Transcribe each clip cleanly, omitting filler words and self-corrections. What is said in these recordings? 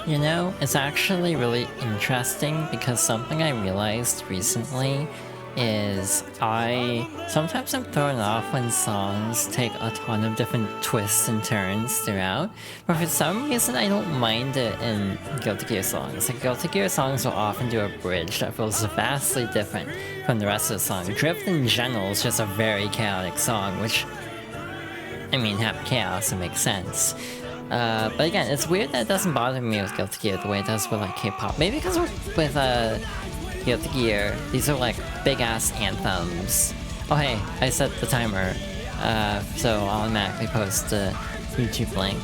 You know, it's actually really interesting because something I realized recently is sometimes I'm thrown off when songs take a ton of different twists and turns throughout, but for some reason I don't mind it in Guilty Gear songs. Like, Guilty Gear songs will often do a bridge that feels vastly different from the rest of the song. Drift in general is just a very chaotic song, which, I mean, have chaos, it makes sense. But again, it's weird that it doesn't bother me with Guilty Gear the way it does with like K-pop. Maybe because with Guilty Gear, these are like big-ass anthems. Oh hey, I set the timer, so I'll automatically post the YouTube link.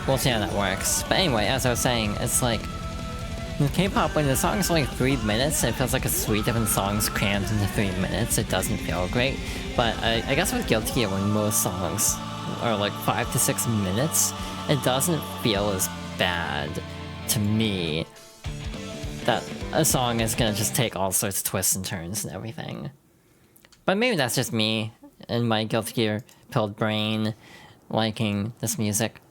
We'll see how that works. But anyway, as I was saying, it's like, in K-pop, when the song is only 3 minutes, it feels like a suite of songs crammed into 3 minutes. It doesn't feel great. But I guess with Guilty Gear, when most songs are like 5 to 6 minutes, it doesn't feel as bad to me that a song is gonna just take all sorts of twists and turns and everything. But maybe that's just me and my Guilty Gear pilled brain liking this music.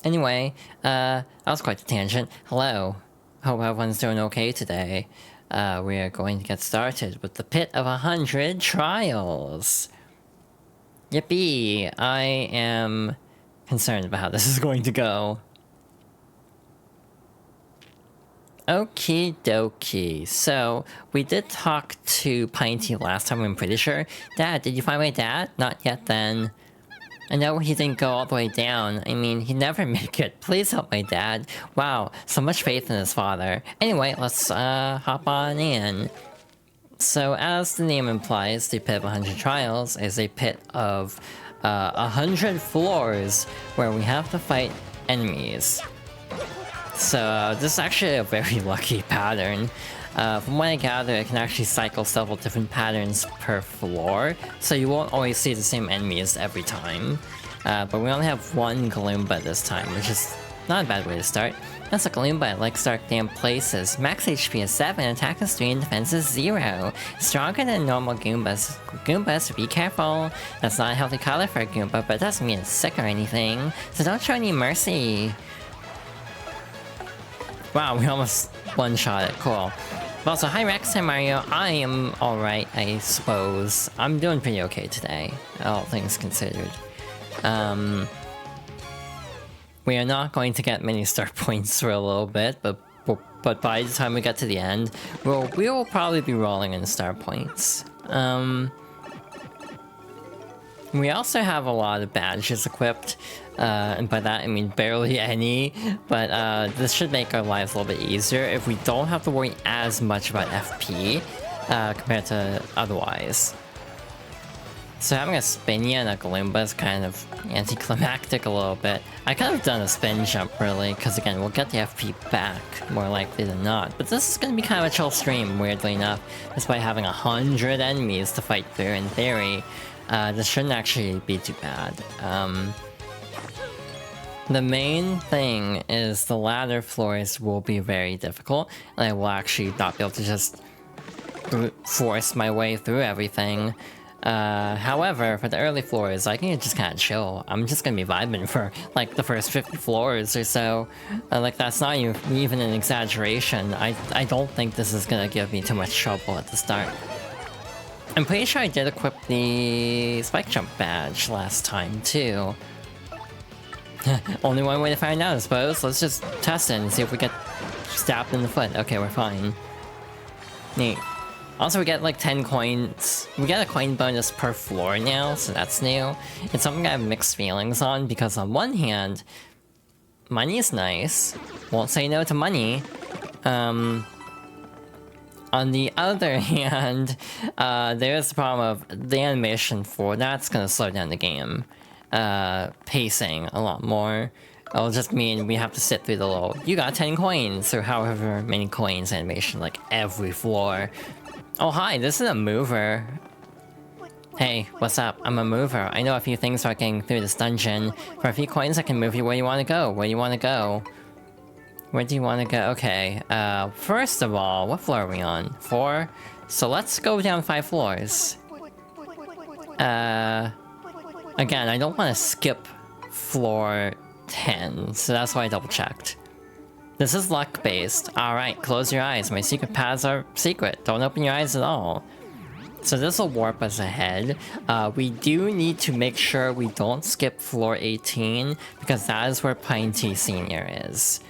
Anyway, that was quite a tangent. Hello. Hope everyone's doing okay today. We are going to get started with the Pit of 100 Trials. Yippee! I am concerned about how this is going to go. Okie dokie. So, we did talk to Pinty last time, I'm pretty sure. Dad, did you find my dad? Not yet then. I know he didn't go all the way down. I mean, he'd never make it. Please help my dad. Wow, so much faith in his father. Anyway, let's hop on in. So, as the name implies, the Pit of 100 Trials is a pit of 100 floors where we have to fight enemies. So, this is actually a very lucky pattern. From what I gather, it can actually cycle several different patterns per floor, so you won't always see the same enemies every time. But we only have one Galoomba this time, which is not a bad way to start. That's a Galoomba, like Stark Damn Places. Max HP is 7, attack is 3, and defense is 0. Stronger than normal Goombas. Goombas, be careful. That's not a healthy color for a Goomba, but it doesn't mean it's sick or anything. So don't show any mercy. Wow, we almost one-shot it, cool. But also, hi Rex, hi Mario, I am alright, I suppose. I'm doing pretty okay today, all things considered. We are not going to get many star points for a little bit, but by the time we get to the end, we will probably be rolling in star points. We also have a lot of badges equipped, and by that I mean barely any, but this should make our lives a little bit easier if we don't have to worry as much about FP compared to otherwise. So having a Spinia and a Galoomba is kind of anticlimactic a little bit. I could have done a spin jump really, because again, we'll get the FP back, more likely than not. But this is going to be kind of a chill stream, weirdly enough, despite having 100 enemies to fight through in theory. This shouldn't actually be too bad. The main thing is the latter floors will be very difficult, and I will actually not be able to just force my way through everything. However, for the early floors, I can just kind of chill. I'm just gonna be vibing for, like, the first 50 floors or so. Like, that's not even an exaggeration. I don't think this is gonna give me too much trouble at the start. I'm pretty sure I did equip the spike jump badge last time, too. Only one way to find out, I suppose. Let's just test it and see if we get stabbed in the foot. Okay, we're fine. Neat. Also, we get like 10 coins. We get a coin bonus per floor now, so that's new. It's something I have mixed feelings on, because on one hand, money is nice. Won't say no to money. On the other hand, there's the problem of the animation for that's gonna slow down the game. Pacing a lot more. It'll just mean we have to sit through the little, you got 10 coins, or however many coins animation, like every floor. Oh hi, this is a mover. Hey, what's up? I'm a mover. I know a few things about getting through this dungeon. For a few coins I can move you where you want to go. Where do you want to go? Where do you want to go? Okay, first of all, what floor are we on? 4? So let's go down 5 floors. Again, I don't want to skip floor 10, so that's why I double checked. This is luck based. Alright, close your eyes. My secret paths are secret. Don't open your eyes at all. So this will warp us ahead. We do need to make sure we don't skip floor 18, because that is where Pine Tea Senior is.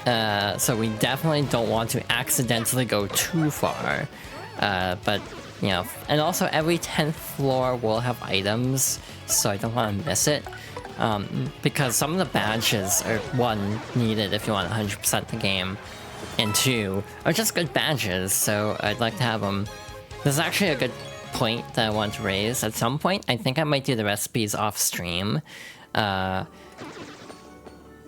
So we definitely don't want to accidentally go too far. But, you know, and also every 10th floor will have items, so I don't want to miss it. Because some of the badges are, 1, needed if you want 100% the game, and 2, are just good badges, so I'd like to have them. There's actually a good point that I want to raise. At some point, I think I might do the recipes off stream.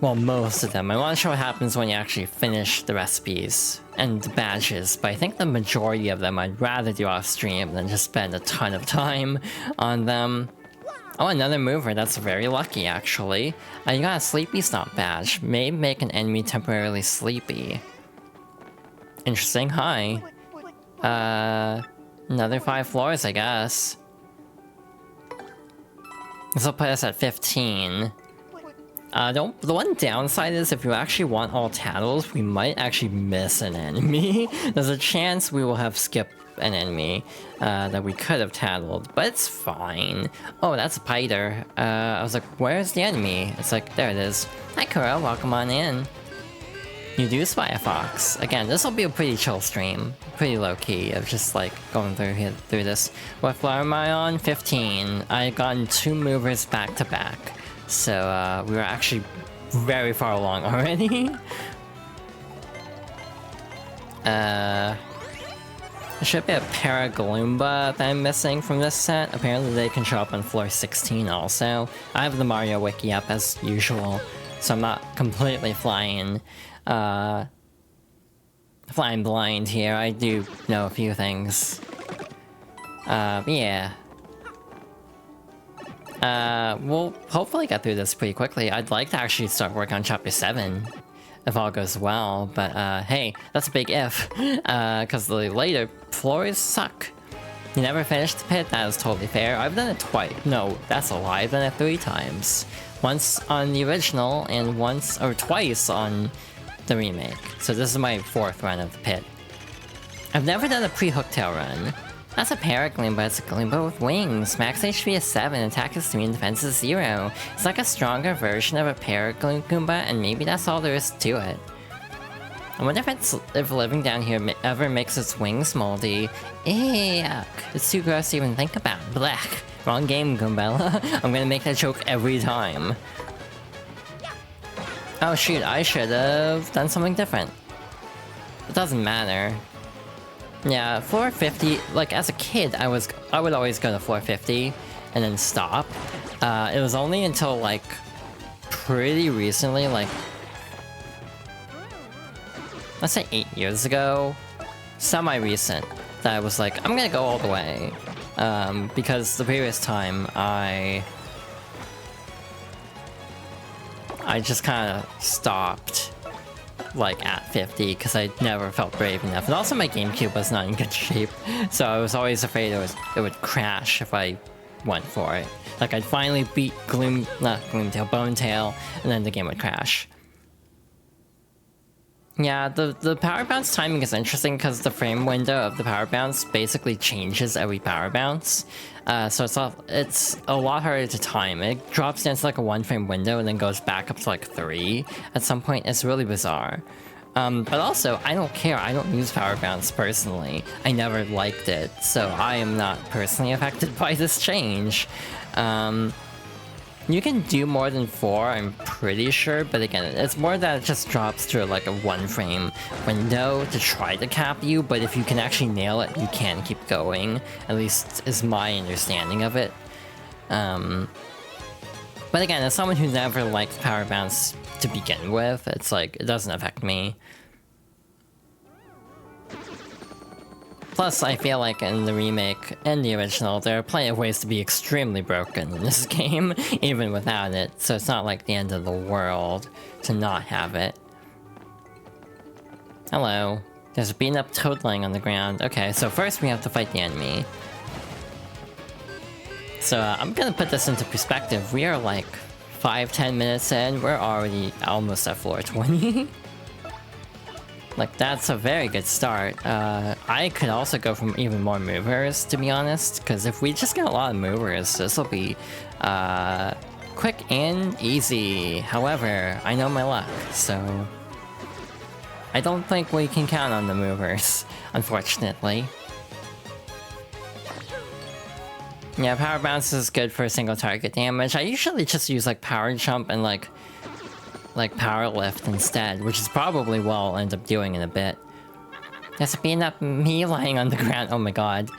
Well, most of them. I want to show what happens when you actually finish the recipes and the badges, but I think the majority of them I'd rather do off stream than just spend a ton of time on them. Oh, another mover. That's very lucky, actually. You got a Sleepy Stomp badge. May make an enemy temporarily sleepy. Interesting. Hi. Another 5 floors, I guess. This will put us at 15. The one downside is if you actually want all tattles, we might actually miss an enemy. There's a chance we will have skipped an enemy that we could have tattled, but it's fine. Oh, that's a Piter. I was like, where's the enemy? It's like, there it is. Hi, Kuro, welcome on in. You do spy a fox. Again, this will be a pretty chill stream. Pretty low-key of just like going through this. What floor am I on? 15. I've gotten 2 movers back to back. So we were actually very far along already. There should be a Paragloomba that I'm missing from this set. Apparently they can show up on floor 16 also. I have the Mario wiki up as usual, so I'm not completely flying blind here. I do know a few things. Yeah. We'll hopefully get through this pretty quickly. I'd like to actually start working on chapter 7, if all goes well, but hey, that's a big if, because the later floors suck. You never finished the pit? That is totally fair. I've done it twice. No, that's a lie. I've done it 3 times. Once on the original, and twice on the remake. So this is my 4th run of the pit. I've never done a pre-Hooktail run. That's a Paragloomba, but it's a Gloomba with wings. Max HP is 7, attack is 3, and defense is 0. It's like a stronger version of a Paragloomba, and maybe that's all there is to it. I wonder if living down here ever makes its wings moldy. Yuck. It's too gross to even think about. Blech. Wrong game, Goombella. I'm gonna make that joke every time. Oh shoot, I should have done something different. It doesn't matter. Yeah, floor 50, like as a kid, I would always go to floor 50 and then stop. It was only until like pretty recently, like let's say 8 years ago, semi-recent, that I was like, I'm gonna go all the way. Because the previous time I just kind of stopped like at 50 because I never felt brave enough, and also my GameCube was not in good shape, so I was always afraid it would crash if I went for it. Like I'd finally beat Bonetail, and then the game would crash. Yeah, the power bounce timing is interesting because the frame window of the power bounce basically changes every power bounce. So it's a lot harder to time. It drops down to like a 1-frame window and then goes back up to like 3 at some point. It's really bizarre. But also, I don't care. I don't use power bounce personally. I never liked it, so I am not personally affected by this change. You can do more than 4, I'm pretty sure, but again, it's more that it just drops to like a 1-frame window to try to cap you, but if you can actually nail it, you can keep going, at least is my understanding of it. But again, as someone who never liked power bounce to begin with, it's like, it doesn't affect me. Plus, I feel like in the remake and the original, there are plenty of ways to be extremely broken in this game, even without it, so it's not like the end of the world to not have it. Hello. There's a beaten up toad laying on the ground. Okay, so first we have to fight the enemy. So I'm gonna put this into perspective. We are like 5-10 minutes in, we're already almost at floor 20. Like, that's a very good start. I could also go from even more movers, to be honest, because if we just get a lot of movers, this will be quick and easy. However, I know my luck, so I don't think we can count on the movers, unfortunately. Yeah, power bounce is good for single target damage. I usually just use like power jump and like power lift instead, which is probably what I'll end up doing in a bit. That's being up me lying on the ground. Oh my god.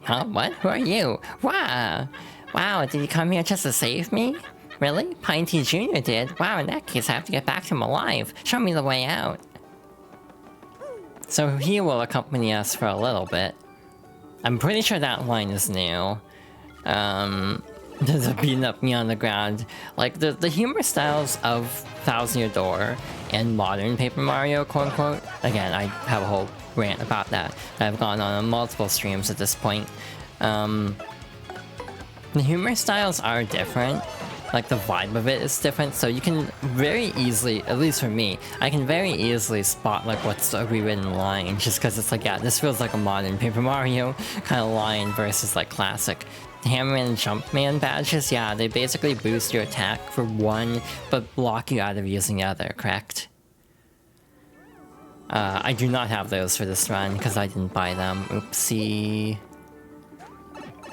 Huh? What? Who are you? Wow! Wow, did you come here just to save me? Really? Pine Tea Jr. did? Wow, in that case I have to get back to him alive. Show me the way out. So he will accompany us for a little bit. I'm pretty sure that line is new. There's a beating up me on the ground. Like, the humor styles of Thousand Year Door and modern Paper Mario, quote-unquote. Again, I have a whole rant about that. I've gone on multiple streams at this point. The humor styles are different. Like, the vibe of it is different, so you can very easily, at least for me, I can very easily spot, like, what's a rewritten line, just because it's like, yeah, this feels like a modern Paper Mario kind of line versus, like, classic. Hammerman and Jumpman badges, yeah, they basically boost your attack for one, but block you out of using the other, correct? I do not have those for this run, because I didn't buy them. Oopsie.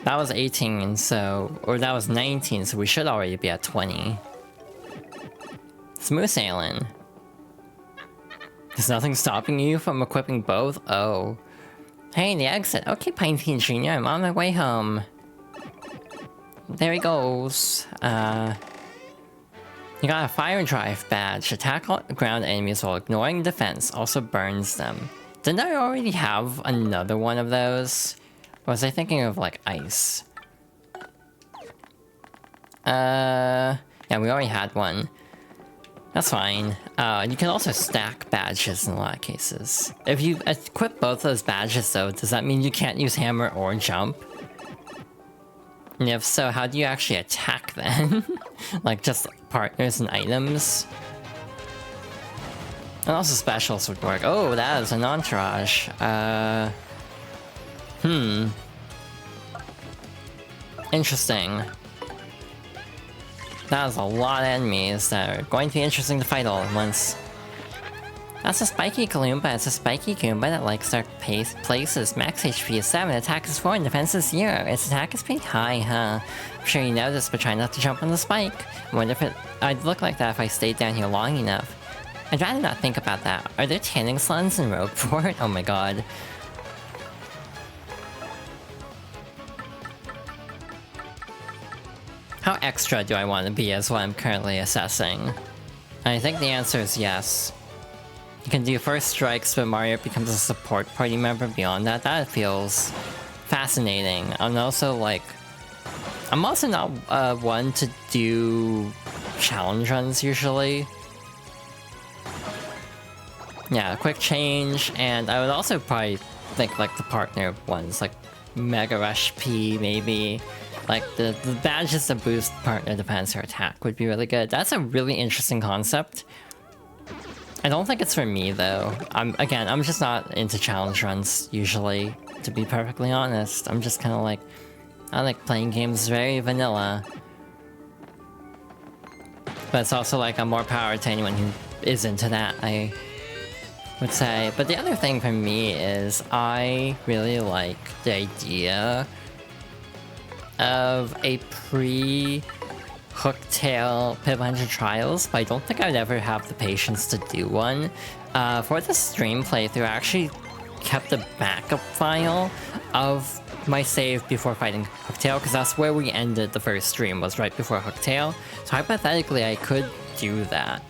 That was 18, so... Or that was 19, so we should already be at 20. Smooth sailing. There's nothing stopping you from equipping both? Oh. Hey, the exit. Okay, Pine Teen Jr., I'm on my way home. There he goes. You got a fire drive badge. Attack ground enemies while ignoring defense. Also burns them. Didn't I already have another one of those? Or was I thinking of, like, ice? Yeah, we already had one. That's fine. You can also stack badges in a lot of cases. If you equip both those badges, though, does that mean you can't use hammer or jump? And if so, how do you actually attack then? Like, just partners and items? And also specials would work. Oh, that is an entourage. Interesting. That is a lot of enemies that are going to be interesting to fight all at once. That's a spiky Kalumba. It's a spiky Goomba that likes dark places. Max HP is 7, attack is 4, and defense is 0. Its attack is pretty high, huh? I'm sure you know this, but try not to jump on the spike. I wonder if I'd look like that if I stayed down here long enough. I'd rather not think about that. Are there tanning salons in Rogueport? Oh my god. How extra do I want to be is what I'm currently assessing. And I think the answer is yes. You can do first strikes, but Mario becomes a support party member beyond that. That feels fascinating. And also, like, I'm also not one to do challenge runs usually. Yeah, quick change, and I would also probably think like the partner ones, like Mega Rush P maybe. Like the badges that boost partner defense or attack would be really good. That's a really interesting concept. I don't think it's for me though. I'm just not into challenge runs usually, to be perfectly honest. I'm just kind of like, I like playing games very vanilla. But it's also like, I'm more power to anyone who is into that, I would say. But the other thing for me is I really like the idea of a pre-Hooktail Pip 100 Trials, but I don't think I'd ever have the patience to do one. For the stream playthrough, I actually kept a backup file of my save before fighting Hooktail, because that's where we ended the first stream, was right before Hooktail. So hypothetically, I could do that.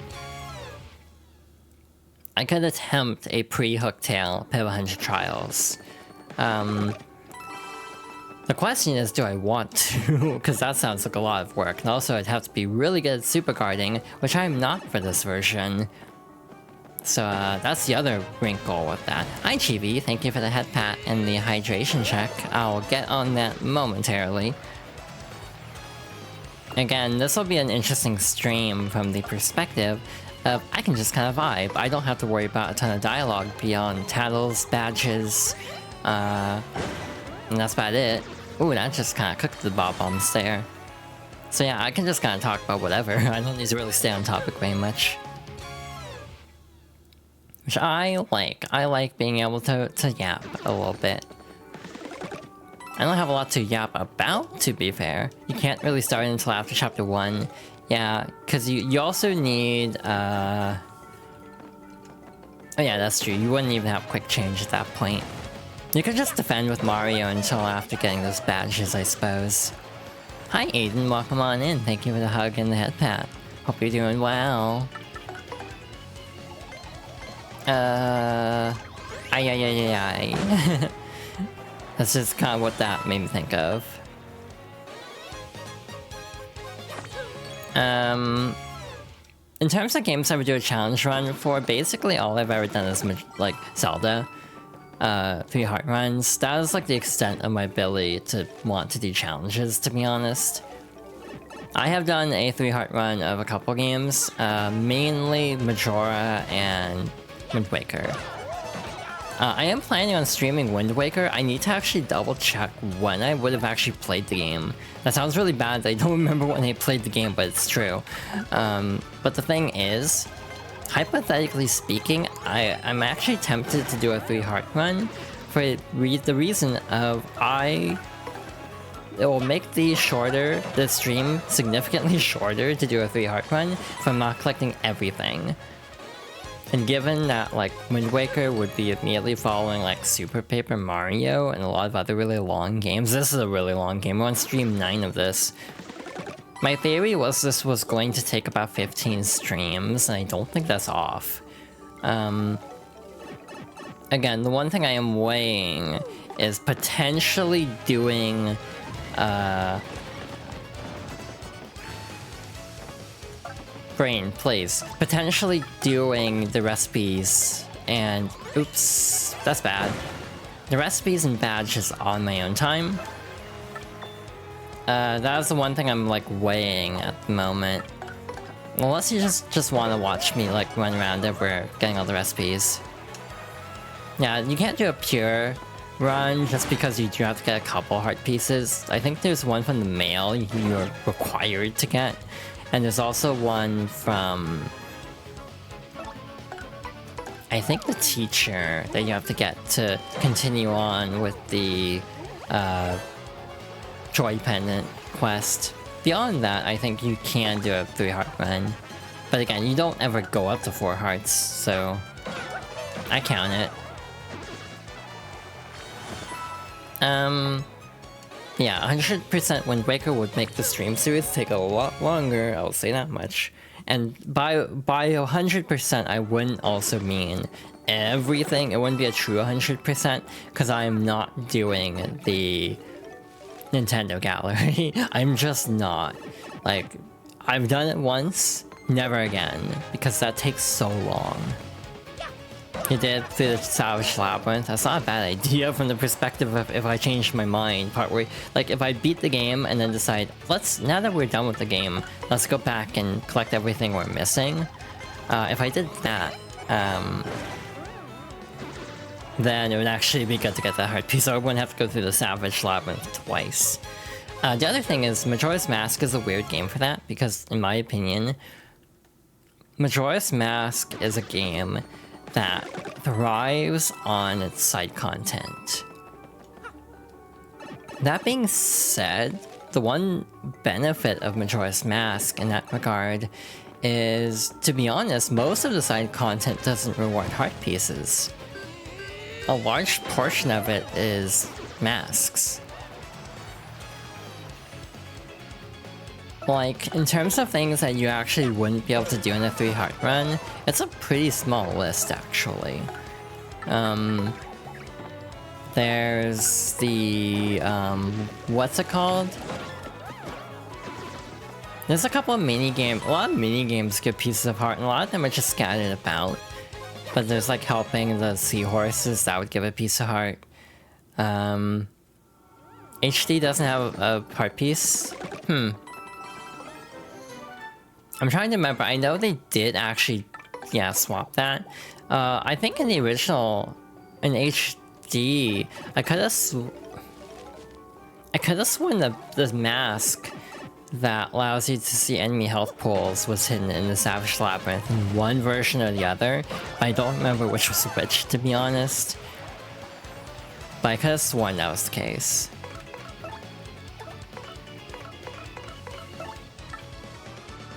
I could attempt a pre-Hooktail Pip 100 Trials. The question is, do I want to? Because that sounds like a lot of work. And also, I'd have to be really good at super guarding, which I'm not for this version. So, that's the other wrinkle with that. Hi, Chibi. Thank you for the head pat and the hydration check. I'll get on that momentarily. Again, this will be an interesting stream from the perspective of I can just kind of vibe. I don't have to worry about a ton of dialogue beyond titles, badges, and that's about it. Ooh, that just kind of cooked the bob-bombs there. So yeah, I can just kind of talk about whatever. I don't need to really stay on topic very much. Which I like. I like being able to yap a little bit. I don't have a lot to yap about, to be fair. You can't really start until after chapter 1. Yeah, because you also need, Oh yeah, that's true. You wouldn't even have quick change at that point. You could just defend with Mario until after getting those badges, I suppose. Hi Aiden, welcome on in. Thank you for the hug and the head pat. Hope you're doing well. Ay. That's just kind of what that made me think of. In terms of games I would do a challenge run for, basically all I've ever done is like Zelda. 3 heart runs. That is like the extent of my ability to want to do challenges, to be honest. I have done a 3 heart run of a couple games, mainly Majora and Wind Waker. I am planning on streaming Wind Waker. I need to actually double check when I would have actually played the game. That sounds really bad. I don't remember when I played the game, but it's true. But the thing is, hypothetically speaking, I'm actually tempted to do a 3 heart run for the reason of it will make the stream significantly shorter to do a 3 heart run from not collecting everything. And given that, like, Wind Waker would be immediately following, like, Super Paper Mario and a lot of other really long games, this is a really long game. We're on stream 9 of this. My theory was this was going to take about 15 streams, and I don't think that's off. Again, the one thing I am weighing is potentially doing, Brain, please. Potentially doing the recipes and... Oops, that's bad. The recipes and badges on my own time. That is the one thing I'm, like, weighing at the moment. Unless you just want to watch me, like, run around everywhere getting all the recipes. Yeah, you can't do a pure run just because you do have to get a couple heart pieces. I think there's one from the mail you're required to get. And there's also one from... I think the teacher that you have to get to continue on with the Joy Pendant quest. Beyond that, I think you can do a 3 heart run. But again, you don't ever go up to 4 hearts, so... I count it. Yeah, 100% Wind Waker would make the stream series take a lot longer, I'll say that much. And by 100%, I wouldn't also mean everything. It wouldn't be a true 100%, because I am not doing the Nintendo Gallery. I'm just not. Like, I've done it once, never again, because that takes so long. You did through the Savage Labyrinth. That's not a bad idea from the perspective of if I changed my mind partway. Like, if I beat the game and then decide, now that we're done with the game, let's go back and collect everything we're missing. If I did that, then it would actually be good to get that heart piece, so I wouldn't have to go through the Savage Labyrinth twice. The other thing is, Majora's Mask is a weird game for that, because in my opinion, Majora's Mask is a game that thrives on its side content. That being said, the one benefit of Majora's Mask in that regard is, to be honest, most of the side content doesn't reward heart pieces. A large portion of it is masks. Like, in terms of things that you actually wouldn't be able to do in a 3 heart run, it's a pretty small list, actually. There's the, what's it called? There's a couple of mini-games. A lot of mini-games give pieces of heart, and a lot of them are just scattered about. But there's, like, helping the seahorses, that would give a piece of heart. HD doesn't have a heart piece? I'm trying to remember. I know they did actually, yeah, swap that. I think in the original, in HD, I could have sworn the mask that allows you to see enemy health pools was hidden in the Savage Labyrinth in one version or the other. I don't remember which was which, to be honest. But I could have sworn that was the case.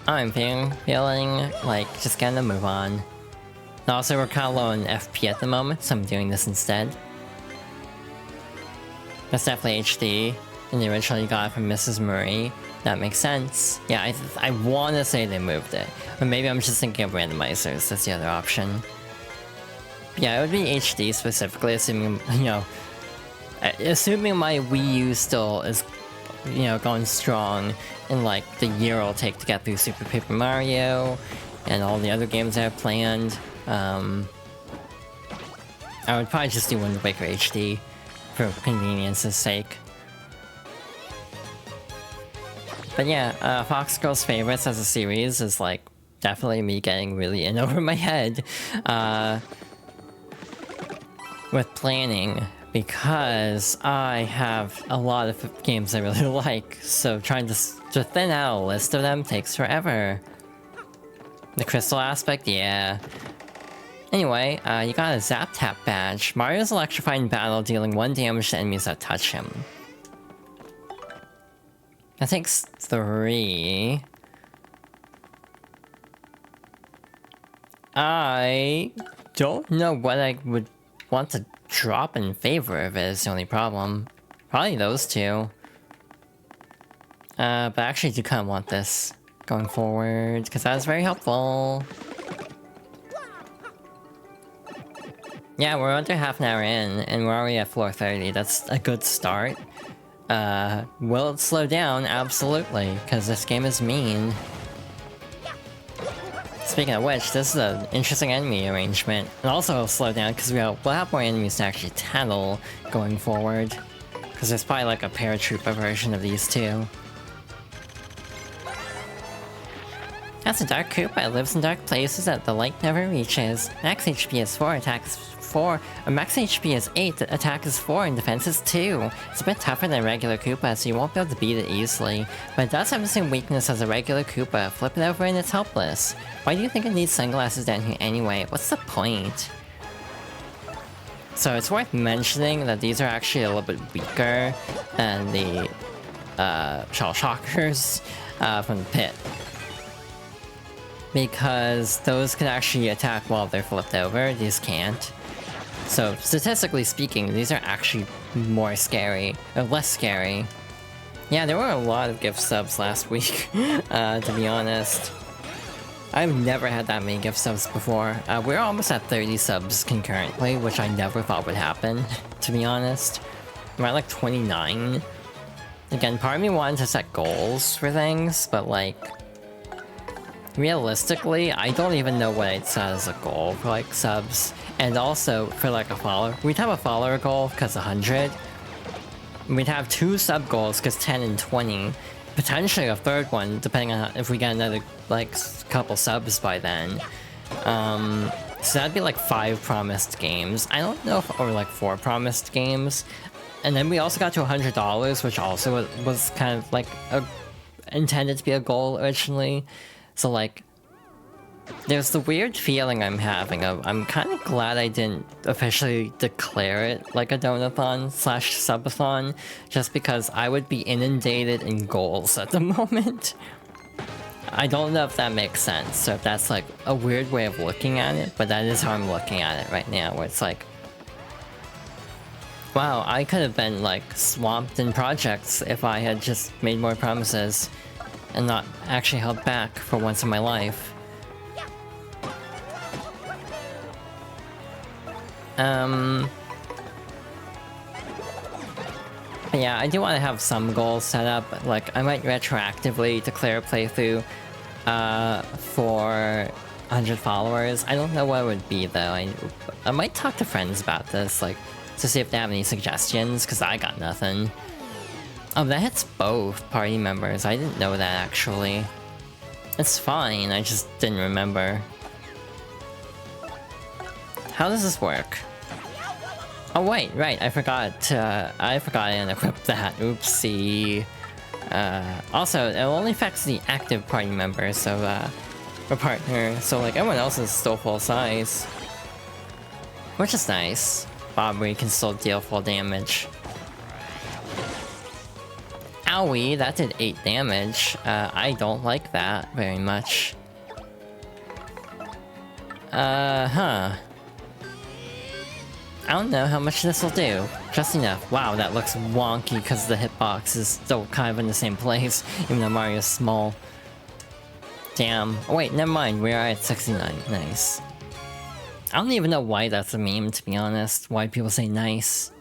I'm feeling like just getting a move on. And also, we're kind of low in FP at the moment, so I'm doing this instead. That's definitely HD. And the original you got from Mrs. Murray. That makes sense. Yeah, I want to say they moved it. But maybe I'm just thinking of randomizers. That's the other option. But yeah, it would be HD specifically, assuming, you know... Assuming my Wii U still is, you know, going strong in like the year it'll take to get through Super Paper Mario and all the other games I have planned. I would probably just do Wind Waker HD for convenience's sake. But yeah, Fox Girls Favorites as a series is like definitely me getting really in over my head with planning, because I have a lot of games I really like, so trying to thin out a list of them takes forever. The crystal aspect, yeah. Anyway, you got a Zap Tap badge. Mario's electrified in battle, dealing 1 damage to enemies that touch him. That takes 3. I don't know what I would want to drop in favor of it, is the only problem. Probably those two. But I actually do kind of want this going forward, because that was very helpful. Yeah, we're under half an hour in, and we're already at floor 30. That's a good start. Will it slow down? Absolutely, because this game is mean. Speaking of which, this is an interesting enemy arrangement. And also it'll slow down, because we'll have more enemies to actually tattle going forward. Because there's probably like a paratrooper version of these two. That's a dark Koopa. It lives in dark places that the light never reaches. Max HP is 4, attack is 4. Max HP is 8, attack is 4, and defense is 2. It's a bit tougher than regular Koopa, so you won't be able to beat it easily. But it does have the same weakness as a regular Koopa. Flip it over and it's helpless. Why do you think it needs sunglasses down here anyway? What's the point? So it's worth mentioning that these are actually a little bit weaker than the Shell Shockers from the pit. Because those can actually attack while they're flipped over, these can't. So, statistically speaking, these are actually more scary, or less scary. Yeah, there were a lot of gift subs last week, to be honest. I've never had that many gift subs before. We're almost at 30 subs concurrently, which I never thought would happen, to be honest. We're at like 29. Again, part of me wanted to set goals for things, but like... realistically, I don't even know what I'd set as a goal for like subs. And also, for like a follower, we'd have a follower goal because 100. We'd have 2 sub goals because 10 and 20. Potentially a third one, depending on if we get another like couple subs by then. So that'd be like 5 promised games. I don't know if, or like 4 promised games. And then we also got to $100, which also was kind of like intended to be a goal originally. So like, there's the weird feeling I'm having of, I'm kind of glad I didn't officially declare it like a donathon / subathon, just because I would be inundated in goals at the moment. I don't know if that makes sense, or if that's like a weird way of looking at it, but that is how I'm looking at it right now, where it's like, wow, I could have been like swamped in projects if I had just made more promises and not actually held back for once in my life. But yeah, I do want to have some goals set up. Like, I might retroactively declare a playthrough for 100 followers. I don't know what it would be though. I might talk to friends about this, like, to see if they have any suggestions, because I got nothing. Oh, that hits both party members. I didn't know that, actually. It's fine, I just didn't remember. How does this work? Oh wait, right, I forgot I didn't equip that, oopsie. Also, it only affects the active party members, so, or partner, so like everyone else is still full size. Which is nice. Bobby can still deal full damage. Owie, that did 8 damage. I don't like that very much. Huh. I don't know how much this will do. Just enough. Wow, that looks wonky because the hitbox is still kind of in the same place, even though Mario's small. Damn. Oh wait, never mind, we are at 69. Nice. I don't even know why that's a meme, to be honest. Why people say nice.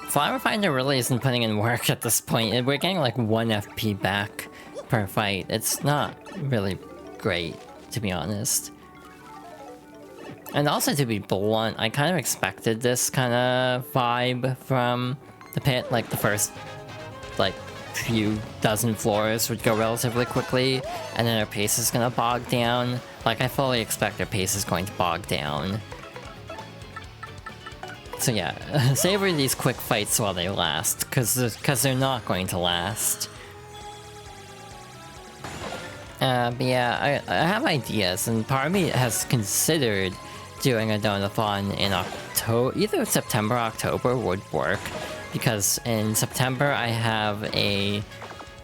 Flower Finder really isn't putting in work at this point. We're getting like 1 FP back per fight. It's not really great, to be honest. And also, to be blunt, I kind of expected this kind of vibe from the pit. Like, the first, like, few dozen floors would go relatively quickly, and then our pace is gonna bog down. Like, I fully expect our pace is going to bog down. So yeah, savor these quick fights while they last, because they're not going to last. But yeah, I have ideas, and part of me has considered doing a donathon in October. Either September or October would work, because in September I have a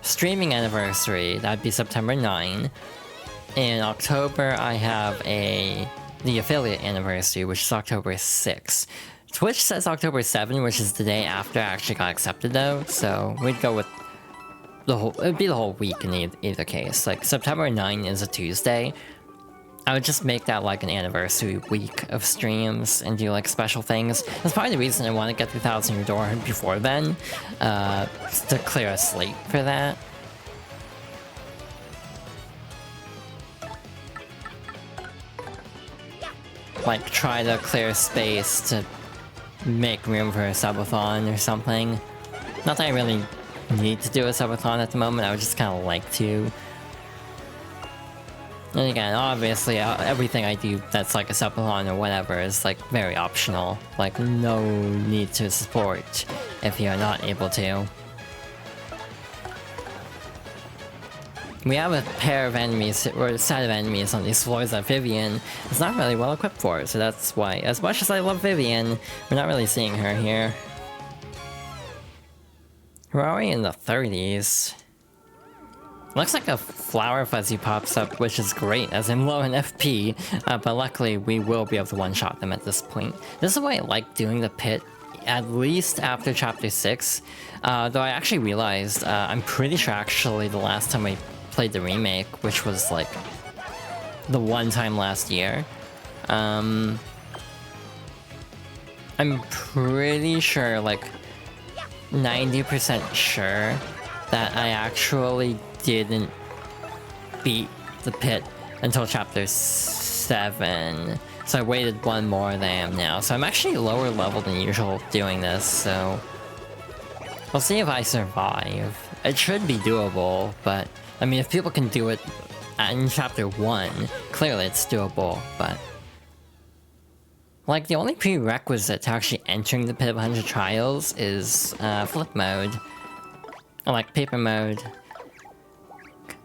streaming anniversary. That'd be September 9. In October I have the affiliate anniversary, which is October 6. Twitch says October 7, which is the day after I actually got accepted though, so we'd go with the whole, it'd be the whole week in either case. Like, September 9 is a Tuesday. I would just make that like an anniversary week of streams and do like special things. That's probably the reason I want to get 3000 Year Door before then, to clear a slate for that. Like, try to clear space to make room for a subathon or something. Not that I really need to do a subathon at the moment, I would just kind of like to. And again, obviously, everything I do that's like a subathon or whatever is like very optional. Like, no need to support if you're not able to. We have a pair of enemies, or a set of enemies on these floors that Vivian is not really well equipped for, so that's why, as much as I love Vivian, we're not really seeing her here. We're already in the 30s. Looks like a flower fuzzy pops up, which is great, as I'm low in FP, but luckily we will be able to one-shot them at this point. This is why I like doing the pit, at least after Chapter 6, though I actually realized, I'm pretty sure actually the last time I played the remake, which was like the one time last year, I'm pretty sure, like 90% sure, that I actually didn't beat the pit until Chapter 7. So I waited one more than I am now. So I'm actually lower level than usual doing this, so we'll see if I survive. It should be doable, but I mean, if people can do it in Chapter 1, clearly it's doable, but like, the only prerequisite to actually entering the Pit of 100 Trials is flip mode, or like paper mode,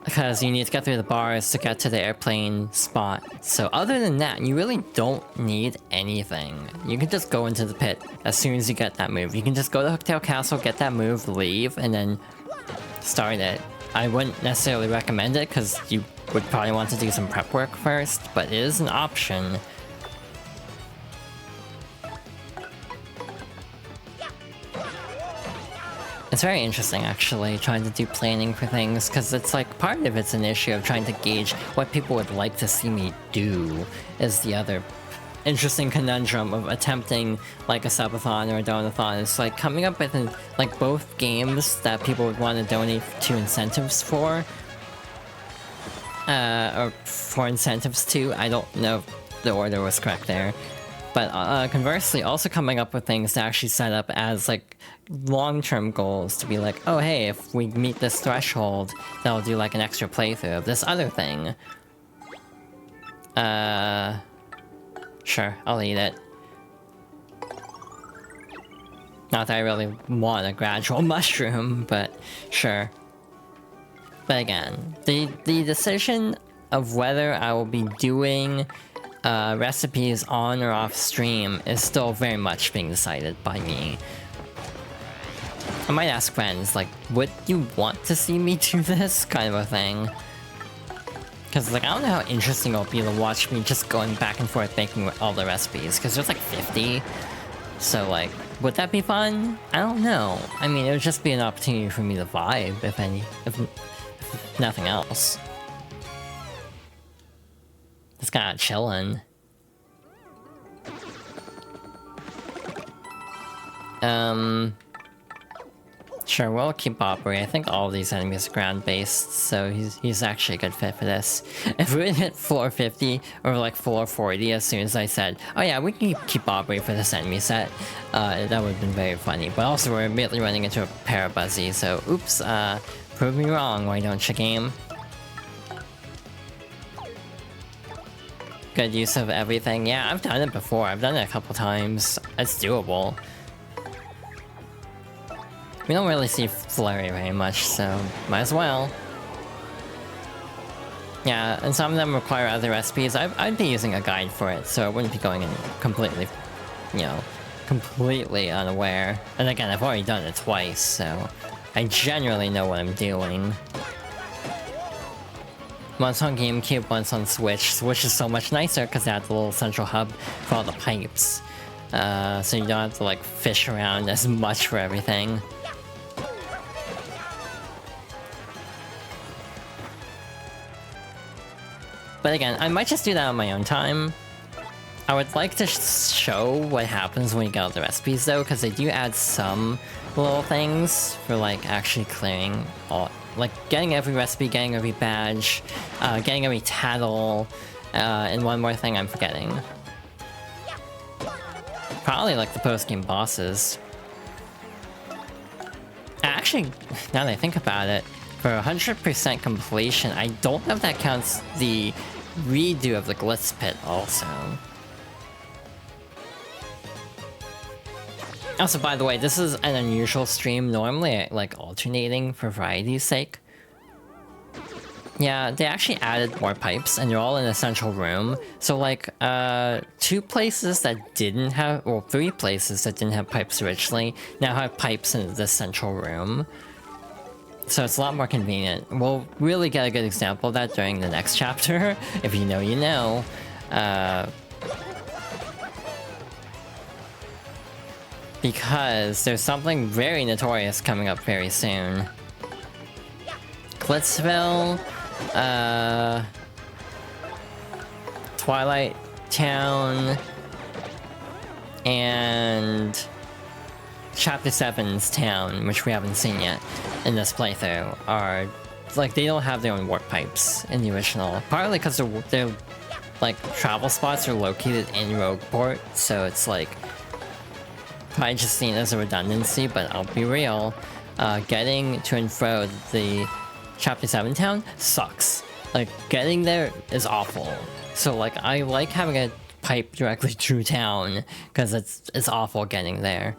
because you need to get through the bars to get to the airplane spot. So other than that, you really don't need anything. You can just go into the pit as soon as you get that move. You can just go to Hooktail Castle, get that move, leave, and then start it. I wouldn't necessarily recommend it, because you would probably want to do some prep work first, but it is an option. It's very interesting, actually, trying to do planning for things, because it's like, part of it's an issue of trying to gauge what people would like to see me do, is the other interesting conundrum of attempting like a subathon or a donathon. It's like coming up with like both games that people would want to donate to incentives for, or for incentives to. I don't know if the order was correct there, but conversely, also coming up with things to actually set up as like long-term goals to be like, oh hey, if we meet this threshold, that'll do like an extra playthrough of this other thing. Sure, I'll eat it. Not that I really want a gradual mushroom, but sure. But again, the decision of whether I will be doing recipes on or off stream is still very much being decided by me. I might ask friends, like, would you want to see me do this? Kind of a thing. Because, like, I don't know how interesting it'll be to watch me just going back and forth making all the recipes, because there's like 50. So, like, would that be fun? I don't know. I mean, it would just be an opportunity for me to vibe, if nothing else. Just kinda chillin'. Sure, we'll keep Aubrey. I think all of these enemies are ground-based, so he's actually a good fit for this. If we would hit floor 50 or like floor 40 as soon as I said, oh yeah, we can keep Aubrey for this enemy set, that would have been very funny. But also we're immediately running into a Parabuzzy, so oops, prove me wrong, why don't you, game? Good use of everything. Yeah, I've done it before. I've done it a couple times. It's doable. We don't really see Flurry very much, so might as well. Yeah, and some of them require other recipes. I'd be using a guide for it, so I wouldn't be going in completely, you know, completely unaware. And again, I've already done it twice, so I generally know what I'm doing. Once on GameCube, once on Switch. Switch is so much nicer because they have the little central hub for all the pipes. So you don't have to like fish around as much for everything. But again, I might just do that on my own time. I would like to show what happens when you get all the recipes though, because they do add some little things for like actually clearing all, like getting every recipe, getting every badge, getting every tattle, and one more thing I'm forgetting. Probably like the post-game bosses. Actually, now that I think about it, for 100% completion, I don't know if that counts the redo of the Glitz Pit also. Also, by the way, this is an unusual stream. Normally I like alternating for variety's sake. Yeah, they actually added more pipes, and they're all in a central room. So like, 2 places that didn't have, or 3 places that didn't have pipes originally, now have pipes in this central room. So it's a lot more convenient. We'll really get a good example of that during the next chapter. If you know, you know. Because there's something very notorious coming up very soon. Glitzville, Twilight Town, and Chapter 7's town, which we haven't seen yet in this playthrough, are like they don't have their own warp pipes in the original. Partly because their like travel spots are located in Rogueport, so it's like probably just seen as a redundancy. But I'll be real, getting to and fro the Chapter 7 town sucks. Like getting there is awful. So like I like having a pipe directly through town because it's awful getting there.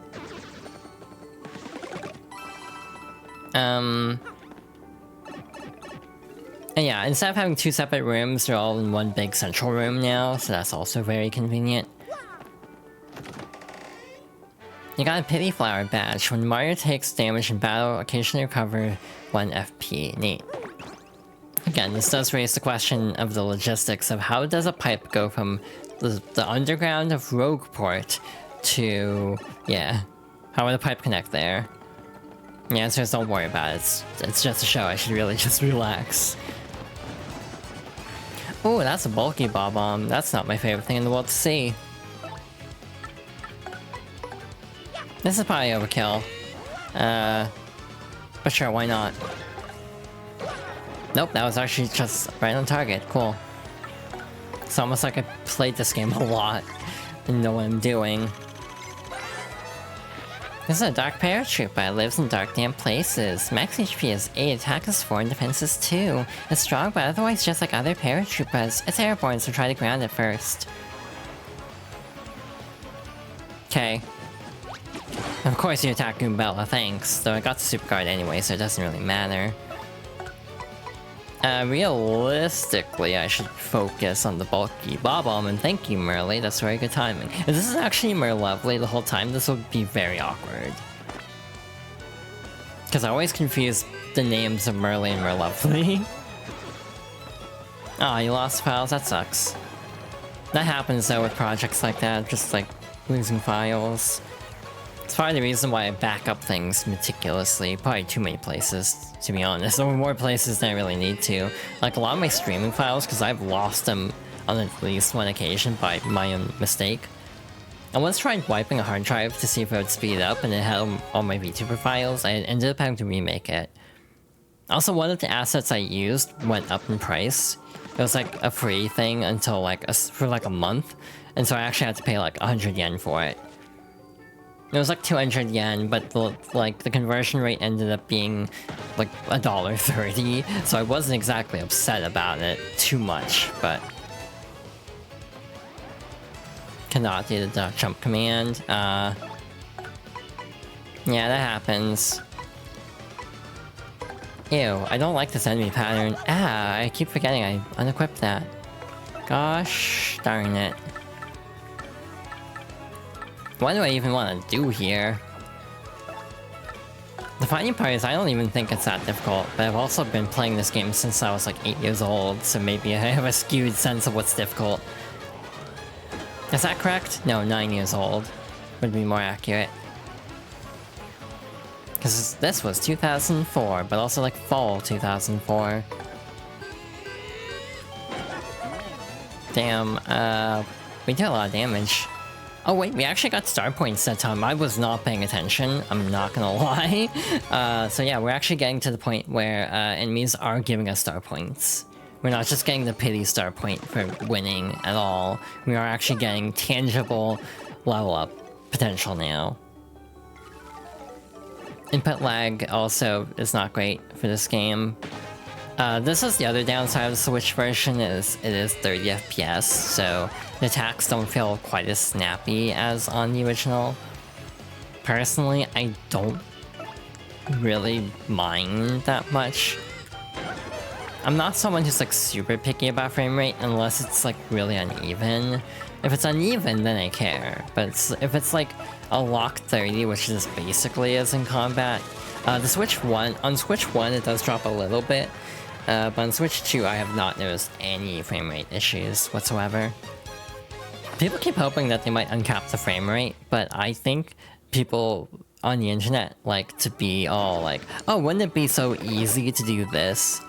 And yeah, instead of having 2 separate rooms, they're all in one big central room now, so that's also very convenient. You got a Pity Flower badge. When Mario takes damage in battle, occasionally recover 1 FP. Neat. Again, this does raise the question of the logistics of how does a pipe go from the underground of Rogueport to... yeah. How would a pipe connect there? The answer is don't worry about it. It's just a show. I should really just relax. Oh, that's a bulky Bob-omb. That's not my favorite thing in the world to see. This is probably overkill. But sure, why not? Nope, that was actually just right on target. Cool. It's almost like I played this game a lot and know what I'm doing. This is a dark paratrooper. It lives in dark, damp places. Max HP is 8, attack is 4, and defense is 2. It's strong, but otherwise just like other paratroopers. It's airborne, so try to ground it first. Okay. Of course you attack Goombella, thanks. Though I got the super guard anyway, so it doesn't really matter. Realistically, I should focus on the bulky Bob-omb, and thank you, Merly, that's very good timing. If this is actually Merlovely the whole time, this will be very awkward. Because I always confuse the names of Merly and Merlovely. Aw, you lost files? That sucks. That happens though with projects like that, just like losing files. It's probably the reason why I back up things meticulously. Probably too many places, to be honest. Or more places than I really need to. Like a lot of my streaming files, because I've lost them on at least one occasion by my own mistake. I once tried wiping a hard drive to see if it would speed it up, and it had all my VTuber files. I ended up having to remake it. Also, one of the assets I used went up in price. It was like a free thing until like for like a month, and so I actually had to pay like 100 yen for it. It was like 200 yen, but the conversion rate ended up being like $1.30, so I wasn't exactly upset about it too much, but... Cannot do the duck jump command. Yeah, that happens. Ew, I don't like this enemy pattern. Ah, I keep forgetting I unequipped that. Gosh darn it. What do I even want to do here? The funny part is I don't even think it's that difficult, but I've also been playing this game since I was like 8 years old, so maybe I have a skewed sense of what's difficult. Is that correct? No, 9 years old would be more accurate. Because this was 2004, but also like fall 2004. Damn, we did a lot of damage. Oh wait, we actually got star points that time. I was not paying attention, I'm not gonna lie. So yeah, we're actually getting to the point where enemies are giving us star points. We're not just getting the pity star point for winning at all. We are actually getting tangible level up potential now. Input lag also is not great for this game. This is the other downside of the Switch version, is it is 30 FPS, so the attacks don't feel quite as snappy as on the original. Personally, I don't really mind that much. I'm not someone who's like super picky about frame rate unless it's like really uneven. If it's uneven, then I care, but if it's like a lock 30, which is basically as in combat, on Switch 1 it does drop a little bit. But on Switch 2, I have not noticed any frame rate issues whatsoever. People keep hoping that they might uncap the frame rate, but I think people on the internet like to be all like, oh, wouldn't it be so easy to do this?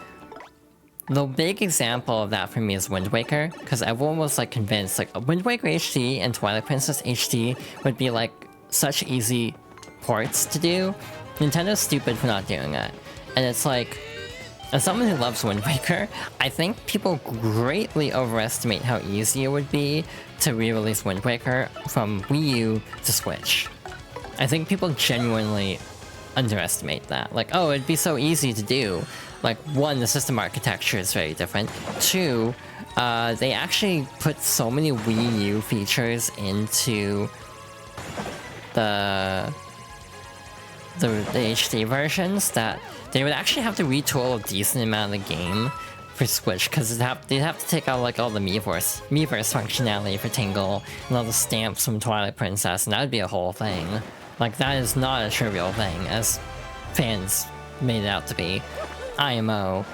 The big example of that for me is Wind Waker, because everyone was like convinced like Wind Waker HD and Twilight Princess HD would be like such easy ports to do. Nintendo's stupid for not doing it. And it's like, as someone who loves Wind Waker, I think people greatly overestimate how easy it would be to re-release Wind Waker from Wii U to Switch. I think people genuinely underestimate that. Like, oh, it'd be so easy to do. Like, one, the system architecture is very different. Two, they actually put so many Wii U features into the HD versions that they would actually have to retool a decent amount of the game for Switch, because they'd have to take out like all the Miiverse functionality for Tingle and all the stamps from Twilight Princess, and that would be a whole thing. Like, that is not a trivial thing, as fans made it out to be. IMO.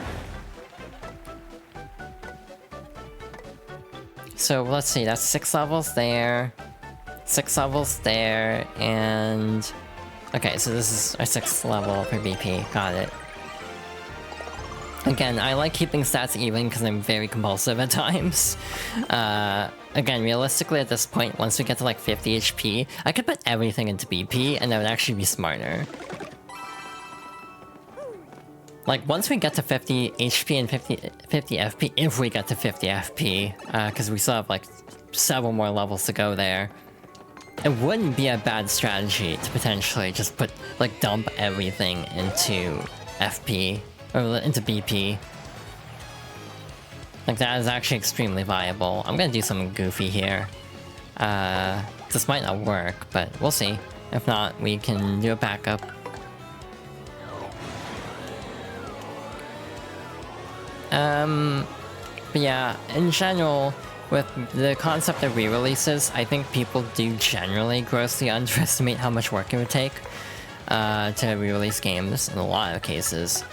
So let's see, that's 6 levels there, 6 levels there, and... Okay, so this is our 6th level for BP, got it. Again, I like keeping stats even because I'm very compulsive at times. Again, realistically at this point, once we get to like 50 HP, I could put everything into BP and that would actually be smarter. Like, once we get to 50 HP and 50 FP, if we get to 50 FP, because we still have like several more levels to go there. it wouldn't be a bad strategy to potentially just put, like, dump everything into FP, or into BP. Like, that is actually extremely viable. I'm gonna do something goofy here. This might not work, but we'll see. If not, we can do a backup. But yeah, in general, with the concept of re-releases, I think people do generally grossly underestimate how much work it would take to re-release games in a lot of cases.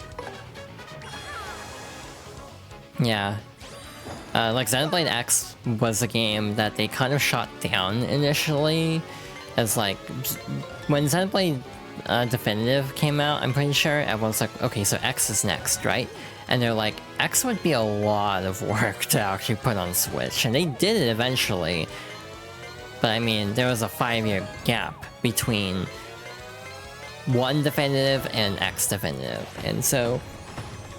Yeah. Like Xenoblade X was a game that they kind of shot down initially as like... When Xenoblade Definitive came out, I'm pretty sure everyone's like, okay, so X is next, right? And they're like, X would be a lot of work to actually put on Switch, and they did it eventually. But I mean, there was a 5-year gap between 1 Definitive and X Definitive, and so,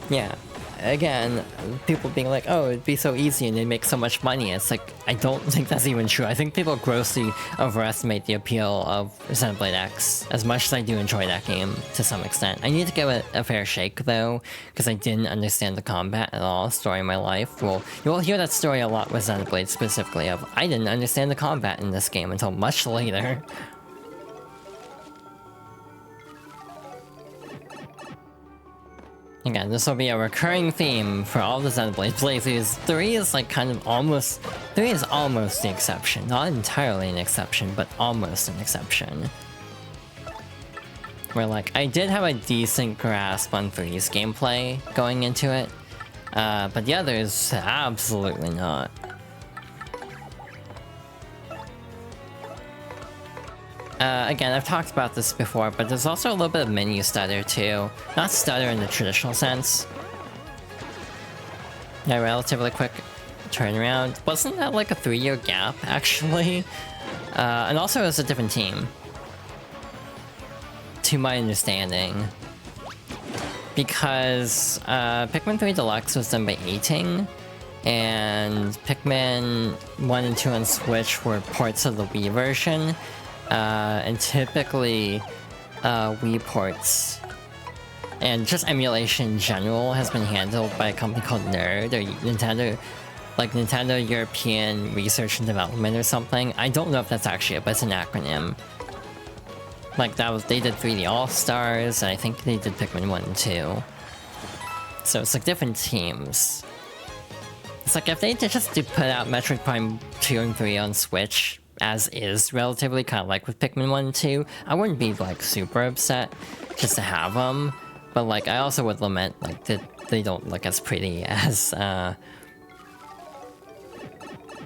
yeah. Again, people being like, oh, it'd be so easy and they'd make so much money. It's like, I don't think that's even true. I think people grossly overestimate the appeal of Xenoblade X, as much as I do enjoy that game to some extent. I need to give it a fair shake, though, because I didn't understand the combat at all, story of my life. Well, you'll hear that story a lot with Xenoblade specifically, of I didn't understand the combat in this game until much later. Again, this will be a recurring theme for all the Xenoblade playthroughs. 3 is like kind of almost... 3 is almost the exception. Not entirely an exception, but almost an exception. Where like, I did have a decent grasp on 3's gameplay going into it. But the others, absolutely not. Again, I've talked about this before, but there's also a little bit of menu stutter too. Not stutter in the traditional sense. Yeah, relatively quick turnaround. Wasn't that like a 3-year gap, actually? And also it was a different team. To my understanding. Because Pikmin 3 Deluxe was done by Ating, and Pikmin 1 and 2 on Switch were parts of the Wii version. And typically, Wii ports and just emulation in general has been handled by a company called NERD, or Nintendo, like Nintendo European Research and Development or something. I don't know if that's actually it, but it's an acronym. Like that was, they did 3D All-Stars, and I think they did Pikmin 1 and 2. So it's like different teams. It's like if they just put out Metroid Prime 2 and 3 on Switch, as is, relatively, kind of like with Pikmin 1 and 2, I wouldn't be, like, super upset just to have them, but, like, I also would lament, like, that they don't look as pretty as, you know,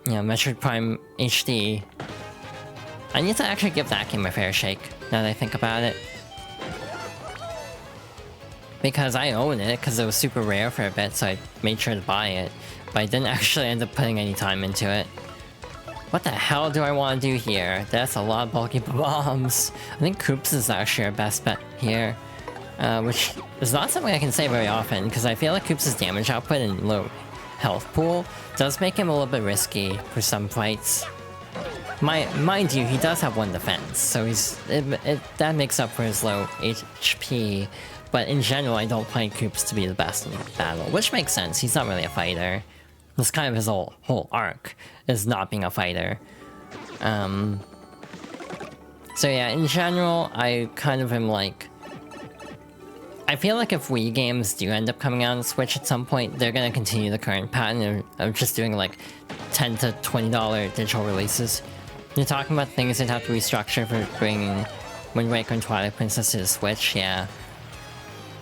Metroid Prime HD. I need to actually give that game a fair shake, now that I think about it. Because I own it, because it was super rare for a bit, so I made sure to buy it, but I didn't actually end up putting any time into it. What the hell do I want to do here? That's a lot of bulky bombs. I think Koops is actually our best bet here. Which is not something I can say very often, because I feel like Koops' damage output and low health pool does make him a little bit risky for some fights. Mind you, he does have 1 defense, so that makes up for his low HP. But in general, I don't find Koops to be the best in battle, which makes sense. He's not really a fighter. That's kind of his whole arc, is not being a fighter. So yeah, in general, I kind of am like... I feel like if Wii games do end up coming out on Switch at some point, they're gonna continue the current pattern of just doing like $10 to $20 digital releases. You're talking about things that have to restructure for bringing Wind Waker and Twilight Princess to the Switch, yeah.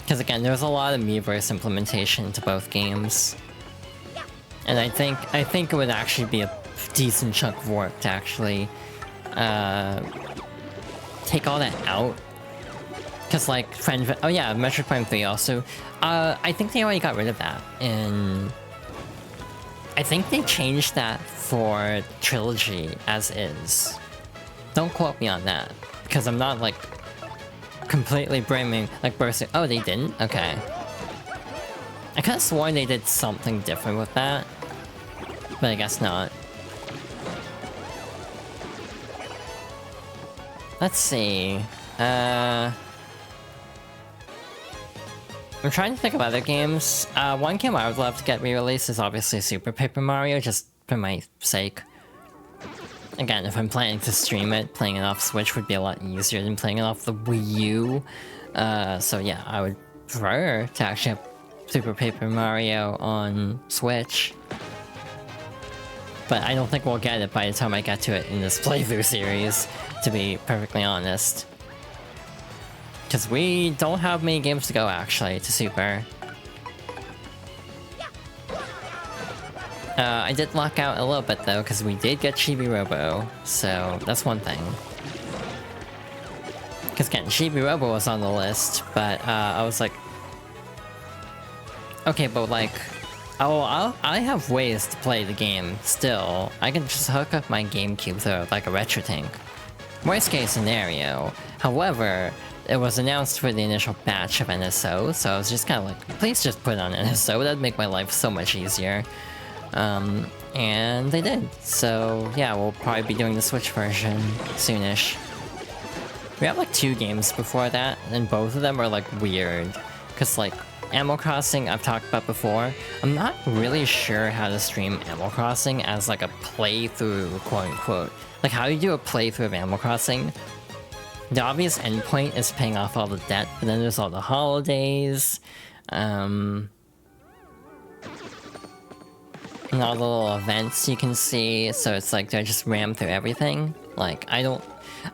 Because again, there's a lot of Miiverse implementation to both games. And I think it would actually be a decent chunk of work to actually take all that out. Because like oh yeah, Metroid Prime 3 also. I think they already got rid of that, and I think they changed that for Trilogy as is. Don't quote me on that, because I'm not like completely bursting. Oh, they didn't? Okay. I could have sworn they did something different with that, but I guess not. Let's see. I'm trying to think of other games. One game I would love to get re-released is obviously Super Paper Mario, just for my sake. Again, if I'm planning to stream it, playing it off Switch would be a lot easier than playing it off the Wii U. So yeah, I would prefer to actually have Super Paper Mario on Switch. But I don't think we'll get it by the time I get to it in this playthrough series, to be perfectly honest. Because we don't have many games to go, actually, to Super. I did luck out a little bit, though, because we did get Chibi Robo, so that's one thing. Because again, Chibi Robo was on the list, but I was like... Okay, but like... Oh, I have ways to play the game, still. I can just hook up my GameCube through like a retro tank. Worst case scenario. However, it was announced for the initial batch of NSO, so I was just kind of like, please just put it on NSO, that'd make my life so much easier. And they did. So yeah, we'll probably be doing the Switch version soonish. We have like 2 games before that, and both of them are like weird. Cause like, Animal Crossing I've talked about before. I'm not really sure how to stream Animal Crossing as like a playthrough, quote unquote. Like how you do a playthrough of Animal Crossing. The obvious endpoint is paying off all the debt, but then there's all the holidays, and all the little events you can see, so it's like, do I just ram through everything? Like, I don't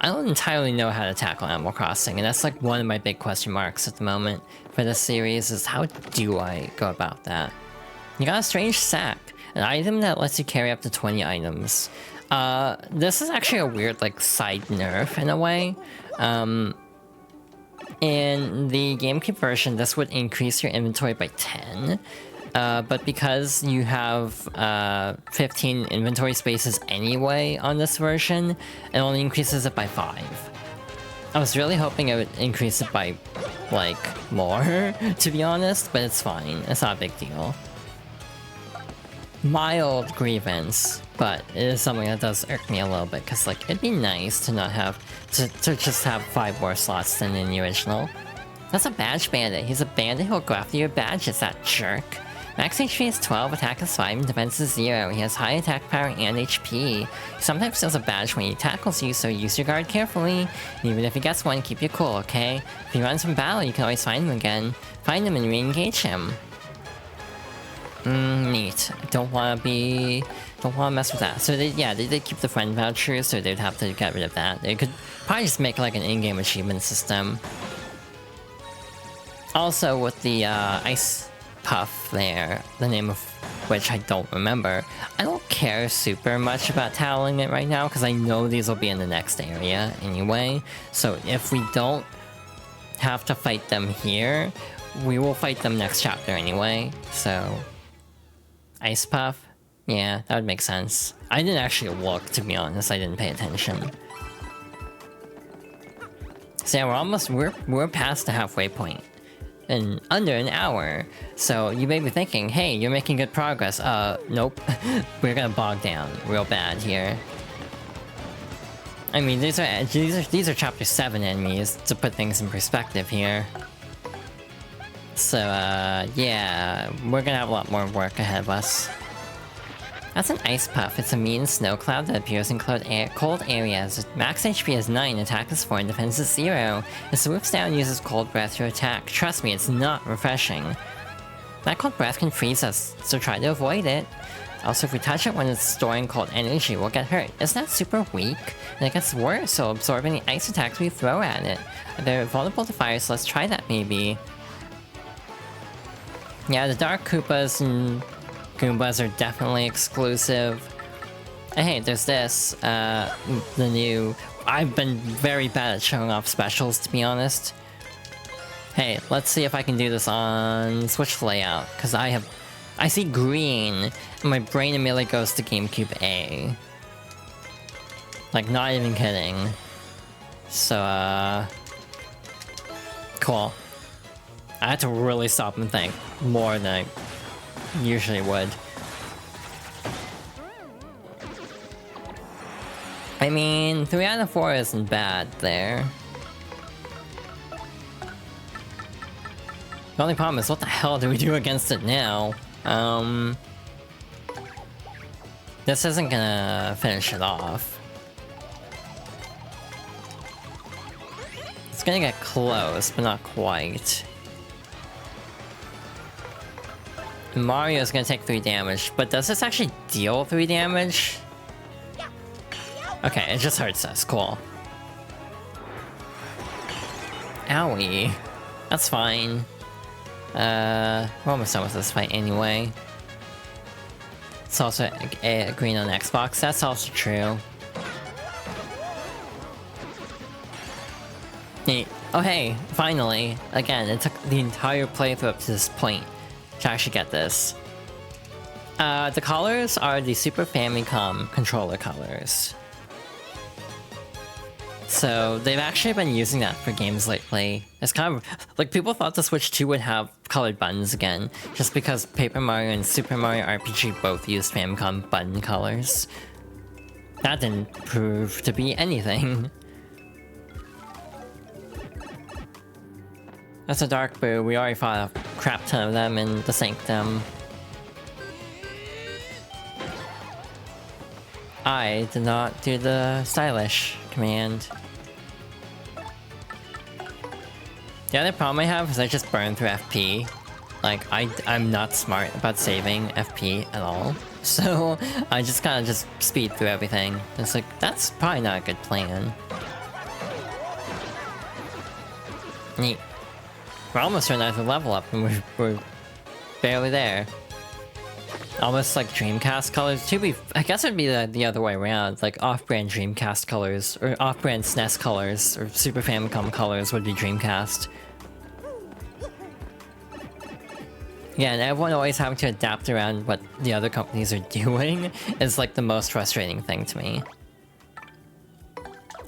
entirely know how to tackle Animal Crossing, and that's like one of my big question marks at the moment for this series, is how do I go about that? You got a strange sack, an item that lets you carry up to 20 items. This is actually a weird, like, side nerf in a way. In the GameCube version, this would increase your inventory by 10. But because you have 15 inventory spaces anyway on this version, it only increases it by 5. I was really hoping it would increase it by, like, more, to be honest, but it's fine. It's not a big deal. Mild grievance, but it is something that does irk me a little bit, because, like, it'd be nice to not have, to just have 5 more slots than in the original. That's a badge bandit. He's a bandit who'll go after your badge, it's that jerk. Max HP is 12, attack is 5, and defense is 0. He has high attack power and HP. He sometimes steals a badge when he tackles you, so use your guard carefully. And even if he gets one, keep your cool, okay? If he runs from battle, you can always find him again. Find him and re-engage him. Neat. Don't wanna mess with that. So they did keep the friend vouchers, so they'd have to get rid of that. They could probably just make like an in-game achievement system. Also, with the ice puff there, the name of which I don't remember, I don't care super much about tackling it right now, because I know these will be in the next area anyway. So if we don't have to fight them here, we will fight them next chapter anyway, so... Ice Puff? Yeah, that would make sense. I didn't actually look, to be honest, I didn't pay attention. So yeah, we're past the halfway point. In under an hour. So you may be thinking, hey, you're making good progress. Nope. We're gonna bog down real bad here. I mean, these are chapter 7 enemies, to put things in perspective here. So, yeah, we're gonna have a lot more work ahead of us. That's an ice puff. It's a mean snow cloud that appears in cold areas. Max HP is 9, attack is 4, and defense is 0. It swoops down and uses cold breath to attack. Trust me, it's not refreshing. That cold breath can freeze us, so try to avoid it. Also, if we touch it when it's storing cold energy, we'll get hurt. Isn't that super weak? And it gets worse, so absorb any ice attacks we throw at it. They're vulnerable to fire, so let's try that maybe. Yeah, the Dark Koopas and Goombas are definitely exclusive. And hey, there's this, the new... I've been very bad at showing off specials, to be honest. Hey, let's see if I can do this on Switch layout, because I see green, and my brain immediately goes to GameCube A. Like, not even kidding. So, cool. I had to really stop and think more than I usually would. I mean, 3 out of 4 isn't bad there. The only problem is, what the hell do we do against it now? This isn't gonna finish it off. It's gonna get close, but not quite. Mario's gonna take 3 damage, but does this actually deal 3 damage? Okay, it just hurts us. Cool. Owie. That's fine. We're almost done with this fight anyway. It's also a green on Xbox. That's also true. Neat. Oh hey, finally. Again, it took the entire playthrough up to this point to actually get this. The colors are the Super Famicom controller colors. So they've actually been using that for games lately. It's kind of like people thought the Switch 2 would have colored buttons again, just because Paper Mario and Super Mario RPG both used Famicom button colors. That didn't prove to be anything. That's a Dark Boo. We already fought a crap ton of them in the Sanctum. I did not do the stylish command. The other problem I have is I just burn through FP. Like, I'm not smart about saving FP at all. So, I just kind of just speed through everything. It's like, that's probably not a good plan. Neat. We're almost to another level up and we're barely there. Almost like Dreamcast colors. I guess it'd be the other way around. Like off-brand Dreamcast colors, or off-brand SNES colors, or Super Famicom colors would be Dreamcast. Yeah, and everyone always having to adapt around what the other companies are doing is like the most frustrating thing to me.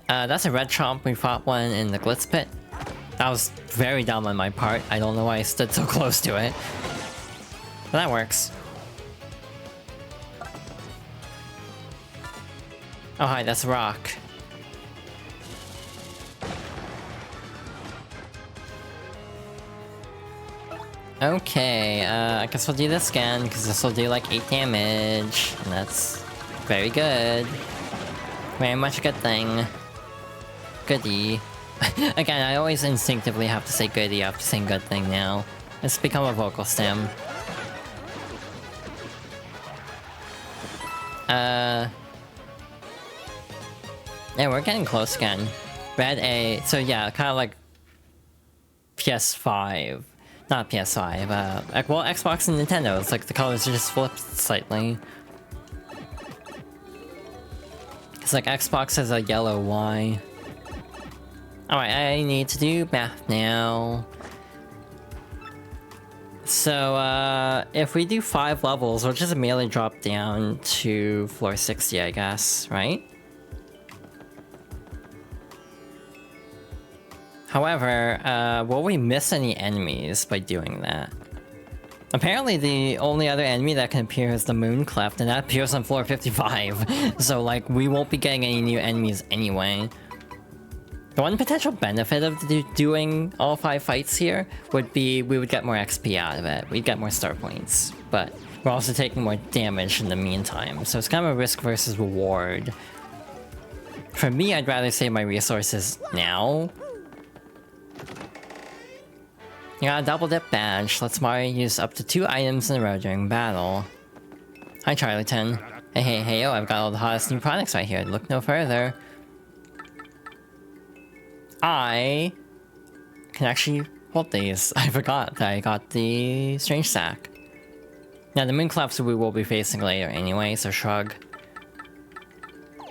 That's a red chomp. We fought one in the Glitz Pit. That was very dumb on my part. I don't know why I stood so close to it. But that works. Oh hi, that's a rock. Okay, I guess we'll do this again, because this will do like 8 damage. And that's very good. Very much a good thing. Goodie. Again, I always instinctively have to say goodie after saying good thing now. It's become a vocal stem. Yeah, we're getting close again. Red A, so yeah, kind of like PS5. Not PS5, well, Xbox and Nintendo. It's like the colors are just flipped slightly. It's like Xbox has a yellow Y. Alright, I need to do math now. So, if we do 5 levels, we'll just immediately drop down to floor 60, I guess, right? However, will we miss any enemies by doing that? Apparently the only other enemy that can appear is the Moon Cleft, and that appears on floor 55. So, like, we won't be getting any new enemies anyway. The one potential benefit of doing all 5 fights here would be we would get more XP out of it. We'd get more star points, but we're also taking more damage in the meantime, so it's kind of a risk versus reward. For me, I'd rather save my resources now. You got a double dip badge. Lets Mario use up to 2 items in a row during battle. Hi, Charlieton. Hey, yo, I've got all the hottest new products right here. Look no further. I can actually hold these. I forgot that I got the Strange Sack. Now, the Moon Clefts we will be facing later anyway, so shrug.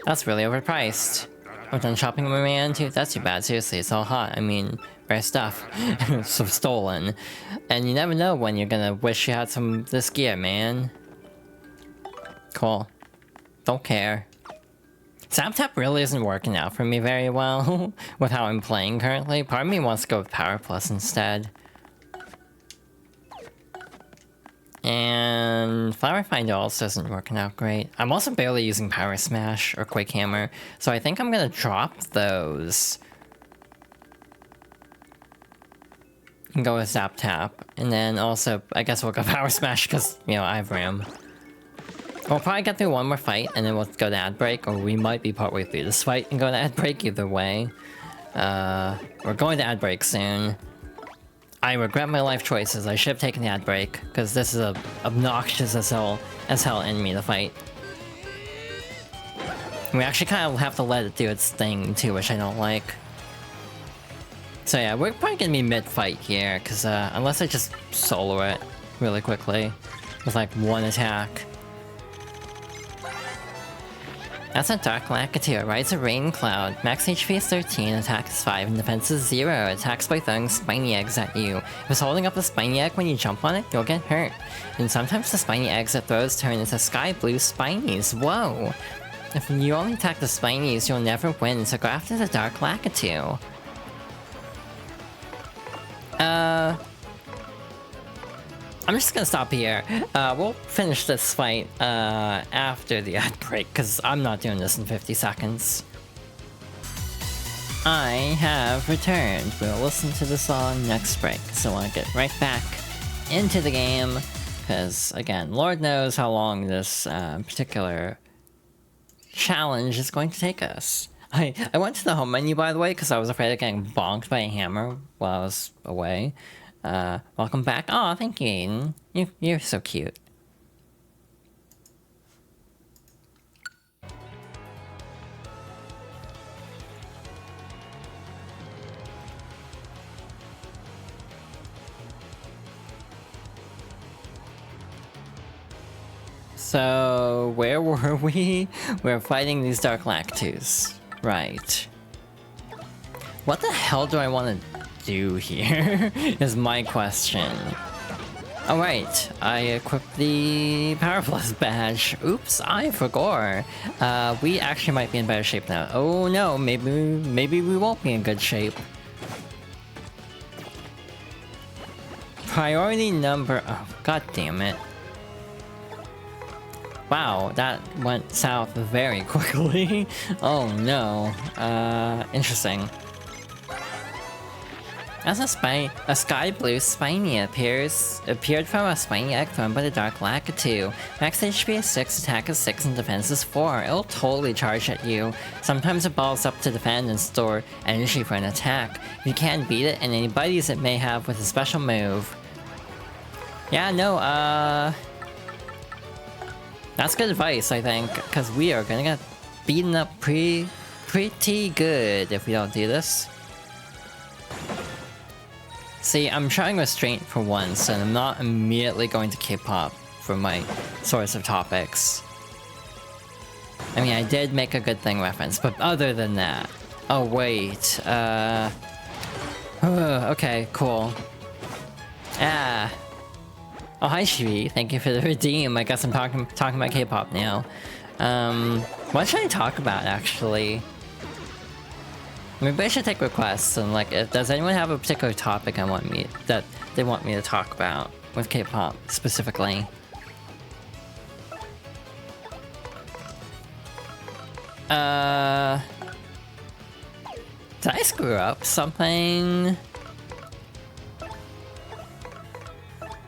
That's really overpriced. I'm done shopping my man too. That's too bad. Seriously, it's all hot. I mean, rare stuff. So stolen. And you never know when you're gonna wish you had some of this gear, man. Cool. Don't care. ZapTap really isn't working out for me very well with how I'm playing currently. Part of me wants to go with Power Plus instead. And And Flower Finder also isn't working out great. I'm also barely using Power Smash or Quake Hammer, so I think I'm gonna drop those. And go with Zap Tap. And then also, I guess we'll go Power Smash because, you know, I have RAM. We'll probably get through one more fight and then we'll go to Ad Break, or we might be partway through this fight and go to Ad Break either way. We're going to Ad Break soon. I regret my life choices. I should have taken the Ad Break, because this is obnoxious as hell enemy to fight. We actually kind of have to let it do its thing too, which I don't like. So yeah, we're probably gonna be mid-fight here, because unless I just solo it really quickly with like one attack. That's a Dark Lakitu, rides a rain cloud. Max HP is 13, attack is 5, and defense is 0. Attacks by throwing spiny eggs at you. If it's holding up a spiny egg when you jump on it, you'll get hurt. And sometimes the spiny eggs it throws turn into sky blue spinies. Whoa! If you only attack the spinies, you'll never win, so go after the Dark Lakitu. I'm just gonna stop here. We'll finish this fight after the ad break, because I'm not doing this in 50 seconds. I have returned. We'll listen to the song next break, so I want to get right back into the game, because, again, Lord knows how long this particular challenge is going to take us. I went to the home menu, by the way, because I was afraid of getting bonked by a hammer while I was away. Welcome back. Aw, thank you, Aiden. You're so cute. So, where were we? We're fighting these Dark Lakitus. Right. What the hell do I want to do here? Is my question. Alright, I equipped the Power Plus badge. Oops, I forgot. We actually might be in better shape now. Oh no, maybe we won't be in good shape. Priority number... Oh, god damn it. Wow, that went south very quickly. Oh no. Interesting. As a sky blue spiny appeared from a spiny egg thrown by the Dark Lakitu. Max HP is 6, attack is 6, and defense is 4. It'll totally charge at you. Sometimes it balls up to defend and store energy for an attack. You can't beat it, and any buddies it may have with a special move. Yeah, no, that's good advice, I think, because we are gonna get beaten up pretty good if we don't do this. See, I'm showing restraint for once, and I'm not immediately going to K-pop for my source of topics. I mean, I did make a good thing reference, but other than that... Oh, wait, okay, cool. Ah. Oh, hi, Shivi. Thank you for the redeem. I guess I'm talking about K-pop now. What should I talk about, actually? Maybe I should take requests, and like, does anyone have a particular topic that they want me to talk about with K-pop specifically? Did I screw up something?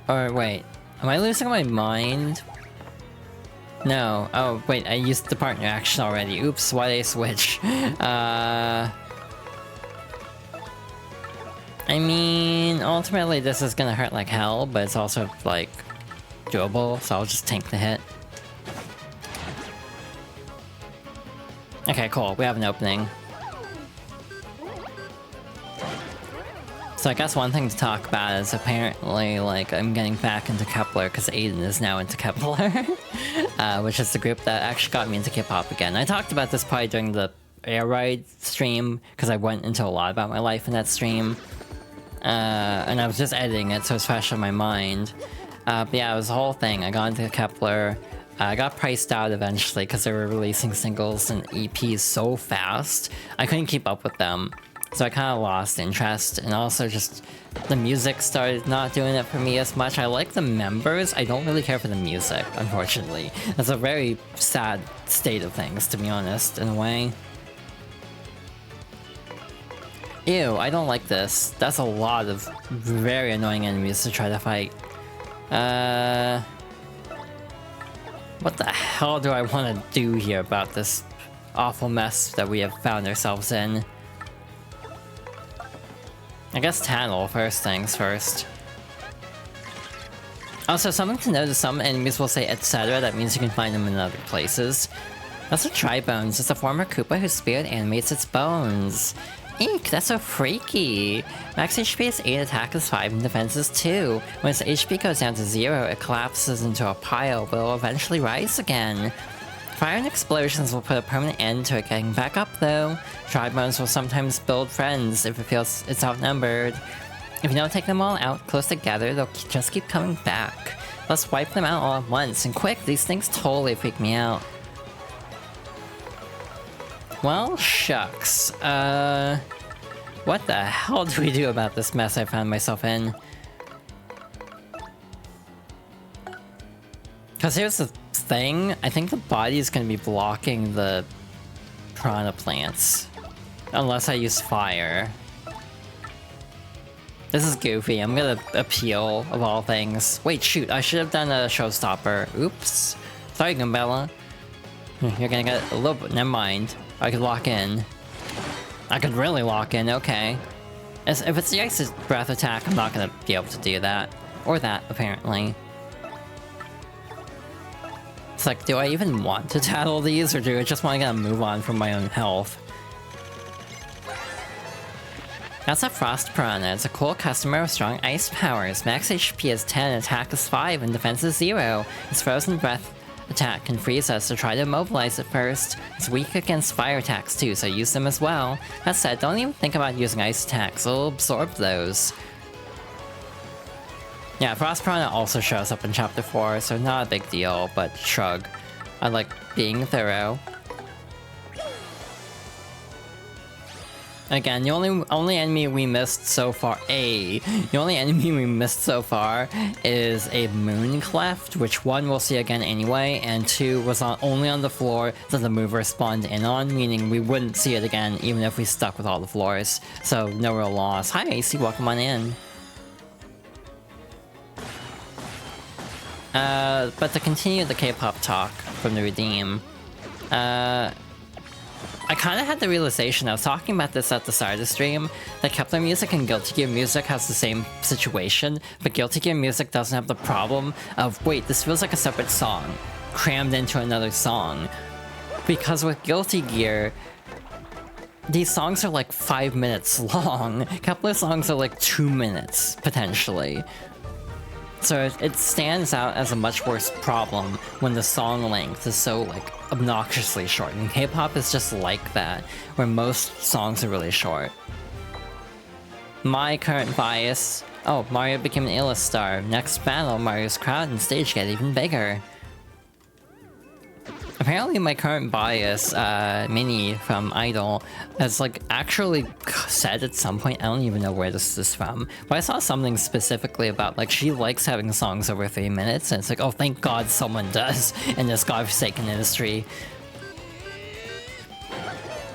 Or wait, am I losing my mind? No. Oh wait, I used the partner action already. Oops, why did I switch? I mean, ultimately this is gonna hurt like hell, but it's also, like, doable, so I'll just tank the hit. Okay, cool, we have an opening. So I guess one thing to talk about is apparently, like, I'm getting back into Kepler because Aiden is now into Kepler. Which is the group that actually got me into K-pop again. I talked about this probably during the Air Ride stream, because I went into a lot about my life in that stream. And I was just editing it, so it's fresh in my mind. But yeah, it was the whole thing. I got into Kepler. I got priced out eventually because they were releasing singles and EPs so fast. I couldn't keep up with them. So I kind of lost interest, and also just the music started not doing it for me as much. I like the members, I don't really care for the music, unfortunately. That's a very sad state of things, to be honest, in a way. Ew, I don't like this. That's a lot of very annoying enemies to try to fight. What the hell do I want to do here about this awful mess that we have found ourselves in? I guess Tattle, first things first. Also, something to note is some enemies will say etc. That means you can find them in other places. That's a Tribones. It's a former Koopa whose spirit animates its bones. Eek, that's so freaky! Max HP is 8, attack is 5, and defense is 2. When its HP goes down to 0, it collapses into a pile, but will eventually rise again. Fire and explosions will put a permanent end to it getting back up though. Tribones will sometimes build friends if it feels it's outnumbered. If you don't take them all out close together, they'll just keep coming back. Let's wipe them out all at once, and quick, these things totally freak me out. Well, shucks. What the hell do we do about this mess I found myself in? Because here's the thing, I think the body is going to be blocking the piranha plants. Unless I use fire. This is goofy, I'm gonna appeal, of all things. Wait, shoot, I should have done a showstopper. Oops. Sorry, Gumbella. You're gonna get a little bit, never mind. I could lock in. I could really lock in, okay. If it's the Ice Breath attack, I'm not gonna be able to do that. Or that, apparently. It's like, do I even want to tattle these, or do I just want to move on from my own health? That's a Frost Piranha. It's a cool customer with strong ice powers. Max HP is 10, attack is 5, and defense is 0. Its Frozen Breath attack can freeze us, so try to immobilize it first. It's weak against fire attacks too, so use them as well. That said, don't even think about using ice attacks, it'll absorb those. Yeah, Frost Piranha also shows up in Chapter 4, so not a big deal, but shrug. I like being thorough. Again, the only enemy we missed so far, the only enemy we missed so far is a Moon Cleft, which 1 we'll see again anyway, and 2 was only on the floor that the mover spawned in on, meaning we wouldn't see it again even if we stuck with all the floors. So no real loss. Hi AC, welcome on in. But to continue the K-pop talk from the Redeem, I kind of had the realization, I was talking about this at the start of the stream, that Kepler Music and Guilty Gear Music has the same situation, but Guilty Gear Music doesn't have the problem of, wait, this feels like a separate song, crammed into another song. Because with Guilty Gear, these songs are like 5 minutes long. Kepler songs are like 2 minutes, potentially. So it stands out as a much worse problem when the song length is so, like, obnoxiously short. And K-pop is just like that, where most songs are really short. My current bias... Oh, Mario became an A-list star. Next battle, Mario's crowd and stage get even bigger. Apparently my current bias, Minnie from Idol, has like actually said at some point, I don't even know where this is from, but I saw something specifically about like she likes having songs over 3 minutes, and it's like, oh thank god someone does in this godforsaken industry.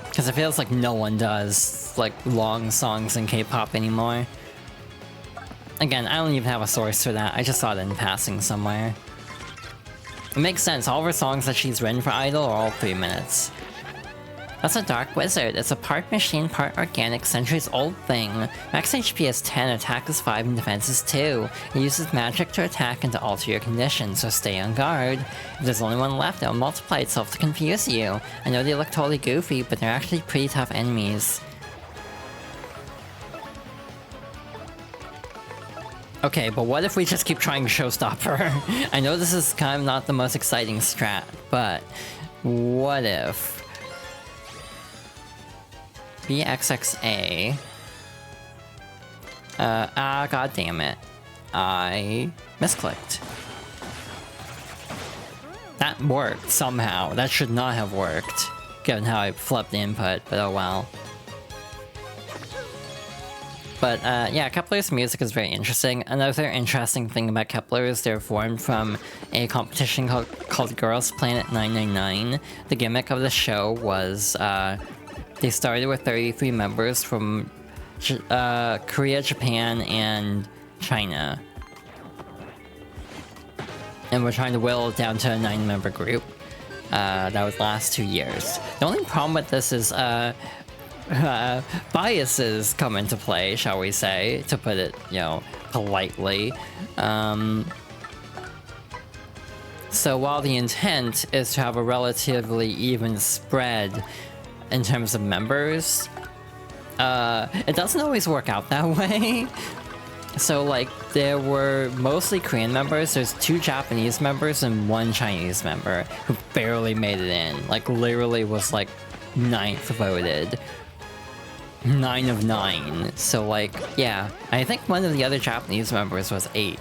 Because it feels like no one does like long songs in K-pop anymore. Again, I don't even have a source for that, I just saw it in passing somewhere. It makes sense, all of her songs that she's written for Idol are all 3 minutes. That's a Dark Wizard. It's a part machine, part organic, centuries old thing. Max HP is 10, attack is 5, and defense is 2. It uses magic to attack and to alter your condition, so stay on guard. If there's only one left, it'll multiply itself to confuse you. I know they look totally goofy, but they're actually pretty tough enemies. Okay, but what if we just keep trying Showstopper? I know this is kind of not the most exciting strat, but what if... BXXA... god damn it. I misclicked. That worked, somehow. That should not have worked, given how I flipped the input, but oh well. But yeah, Kepler's music is very interesting. Another interesting thing about Kepler is they're formed from a competition called Girls Planet 999. The gimmick of the show was they started with 33 members from Korea, Japan, and China. And we're trying to whittle it down to a 9-member group. That would last 2 years. The only problem with this is biases come into play, shall we say, to put it, you know, politely. So while the intent is to have a relatively even spread in terms of members, it doesn't always work out that way. So, like, there were mostly Korean members, there's 2 Japanese members and 1 Chinese member who barely made it in. Like, literally was, like, 9th voted. 9 of 9. So, like, yeah. I think one of the other Japanese members was 8th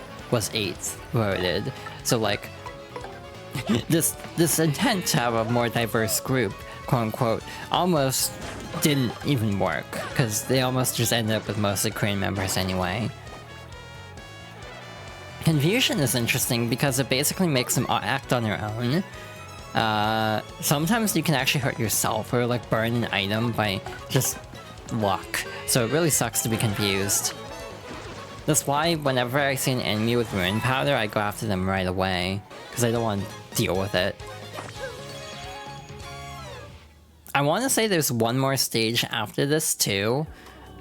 voted. So, like, this intent to have a more diverse group, quote-unquote, almost didn't even work. Because they almost just ended up with mostly Korean members anyway. Confusion is interesting because it basically makes them act on their own. Sometimes you can actually hurt yourself or like burn an item by just luck. So it really sucks to be confused. That's why whenever I see an enemy with ruin powder, I go after them right away. Because I don't want to deal with it. I want to say there's one more stage after this too.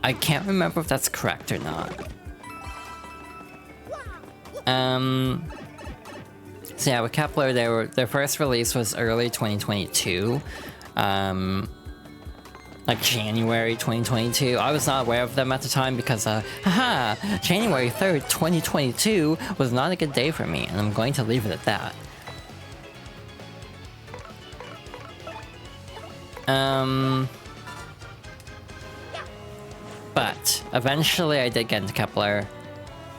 I can't remember if that's correct or not. So yeah, with Kepler, their first release was early 2022. Like January 2022. I was not aware of them at the time because, January 3rd, 2022 was not a good day for me, and I'm going to leave it at that. But eventually I did get into Kepler.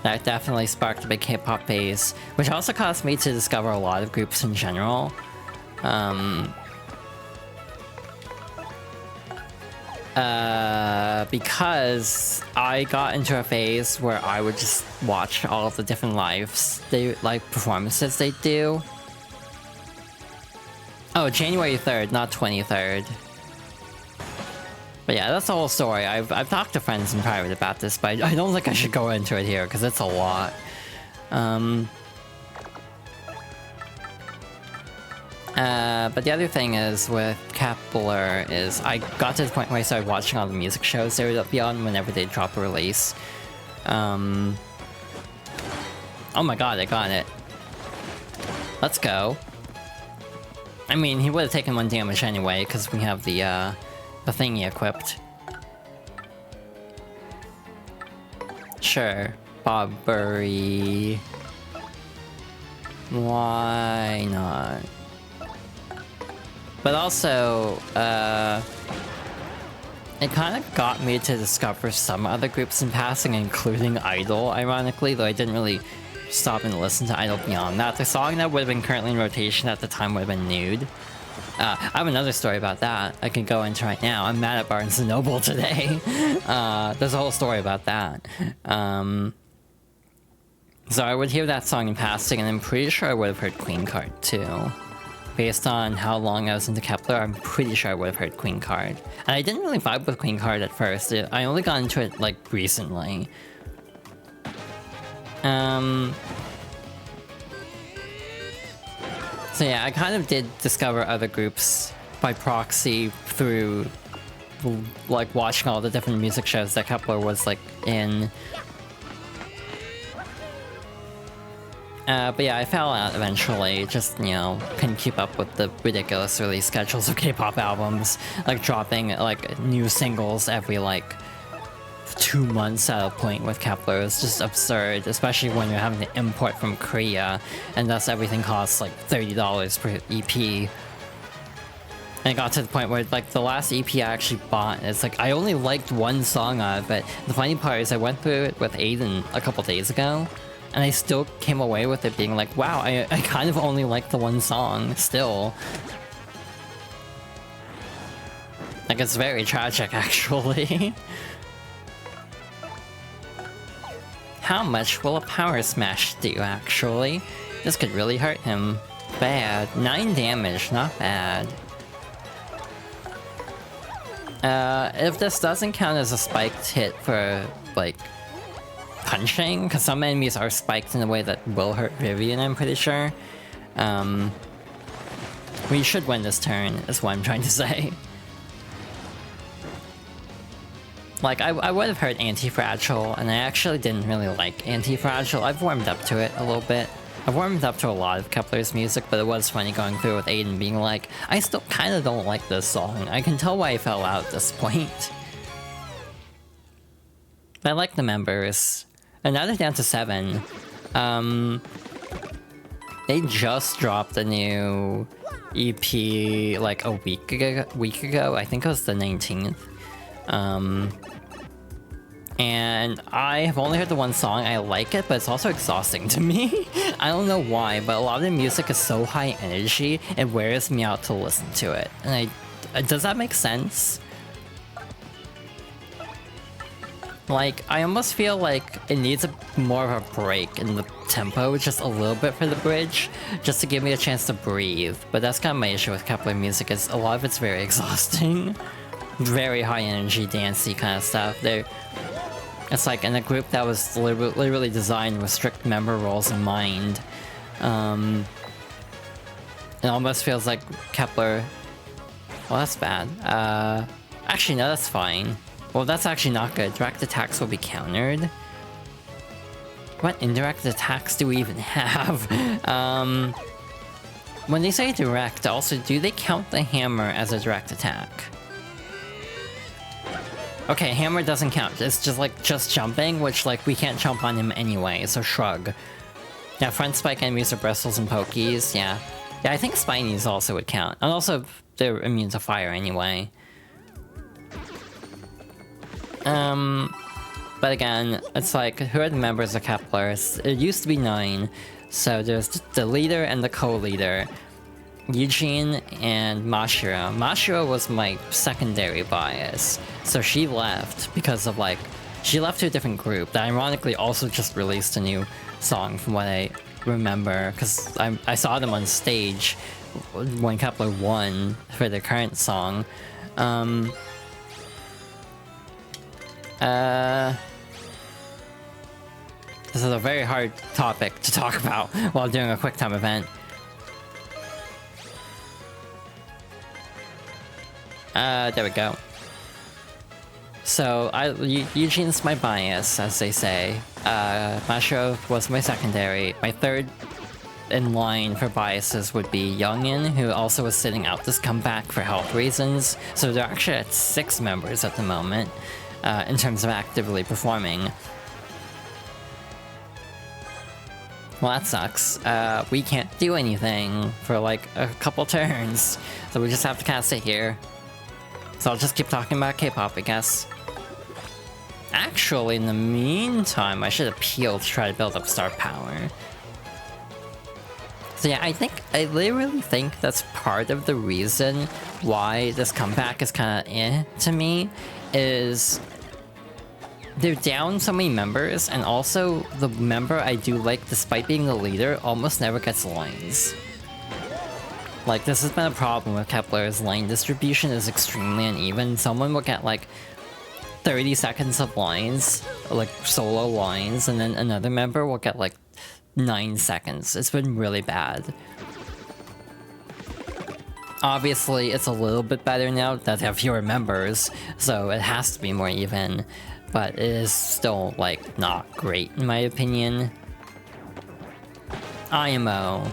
That definitely sparked a big K-pop phase, which also caused me to discover a lot of groups in general. Because I got into a phase where I would just watch all of the different performances they do. Oh, January 3rd, not 23rd. But yeah, that's the whole story. I've talked to friends in private about this, but I don't think I should go into it here, because it's a lot. But the other thing is, with Kepler, is I got to the point where I started watching all the music shows they would be on whenever they drop a release. Oh my god, I got it. Let's go. I mean, he would have taken 1 damage anyway, because we have the thingy equipped. Sure. Bobbery. Why not? But also, it kind of got me to discover some other groups in passing, including Idol, ironically, though I didn't really stop and listen to Idol beyond that. The song that would have been currently in rotation at the time would have been Nude. I have another story about that I can go into right now. I'm mad at Barnes & Noble today. There's a whole story about that. So I would hear that song in passing, and I'm pretty sure I would have heard Queen Card too. Based on how long I was into Kepler, I'm pretty sure I would have heard Queen Card. And I didn't really vibe with Queen Card at first. I only got into it, like, recently. So yeah, I kind of did discover other groups by proxy through, like, watching all the different music shows that Kepler was, like, in. But yeah, I fell out eventually, just, you know, couldn't keep up with the ridiculous release schedules of K-pop albums, like dropping, like, new singles every, like, 2 months at a point with Kepler. It's just absurd, especially when you're having to import from Korea, and thus everything costs, like, $30 per EP. And it got to the point where, like, the last EP I actually bought, it's like, I only liked 1 song of it. The funny part is I went through it with Aiden a couple days ago, and I still came away with it being like, wow, I kind of only like the 1 song, still. Like, it's very tragic, actually. How much will a power smash do, actually? This could really hurt him. Bad. 9 damage, not bad. If this doesn't count as a spiked hit for, like, punching, because some enemies are spiked in a way that will hurt Vivian, I'm pretty sure. We should win this turn, is what I'm trying to say. Like, I would have heard Anti-Fragile, and I actually didn't really like Anti-Fragile. I've warmed up to it a little bit. I've warmed up to a lot of Kepler's music, but it was funny going through with Aiden being like, I still kind of don't like this song. I can tell why I fell out at this point. I like the members. And now they're down to 7. They just dropped a new EP like a week ago. I think it was the 19th. And I have only heard the one song. I like it, but it's also exhausting to me. I don't know why, but a lot of the music is so high energy, it wears me out to listen to it. And does that make sense? Like, I almost feel like it needs more of a break in the tempo, just a little bit for the bridge, just to give me a chance to breathe. But that's kind of my issue with Kepler music, is a lot of it's very exhausting. Very high energy, dancey kind of stuff. It's like in a group that was literally designed with strict member roles in mind. It almost feels like Kepler... Well, that's bad. Actually, no, that's fine. Well, that's actually not good. Direct attacks will be countered. What indirect attacks do we even have? When they say direct, also, do they count the hammer as a direct attack? Okay, hammer doesn't count. It's just like just jumping, which like we can't jump on him anyway, so shrug. Yeah, front spike enemies are bristles and pokies, yeah. Yeah, I think spinies also would count. And also, they're immune to fire anyway. But again, it's like, who are the members of Kepler? It used to be 9, so there's the leader and the co-leader. Eugene and Mashiro. Mashiro was my secondary bias, so she left because of like... She left to a different group that ironically also just released a new song from what I remember, because I saw them on stage when Kepler won for their current song. This is a very hard topic to talk about while doing a quick time event. There we go. So, Eugene's my bias, as they say. Mashiro was my secondary. My third in line for biases would be Youngin, who also was sitting out this comeback for health reasons. So they're actually at 6 members at the moment, in terms of actively performing. Well, that sucks. We can't do anything for like a couple turns, so we just have to kind of sit here. So I'll just keep talking about K-pop, I guess. Actually, in the meantime, I should appeal to try to build up star power. So yeah, I literally think that's part of the reason why this comeback is kind of to me, is they're down so many members, and also the member I do like, despite being the leader, almost never gets lines. Like, this has been a problem with Kepler's line distribution is extremely uneven. Someone will get like 30 seconds of lines, like solo lines, and then another member will get like 9 seconds. It's been really bad. Obviously, it's a little bit better now that they have fewer members, so it has to be more even, but it is still like not great in my opinion. IMO.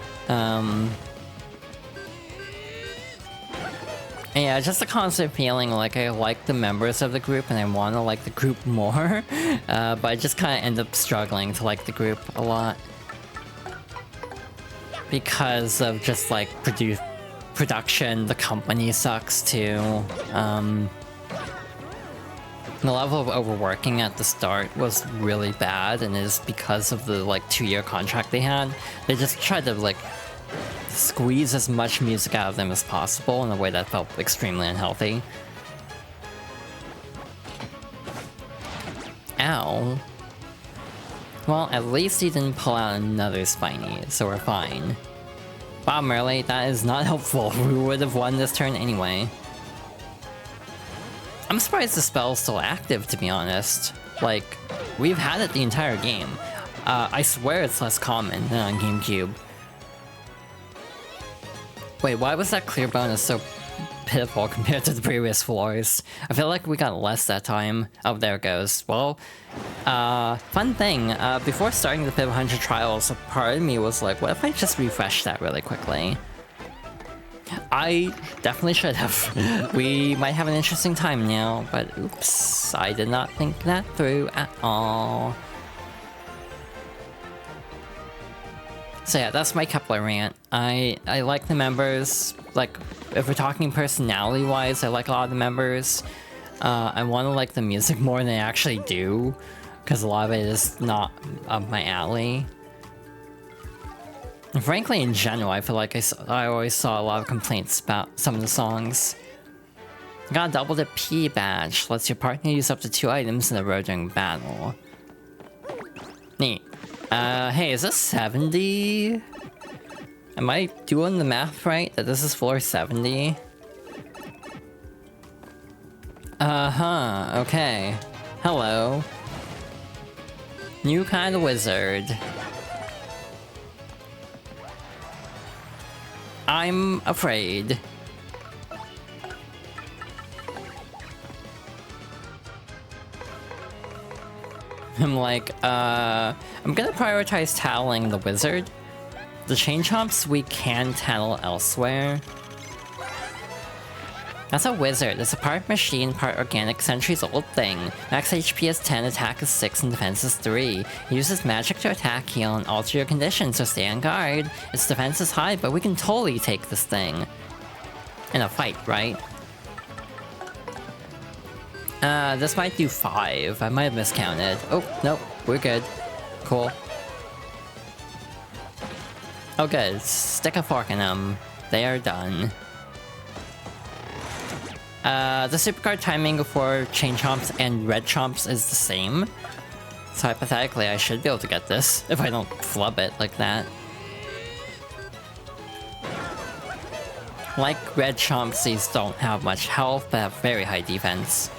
Yeah, just a constant feeling like I like the members of the group and I want to like the group more, but I just kind of end up struggling to like the group a lot. Because of just like production, the company sucks too. The level of overworking at the start was really bad, and it is because of the like 2-year contract they had. They just tried to like squeeze as much music out of them as possible in a way that felt extremely unhealthy. Ow. Well, at least he didn't pull out another Spiny, so we're fine. Wow, Merle, that is not helpful. We would have won this turn anyway. I'm surprised the spell's still active, to be honest. Like, we've had it the entire game. I swear it's less common than on GameCube. Wait, why was that clear bonus so pitiful compared to the previous floors? I feel like we got less that time. Oh, there it goes. Well, fun thing, before starting the Pit 100 trials, a part of me was like, what if I just refresh that really quickly? I definitely should have. We might have an interesting time now, but oops, I did not think that through at all. So yeah, that's my Kepler rant. I like the members. Like, if we're talking personality-wise, I like a lot of the members. I want to like the music more than I actually do, because a lot of it is not up my alley. And frankly, in general, I feel like I always saw a lot of complaints about some of the songs. Got a double the P badge. Lets your partner use up to 2 items in a row during battle. Neat. Hey, is this 70? Am I doing the math right? That this is floor 70? Uh-huh, okay. Hello. New kind of wizard. I'm afraid. I'm like, I'm gonna prioritize tattling the wizard. The chain chomps we can tattle elsewhere. That's a wizard. It's a part machine, part organic, centuries-old thing. Max HP is 10, attack is 6, and defense is 3. It uses magic to attack, heal, and alter your condition, so stay on guard. Its defense is high, but we can totally take this thing. In a fight, right? This might do 5. I might have miscounted. Oh, nope, we're good. Cool. Oh good, stick a fork in them. They are done. The supercard timing for chain chomps and red chomps is the same. So hypothetically, I should be able to get this if I don't flub it like that. Like red chomps, these don't have much health, but have very high defense.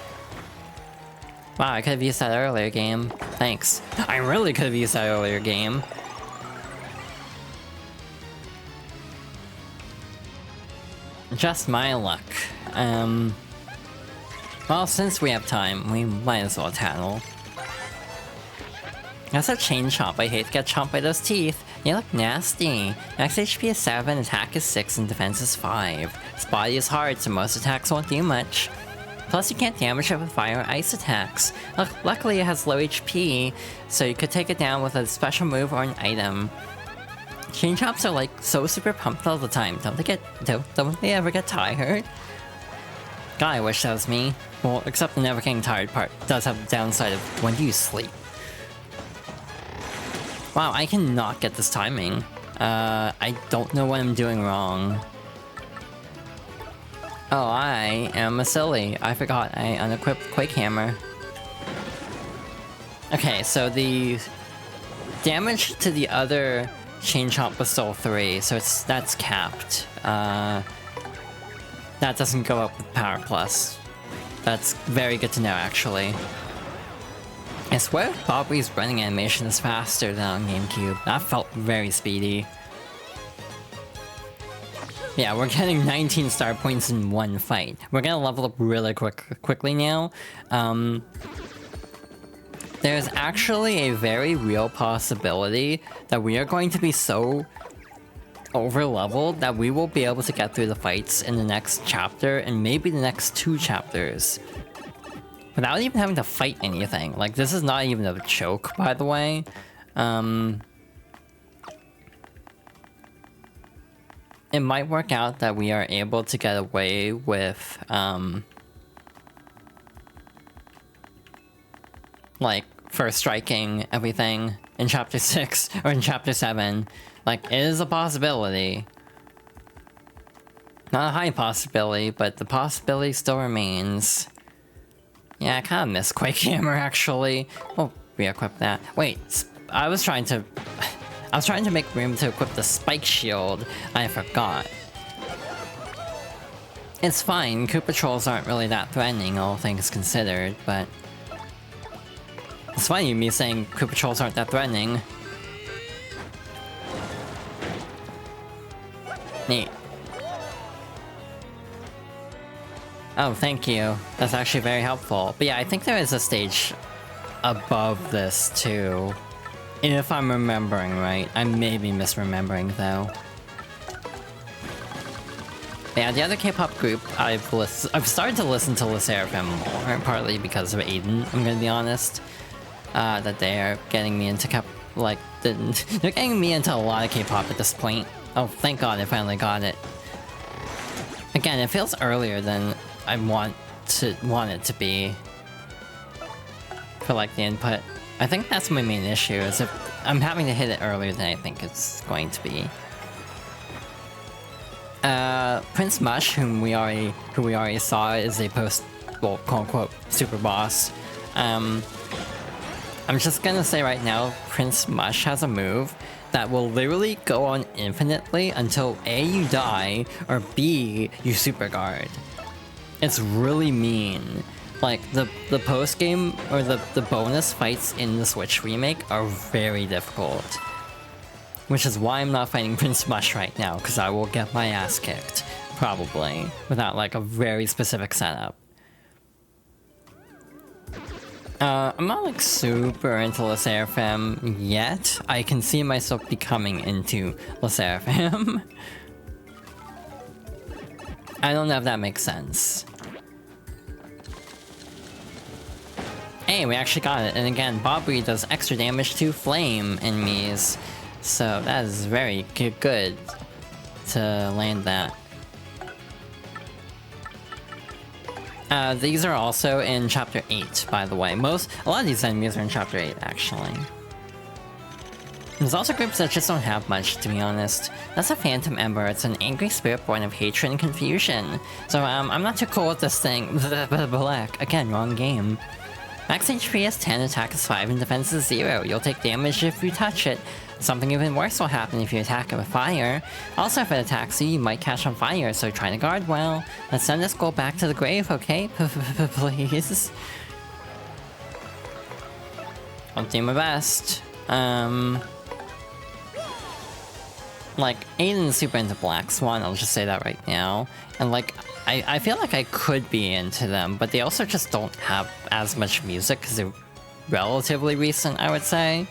Wow, I could have used that earlier game. Thanks. I really could have used that earlier game. Just my luck. Well, since we have time, we might as well tattle. That's a chain chomp. I hate to get chomped by those teeth. They look nasty. Max HP is 7, attack is 6, and defense is 5. Its body is hard, so most attacks won't do much. Plus, you can't damage it with fire or ice attacks. Luckily, it has low HP, so you could take it down with a special move or an item. Chain chomps are like so super pumped all the time. Don't they ever get tired? God, I wish that was me. Well, except the never getting tired part does have the downside of when do you sleep? Wow, I cannot get this timing. I don't know what I'm doing wrong. Oh, I am a silly. I forgot I unequipped Quake Hammer. Okay, so the damage to the other chain chomp was still 3, so that's capped. That doesn't go up with Power Plus. That's very good to know, actually. I swear Bobby's running animation is faster than on GameCube. That felt very speedy. Yeah, we're getting 19 star points in one fight. We're gonna level up really quickly now. There's actually a very real possibility that we are going to be so over-leveled that we will be able to get through the fights in the next chapter and maybe the next 2 chapters without even having to fight anything. Like, this is not even a joke, by the way. It might work out that we are able to get away with, like, first striking everything in Chapter 6 or in Chapter 7. Like, it is a possibility. Not a high possibility, but the possibility still remains. Yeah, I kind of miss Quake Hammer, actually. Oh, re-equip that. Wait, I was trying to make room to equip the spike shield. I forgot. It's fine, Koopa Trolls aren't really that threatening, all things considered, but... It's funny me saying Koopa Trolls aren't that threatening. Neat. Oh, thank you. That's actually very helpful. But yeah, I think there is a stage above this too. If I'm remembering right. I may be misremembering though. Yeah, the other K-pop group I've started to listen to Le Sserafim more, partly because of Aiden, I'm gonna be honest. That they are getting me into they're getting me into a lot of K-pop at this point. Oh, thank God I finally got it. Again, it feels earlier than I want it to be for like the input. I think that's my main issue, is if I'm having to hit it earlier than I think it's going to be. Prince Mush, who we already saw, is a quote-unquote super boss. I'm just gonna say right now, Prince Mush has a move that will literally go on infinitely until A, you die, or B, you super guard. It's really mean. Like, the post-game, or the bonus fights in the Switch remake are very difficult. Which is why I'm not fighting Prince Mush right now, because I will get my ass kicked. Probably. Without, like, a very specific setup. I'm not, like, super into Le Sserafim yet. I can see myself becoming into Le Sserafim. I don't know if that makes sense. Hey, we actually got it. And again, Bobby does extra damage to flame enemies. So that is very good to land that. These are also in Chapter 8, by the way. A lot of these enemies are in Chapter 8, actually. There's also groups that just don't have much, to be honest. That's a Phantom Ember. It's an angry spirit born of hatred and confusion. So, I'm not too cool with this thing. Black. Again, wrong game. Max HP is 10, attack is 5, and defense is 0. You'll take damage if you touch it. Something even worse will happen if you attack it with fire. Also, if it attacks you, you might catch on fire, so try to guard well. Let's send this girl back to the grave, okay? Please. I'll do my best. Like, Aiden's super into Black Swan, I'll just say that right now. And like, I feel like I could be into them, but they also just don't have as much music, because they're relatively recent, I would say.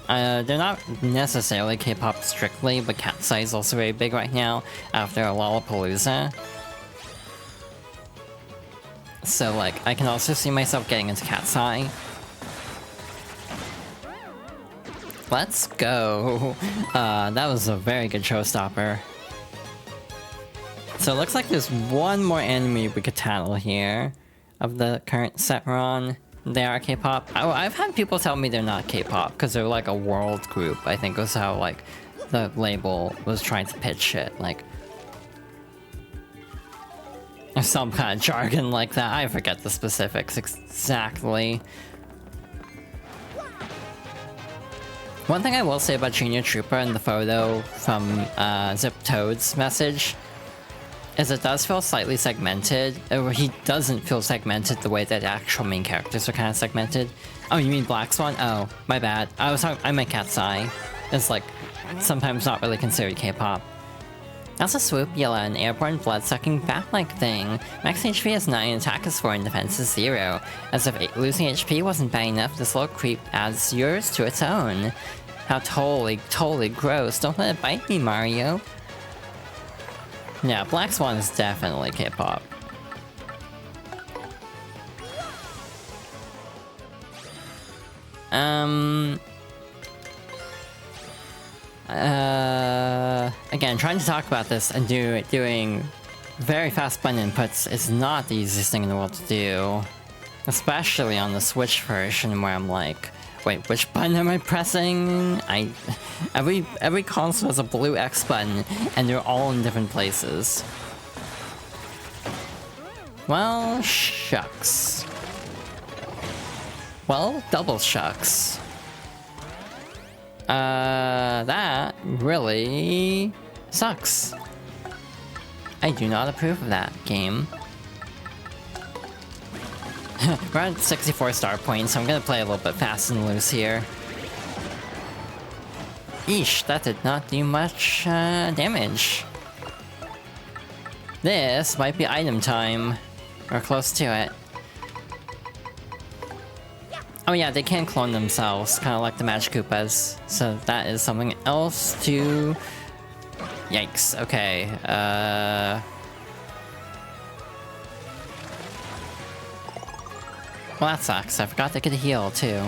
They're not necessarily K-pop strictly, but Cat's Eye is also very big right now, after Lollapalooza. So like, I can also see myself getting into Cat's Eye. Let's go! That was a very good showstopper. So it looks like there's one more enemy we could tattle here, of the current set we're on. They are K-pop. I've had people tell me they're not K-pop, because they're like a world group, I think was how like the label was trying to pitch it, like... Or some kind of jargon like that, I forget the specifics exactly. One thing I will say about Junior Trooper and the photo from Zip Toad's message is it does feel slightly segmented, or he doesn't feel segmented the way that actual main characters are kind of segmented. Oh, you mean Black Swan? Oh, my bad. I meant Cat's Eye. It's like, sometimes not really considered K-pop. Also Swoop, Yella, an airborne blood-sucking bat-like thing. Max HP is 9, attack is 4, and defense is 0. As if losing HP wasn't bad enough, this little creep adds yours to its own. How totally gross. Don't let it bite me, Mario. Yeah, Black Swan is definitely K-pop. Again, trying to talk about this and doing very fast button inputs is not the easiest thing in the world to do. Especially on the Switch version where I'm like, wait, which button am I pressing? Every console has a blue X button, and they're all in different places. Well, shucks. Well, double shucks. That really sucks. I do not approve of that game. We're at 64 star points, so I'm gonna play a little bit fast and loose here. Eesh, that did not do much damage. This might be item time. Or close to it. Oh yeah, they can clone themselves, kind of like the Magikoopas. So that is something else to... Yikes, okay. Well, that sucks. I forgot they could heal, too.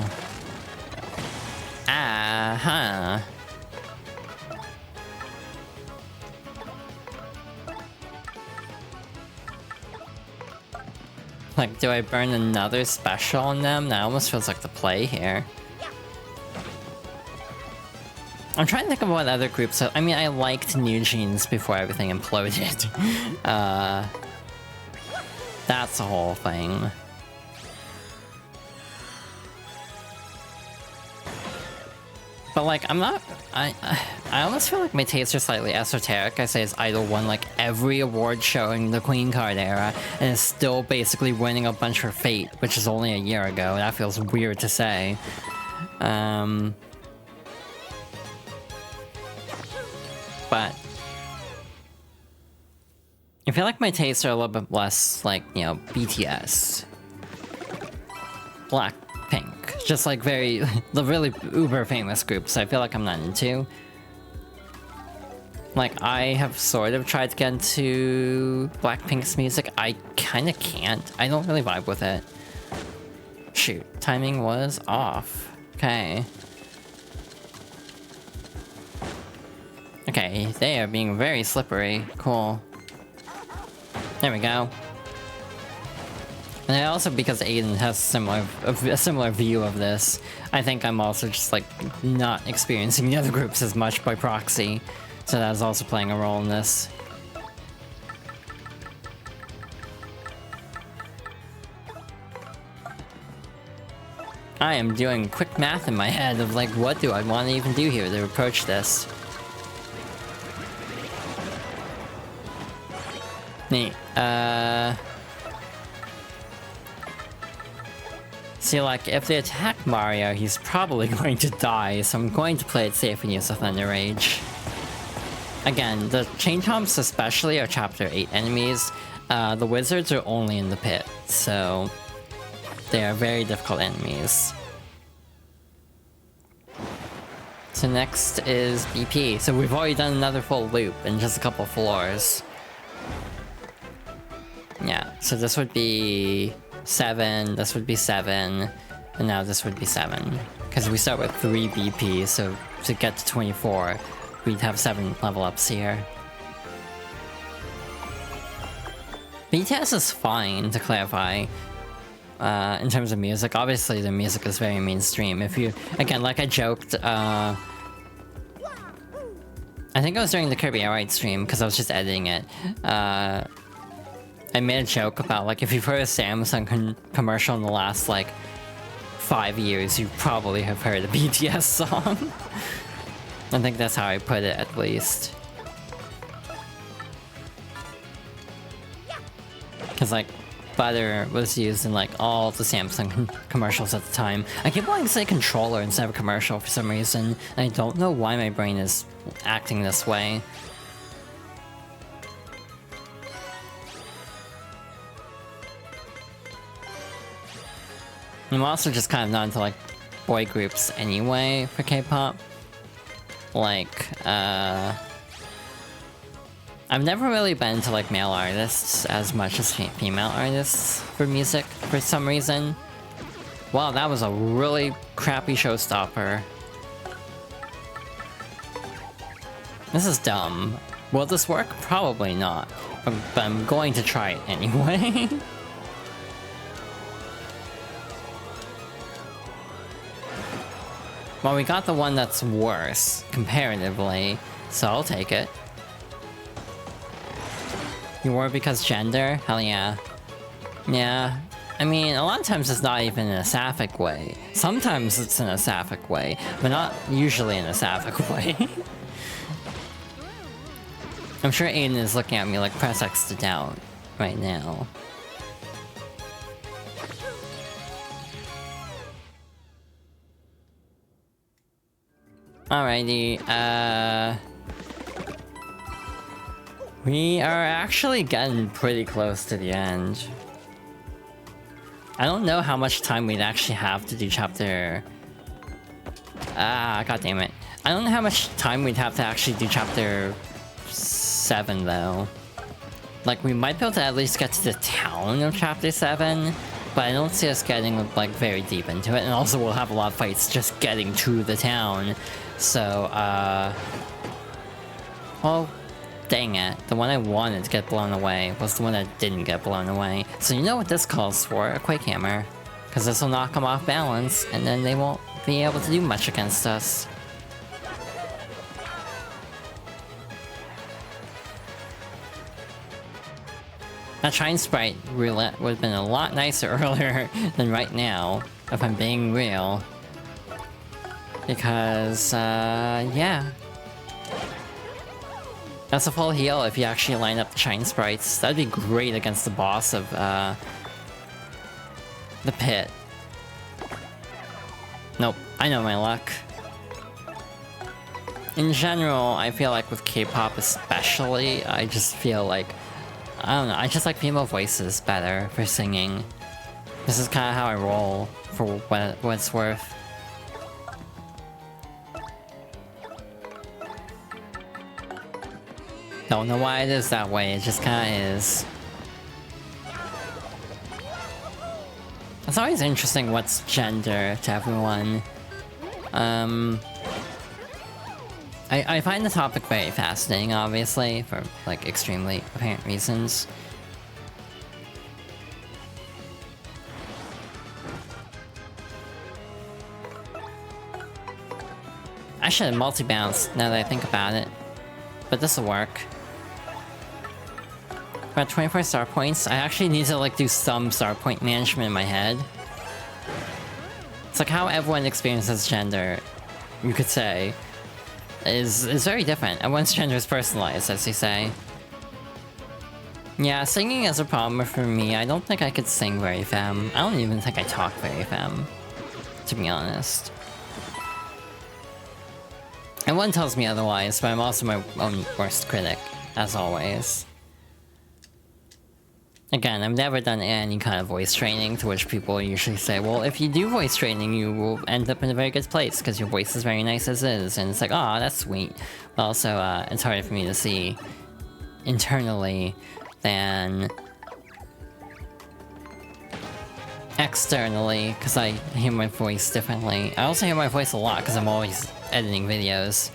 Ah-huh. Like, do I burn another special on them? That almost feels like the play here. I'm trying to think of what other groups... I mean, I liked New Jeans before everything imploded. That's the whole thing. But like, I'm not... I almost feel like my tastes are slightly esoteric. I say it's Idol won like every award show in the Queen Card era, and is still basically winning a bunch for Fate, which is only a year ago. That feels weird to say. But I feel like my tastes are a little bit less like, you know, BTS, Blackpink, just like very, the really uber famous groups I feel like I'm not into. Like, I have sort of tried to get into Blackpink's music. I kinda can't. I don't really vibe with it. Shoot, timing was off. Okay. Okay, they are being very slippery. Cool. There we go. And also because Aiden has a similar view of this, I think I'm also just like not experiencing the other groups as much by proxy. So that's also playing a role in this. I am doing quick math in my head of like, what do I want to even do here to approach this? Neat. See, like, if they attack Mario, he's probably going to die, so I'm going to play it safe and use the Thunder Rage. Again, the Chain Chomps especially are Chapter 8 enemies. The wizards are only in the pit, so they are very difficult enemies. So next is BP. So we've already done another full loop in just a couple floors. Yeah, so this would be 7, this would be 7, and now this would be 7. Because we start with 3 BP, so to get to 24, we'd have 7 level ups here. BTS is fine, to clarify, in terms of music. Obviously, the music is very mainstream. If you, again, like I joked, I think it was during the Kirby Air Ride stream, because I was just editing it. I made a joke about, like, if you've heard a Samsung commercial in the last, like, 5 years, you probably have heard a BTS song. I think that's how I put it, at least. Because, like, butter was used in, like, all the Samsung commercials at the time. I keep wanting to say controller instead of commercial for some reason, and I don't know why my brain is acting this way. I'm also just kind of not into, like, boy groups anyway for K-pop. Like, I've never really been into, like, male artists as much as female artists for music for some reason. Wow, that was a really crappy showstopper. This is dumb. Will this work? Probably not. But I'm going to try it anyway. Well, we got the one that's worse, comparatively, so I'll take it. You were because gender? Hell yeah. Yeah. I mean, a lot of times it's not even in a sapphic way. Sometimes it's in a sapphic way, but not usually in a sapphic way. I'm sure Aiden is looking at me like press X to doubt right now. Alrighty, we are actually getting pretty close to the end. I don't know how much time we'd actually have to do chapter... God damn it. I don't know how much time we'd have to actually do chapter 7 though. Like, we might be able to at least get to the town of chapter 7, but I don't see us getting, like, very deep into it, and also we'll have a lot of fights just getting to the town. So, well, dang it. The one I wanted to get blown away was the one that didn't get blown away. So you know what this calls for? A Quake Hammer. Because this will knock them off balance, and then they won't be able to do much against us. That Shine Sprite roulette would have been a lot nicer earlier than right now, if I'm being real. Because, yeah. That's a full heal if you actually line up the Shine Sprites. That'd be great against the boss of, the pit. Nope, I know my luck. In general, I feel like with K-pop especially, I just feel like... I don't know, I just like female voices better for singing. This is kind of how I roll, for what it's worth. Don't know why it is that way, it just kinda is. It's always interesting what's gender to everyone. I find the topic very fascinating, obviously, for, like, extremely apparent reasons. I should have multi-bounced, now that I think about it. But this'll work. We're at 24 star points. I actually need to, like, do some star point management in my head. It's like how everyone experiences gender, you could say, is very different. Everyone's gender is personalized, as you say. Yeah, singing is a problem for me. I don't think I could sing very femme. I don't even think I talk very femme, to be honest. Everyone tells me otherwise, but I'm also my own worst critic, as always. Again, I've never done any kind of voice training, to which people usually say, well, if you do voice training, you will end up in a very good place, because your voice is very nice as is, and it's like, oh, that's sweet. But also, it's harder for me to see internally than externally, because I hear my voice differently. I also hear my voice a lot, because I'm always editing videos.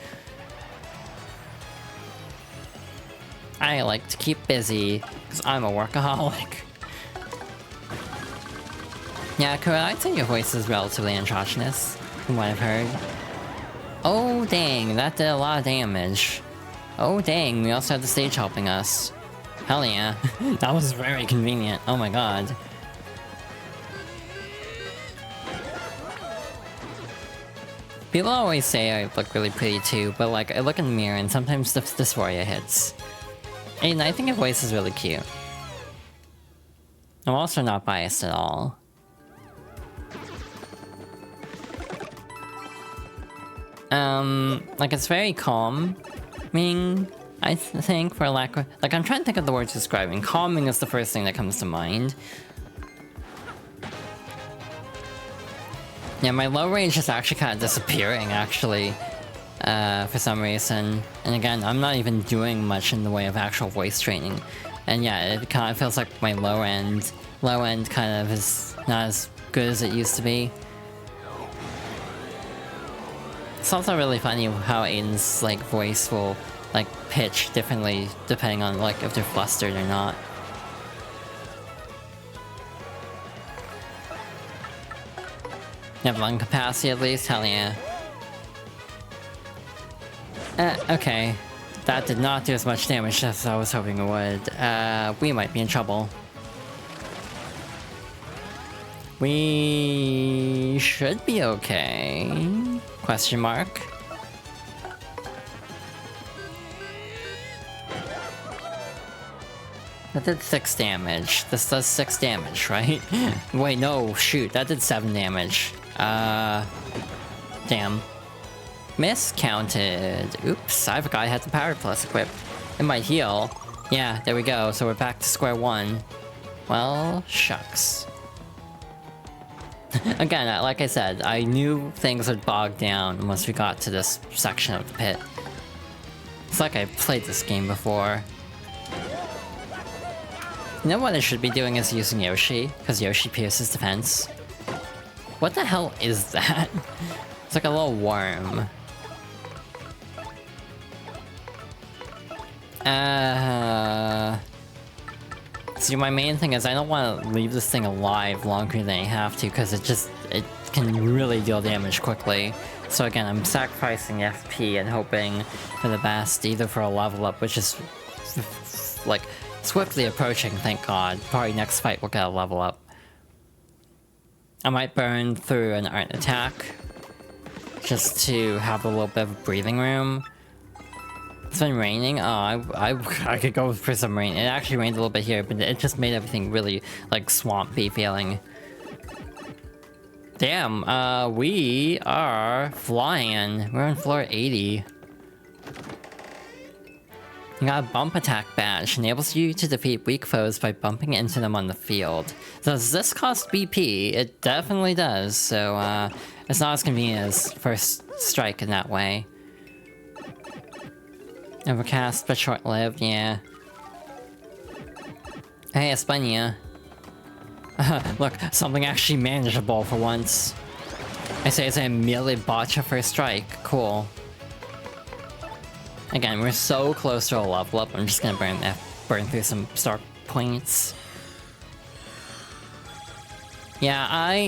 I like to keep busy, because I'm a workaholic. Yeah, Kura, I'd say your voice is relatively androgynous, from what I've heard. Oh dang, that did a lot of damage. Oh dang, we also had the stage helping us. Hell yeah, that was very convenient, oh my god. People always say I look really pretty too, but like, I look in the mirror and sometimes the dysphoria hits. And I think your voice is really cute. I'm also not biased at all. Like, it's very calming, I think, for lack of... Like, I'm trying to think of the words describing. Calming is the first thing that comes to mind. Yeah, my low range is actually kind of disappearing, actually. For some reason. And again, I'm not even doing much in the way of actual voice training. And yeah, it kind of feels like my low end kind of is not as good as it used to be. It's also really funny how Aiden's, like, voice will, like, pitch differently depending on, like, if they're flustered or not. You have lung capacity at least? Hell yeah. Okay. That did not do as much damage as I was hoping it would. We might be in trouble. We should be okay. Question mark. That did 6 damage. This does 6 damage, right? Wait, no, shoot, that did 7 damage. Damn. Miscounted. Oops, I forgot I had the Power Plus equipped. It might heal. Yeah, there we go, so we're back to square one. Well, shucks. Again, like I said, I knew things would bog down once we got to this section of the pit. It's like I played this game before. You know what I should be doing is using Yoshi, because Yoshi pierces defense. What the hell is that? It's like a little worm. See, my main thing is I don't want to leave this thing alive longer than I have to, because it can really deal damage quickly. So again, I'm sacrificing FP and hoping for the best, either for a level up, which is like swiftly approaching, thank god. Probably next fight we'll get a level up. I might burn through an art attack, just to have a little bit of breathing room. It's been raining. Oh, I could go for some rain. It actually rained a little bit here, but it just made everything really, like, swampy feeling. Damn, we are flying. We're on floor 80. You got a bump attack badge. Enables you to defeat weak foes by bumping into them on the field. Does this cost BP? It definitely does, so, it's not as convenient as first strike in that way. Overcast, but short-lived, yeah. Hey, Espana. Look, something actually manageable for once. I say as I immediately botch a first strike. Cool. Again, we're so close to a level up, I'm just gonna burn through some star points. Yeah,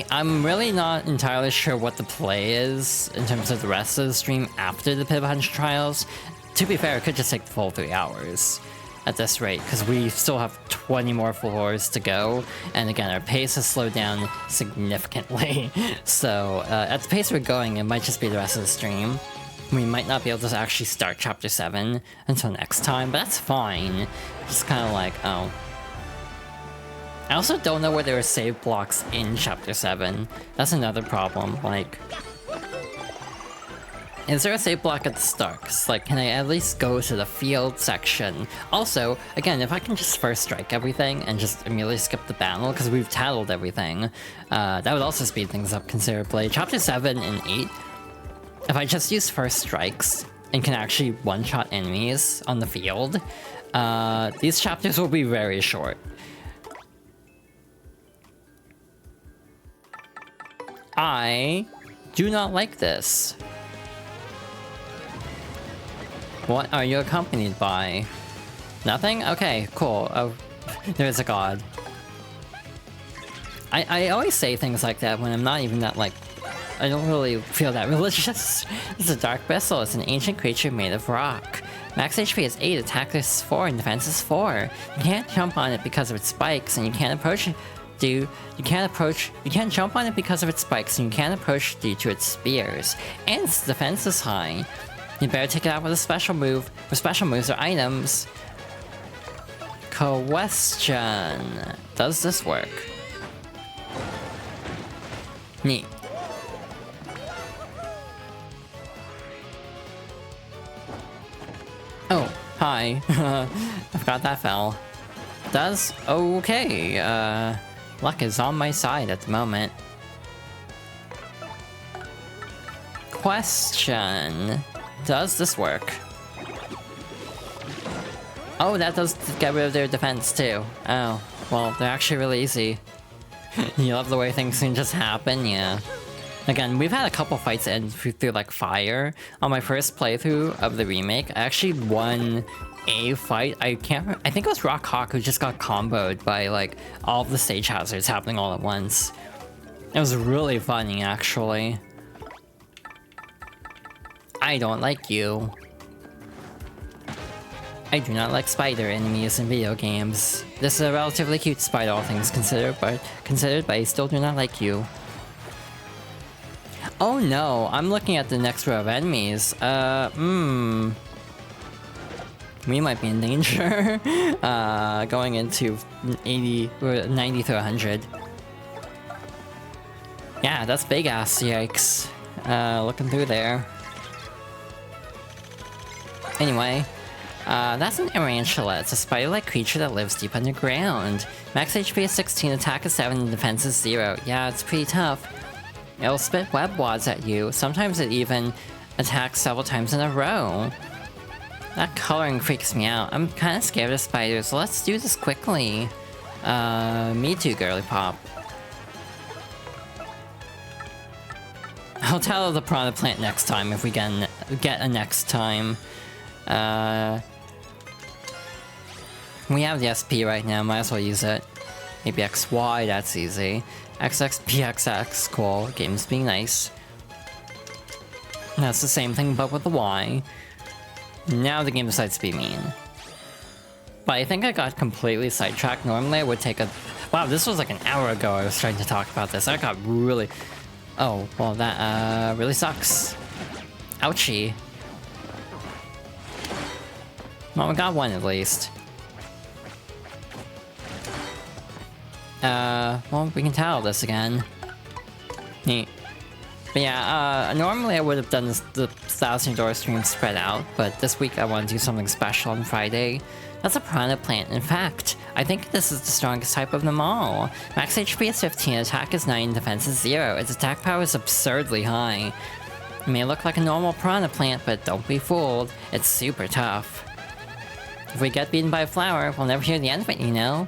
I'm really not entirely sure what the play is in terms of the rest of the stream after the Pit 100 Trials. To be fair, it could just take the full 3 hours at this rate, because we still have 20 more floors to go, and again, our pace has slowed down significantly. So, at the pace we're going, it might just be the rest of the stream. We might not be able to actually start Chapter 7 until next time, but that's fine. Just kind of like, oh. I also don't know where there are save blocks in Chapter 7. That's another problem, like... Is there a save block at the start? 'Cause, like, can I at least go to the field section? Also, again, if I can just first strike everything and just immediately skip the battle, because we've tattled everything, that would also speed things up considerably. Chapter 7 and 8, if I just use first strikes and can actually one-shot enemies on the field, these chapters will be very short. I do not like this. What are you accompanied by? Nothing? Okay, cool. Oh, there's a god. I always say things like that when I'm not even that, like... I don't really feel that religious. This is a dark vessel. It's an ancient creature made of rock. Max HP is 8, attack is 4, and defense is 4. You can't jump on it because of its spikes, and you can't approach it you can't jump on it because of its spikes, and you can't approach due to its spears. And its defense is high. You better take it out with a special move, for special moves or items. Question. Does this work? Neat. Oh, hi. I forgot that fell. Does? Okay, luck is on my side at the moment. Question. Does this work? Oh, that does get rid of their defense too. Oh, well, they're actually really easy. You love the way things can just happen, yeah. Again, we've had a couple fights end through like fire. On my first playthrough of the remake, I actually won a fight. I think it was Rock Hawk who just got comboed by like all of the stage hazards happening all at once. It was really funny, actually. I don't like you. I do not like spider enemies in video games. This is a relatively cute spider, all things considered, but I still do not like you. Oh no, I'm looking at the next row of enemies. We might be in danger. Going into 80 or 90 to 100. Yeah, that's big ass, yikes. Looking through there. Anyway, that's an tarantula. It's a spider-like creature that lives deep underground. Max HP is 16, attack is 7, and defense is 0. Yeah, it's pretty tough. It'll spit web wads at you. Sometimes it even attacks several times in a row. That coloring freaks me out. I'm kind of scared of spiders, so let's do this quickly. Me too, girly pop. I'll tell the piranha plant next time if we get a next time. We have the SP right now, might as well use it. Maybe XY, that's easy. XXPXX, cool. Game's being nice. That's the same thing, but with the Y. Now the game decides to be mean. But I think I got completely sidetracked. Normally I would take a... Wow, this was like an hour ago I was trying to talk about this. I got really... Oh, well that, really sucks. Ouchie. Well, we got one at least. Well, we can tile this again. Neat. But yeah, normally I would have done the 1,000 Door stream spread out, but this week I want to do something special on Friday. That's a piranha plant, in fact. I think this is the strongest type of them all. Max HP is 15, attack is 9, defense is 0. Its attack power is absurdly high. It may look like a normal piranha plant, but don't be fooled. It's super tough. If we get beaten by a flower, we'll never hear the end of it, you know?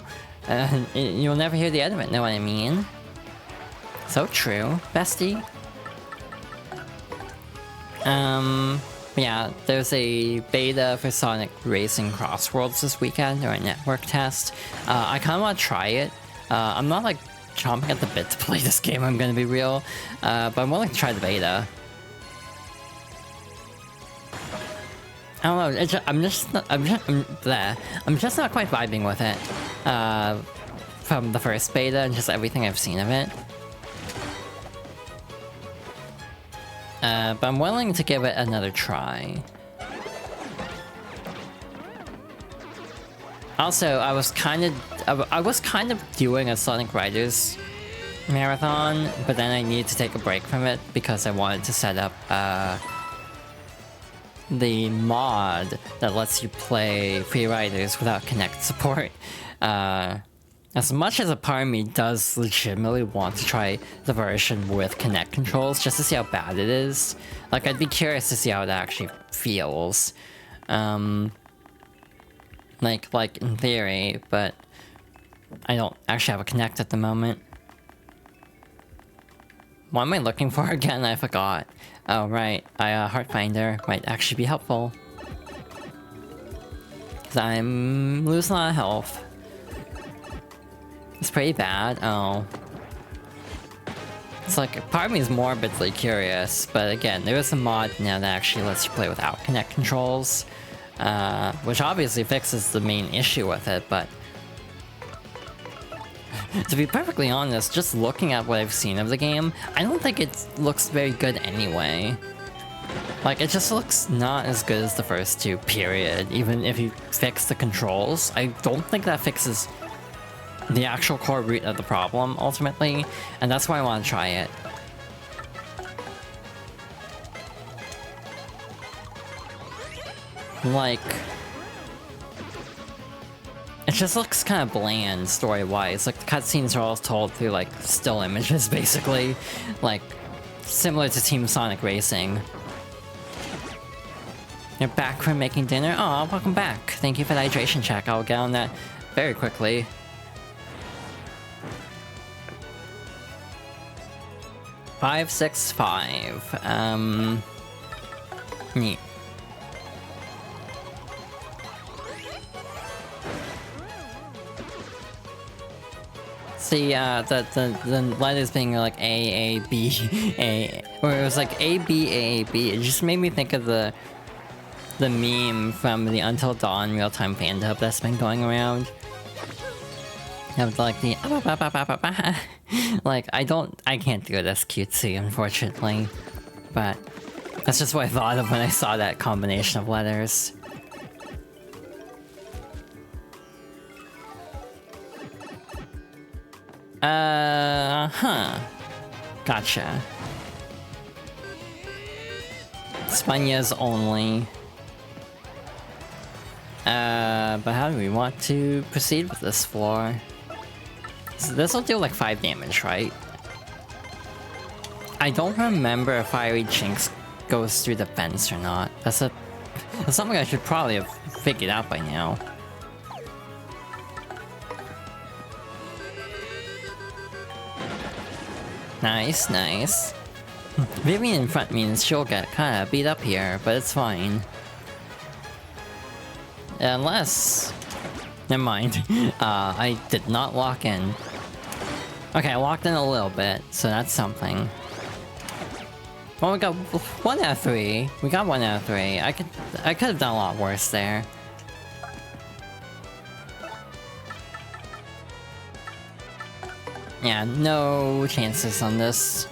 You'll never hear the end of it, know what I mean? So true, bestie. Yeah, there's a beta for Sonic Racing Crossworlds this weekend, or a network test. I kinda wanna try it. I'm not like chomping at the bit to play this game, I'm gonna be real. But I'm willing to try the beta. I don't know, I'm just not quite vibing with it. From the first beta and just everything I've seen of it. But I'm willing to give it another try. Also, I was kind of doing a Sonic Riders marathon, but then I needed to take a break from it because I wanted to set up the mod that lets you play Free Riders without Kinect support. As much as a part of me does legitimately want to try the version with Kinect controls just to see how bad it is, like I'd be curious to see how it actually feels. Like in theory, but I don't actually have a Kinect at the moment. What am I looking for again? I forgot. Oh right, Heart Finder might actually be helpful. Cause I'm losing a lot of health. It's pretty bad. Oh. It's like, part of me is morbidly curious, but again, there is a mod now that actually lets you play without Kinect controls, which obviously fixes the main issue with it, but to be perfectly honest, just looking at what I've seen of the game, I don't think it looks very good anyway. Like, it just looks not as good as the first two, period. Even if you fix the controls, I don't think that fixes the actual core root of the problem, ultimately, and that's why I want to try it. Like, it just looks kind of bland story-wise. Like, the cutscenes are all told through, like, still images, basically. Like, similar to Team Sonic Racing. You're back from making dinner? Aw, welcome back. Thank you for the hydration check. I'll get on that very quickly. Five, 6, 5. Neat. See, the letters being like A, B, A, or it was like A, B, A, B. It just made me think of the the meme from the Until Dawn real-time fan dub that's been going around. Of like the like I can't do it as cutesy, unfortunately, but that's just what I thought of when I saw that combination of letters. Gotcha. Spanias only. But how do we want to proceed with this floor? So this will do like 5 damage, right? I don't remember if Fiery Jinx goes through the fence or not. That's something I should probably have figured out by now. Nice, nice. Vivian in front means she'll get kinda beat up here, but it's fine. Unless... Never mind. I did not lock in. Okay, I locked in a little bit, so that's something. Well, we got 1 out of 3. We got 1 out of 3. I could have done a lot worse there. Yeah, no chances on this.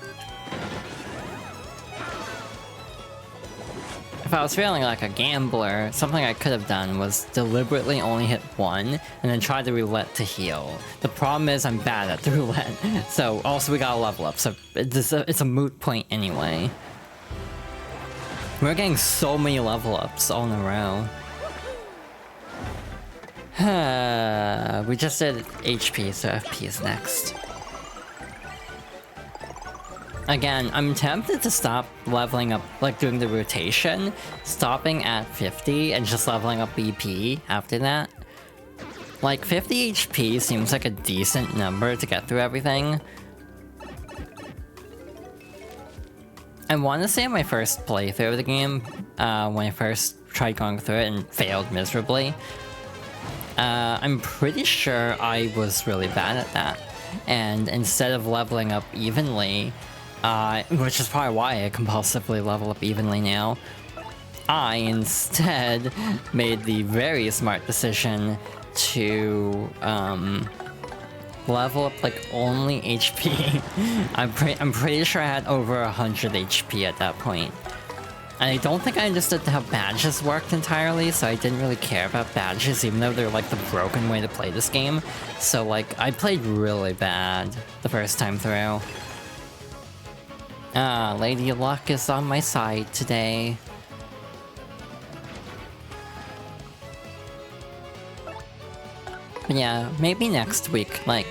If I was feeling like a gambler, something I could have done was deliberately only hit 1 and then try the roulette to heal. The problem is I'm bad at the roulette, so also we gotta level up, so it's a moot point anyway. We're getting so many level ups all in a row. We just did HP, so FP is next. Again, I'm tempted to stop leveling up, like doing the rotation, stopping at 50 and just leveling up BP after that. Like 50 HP seems like a decent number to get through everything. I want to say my first playthrough of the game, when I first tried going through it and failed miserably, I'm pretty sure I was really bad at that. And instead of leveling up evenly, which is probably why I compulsively level up evenly now, I instead made the very smart decision to level up like only HP. I'm pretty sure I had over 100 HP at that point. And I don't think I understood how badges worked entirely, so I didn't really care about badges, even though they're like the broken way to play this game. So like, I played really bad the first time through. Lady Luck is on my side today. But yeah, maybe next week, like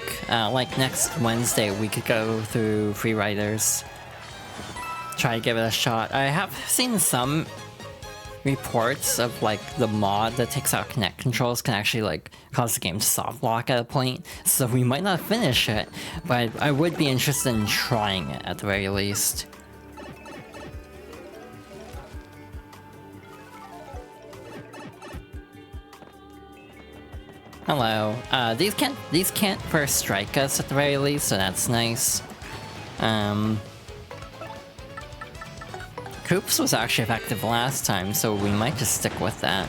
next Wednesday, we could go through Free Riders. Try to give it a shot. I have seen some reports of like the mod that takes out Kinect controls can actually like cause the game to soft lock at a point, so we might not finish it, but I would be interested in trying it at the very least. Hello. These can't first strike us at the very least, so that's nice. Koops was actually effective last time, so we might just stick with that.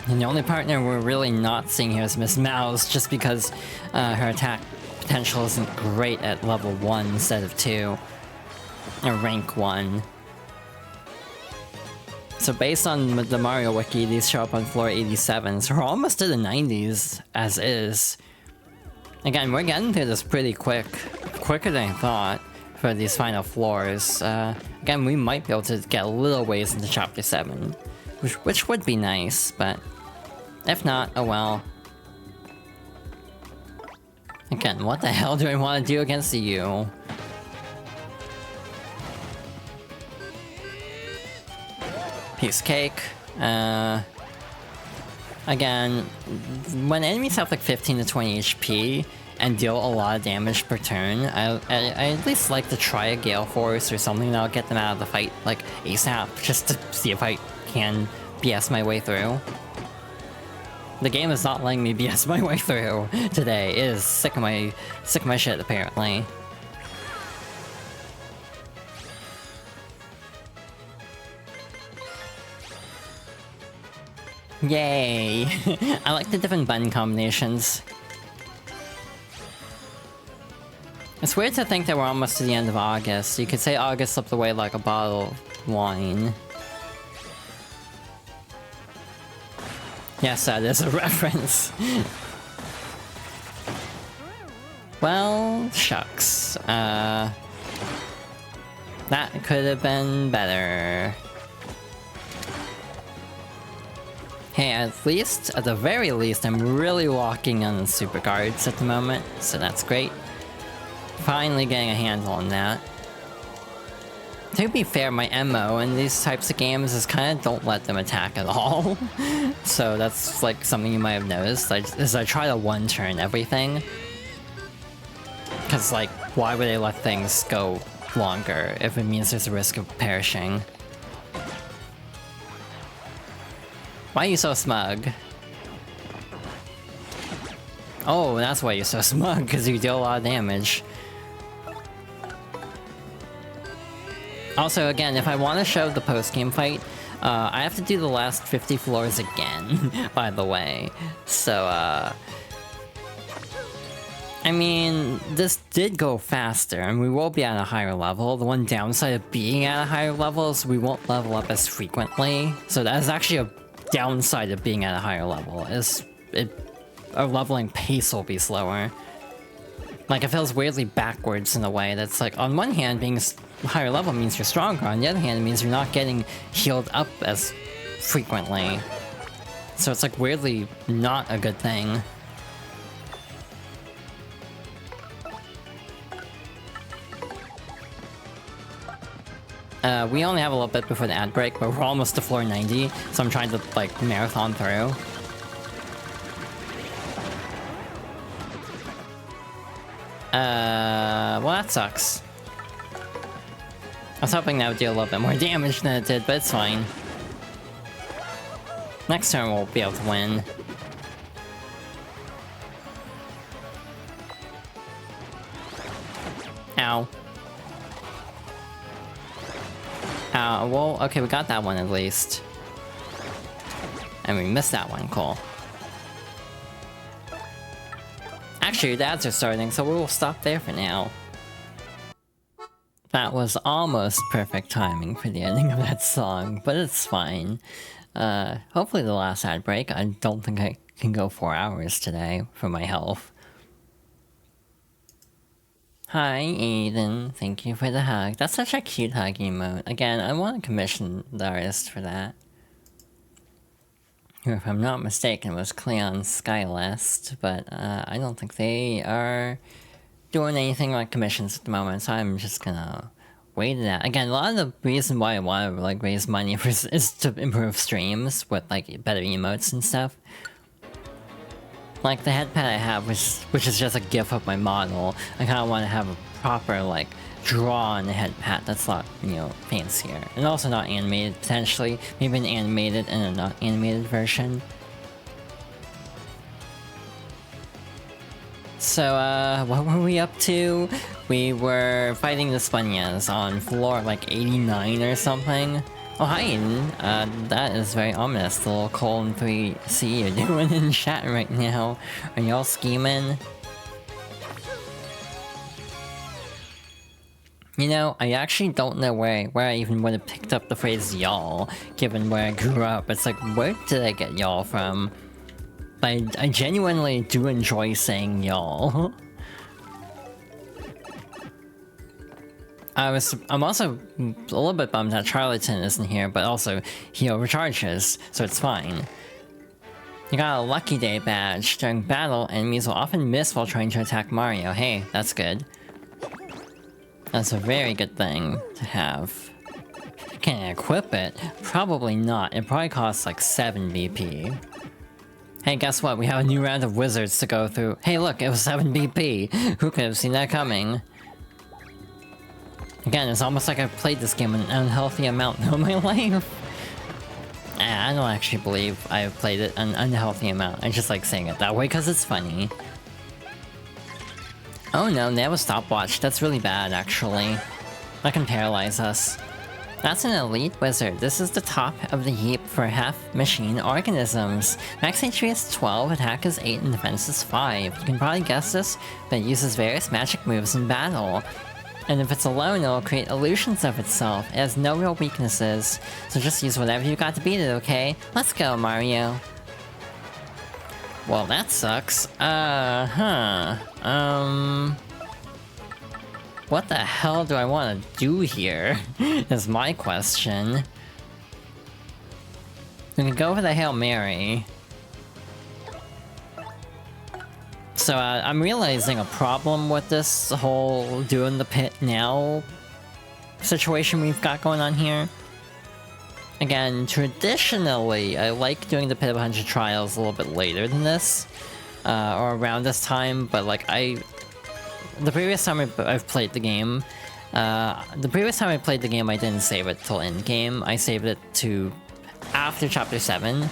And the only partner we're really not seeing here is Miss Mouse, just because her attack potential isn't great at level 1 instead of 2. Or rank 1. So based on the Mario Wiki, these show up on floor 87, so we're almost to the 90s, as is. Again, we're getting through this pretty quick. Quicker than I thought for these final floors. Again, we might be able to get a little ways into Chapter 7, which would be nice, but if not, oh well. Again, what the hell do I want to do against you? Piece of cake. Again, when enemies have like 15 to 20 HP and deal a lot of damage per turn, I at least like to try a Gale Force or something that'll get them out of the fight like ASAP, just to see if I can BS my way through. The game is not letting me BS my way through today. It is sick of my shit apparently. Yay! I like the different button combinations. It's weird to think that we're almost to the end of August. You could say August slipped away like a bottle of wine. Yes, that is a reference. Well, shucks. That could have been better. Hey, at the very least, I'm really walking on the super guards at the moment, so that's great. Finally getting a handle on that. To be fair, my MO in these types of games is kind of don't let them attack at all. So that's like something you might have noticed, is I try to one-turn everything. Cause like, why would they let things go longer if it means there's a risk of perishing? Why are you so smug? Oh, that's why you're so smug, because you deal a lot of damage. Also, again, if I want to show the post-game fight, I have to do the last 50 floors again, by the way. So, I mean, this did go faster, and we will be at a higher level. The one downside of being at a higher level is we won't level up as frequently. So that is actually a downside of being at a higher level, our leveling pace will be slower. Like, it feels weirdly backwards in a way that's like, on one hand, being higher level means you're stronger, on the other hand, it means you're not getting healed up as frequently. So it's like weirdly not a good thing. We only have a little bit before the ad break, but we're almost to floor 90, so I'm trying to, like, marathon through. Well, that sucks. I was hoping that would do a little bit more damage than it did, but it's fine. Next turn we'll be able to win. Ow. Well, okay, we got that one at least. And we missed that one, cool. Actually, the ads are starting, so we will stop there for now. That was almost perfect timing for the ending of that song, but it's fine. Hopefully the last ad break. I don't think I can go 4 hours today for my health. Hi, Aiden. Thank you for the hug. That's such a cute hug emote. Again, I want to commission the artist for that. Who, if I'm not mistaken, was Cleon Skylest, but I don't think they are doing anything like commissions at the moment, so I'm just gonna wait it out. Again, a lot of the reason why I want to like raise money is to improve streams with like better emotes and stuff. Like the head pad I have, which is just a gif of my model, I kind of want to have a proper like drawn head pad that's a lot, you know, fancier. And also not animated, potentially. Maybe an animated and a not animated version. So, what were we up to? We were fighting the Spunyas on floor like 89 or something. Oh, hi, Aiden. That is very ominous, the little colon 3C you're doing in chat right now. Are y'all scheming? You know, I actually don't know where I even would have picked up the phrase y'all, given where I grew up. It's like, where did I get y'all from? I genuinely do enjoy saying y'all. I'm also a little bit bummed that Charlatan isn't here, but also he overcharges, so it's fine. You got a Lucky Day badge. During battle, enemies will often miss while trying to attack Mario. Hey, that's good. That's a very good thing to have. Can I equip it? Probably not. It probably costs like 7 BP. Hey, guess what? We have a new round of wizards to go through. Hey, look, it was 7 BP. Who could have seen that coming? Again, it's almost like I've played this game an unhealthy amount of my life. I don't actually believe I've played it an unhealthy amount. I just like saying it that way because it's funny. Oh no, they have a stopwatch. That's really bad, actually. That can paralyze us. That's an elite wizard. This is the top of the heap for half-machine organisms. Max HP is 12, attack is 8, and defense is 5. You can probably guess this, but it uses various magic moves in battle. And if it's alone, it'll create illusions of itself. It has no real weaknesses, so just use whatever you got to beat it, okay? Let's go, Mario. Well, that sucks. What the hell do I want to do here? Is my question. We can go for the Hail Mary. So, I'm realizing a problem with this whole doing the pit now situation we've got going on here. Again, traditionally, I like doing the Pit of 100 Trials a little bit later than this. Or around this time, but like the previous time I've played the game, I didn't save it till endgame. I saved it to after Chapter 7.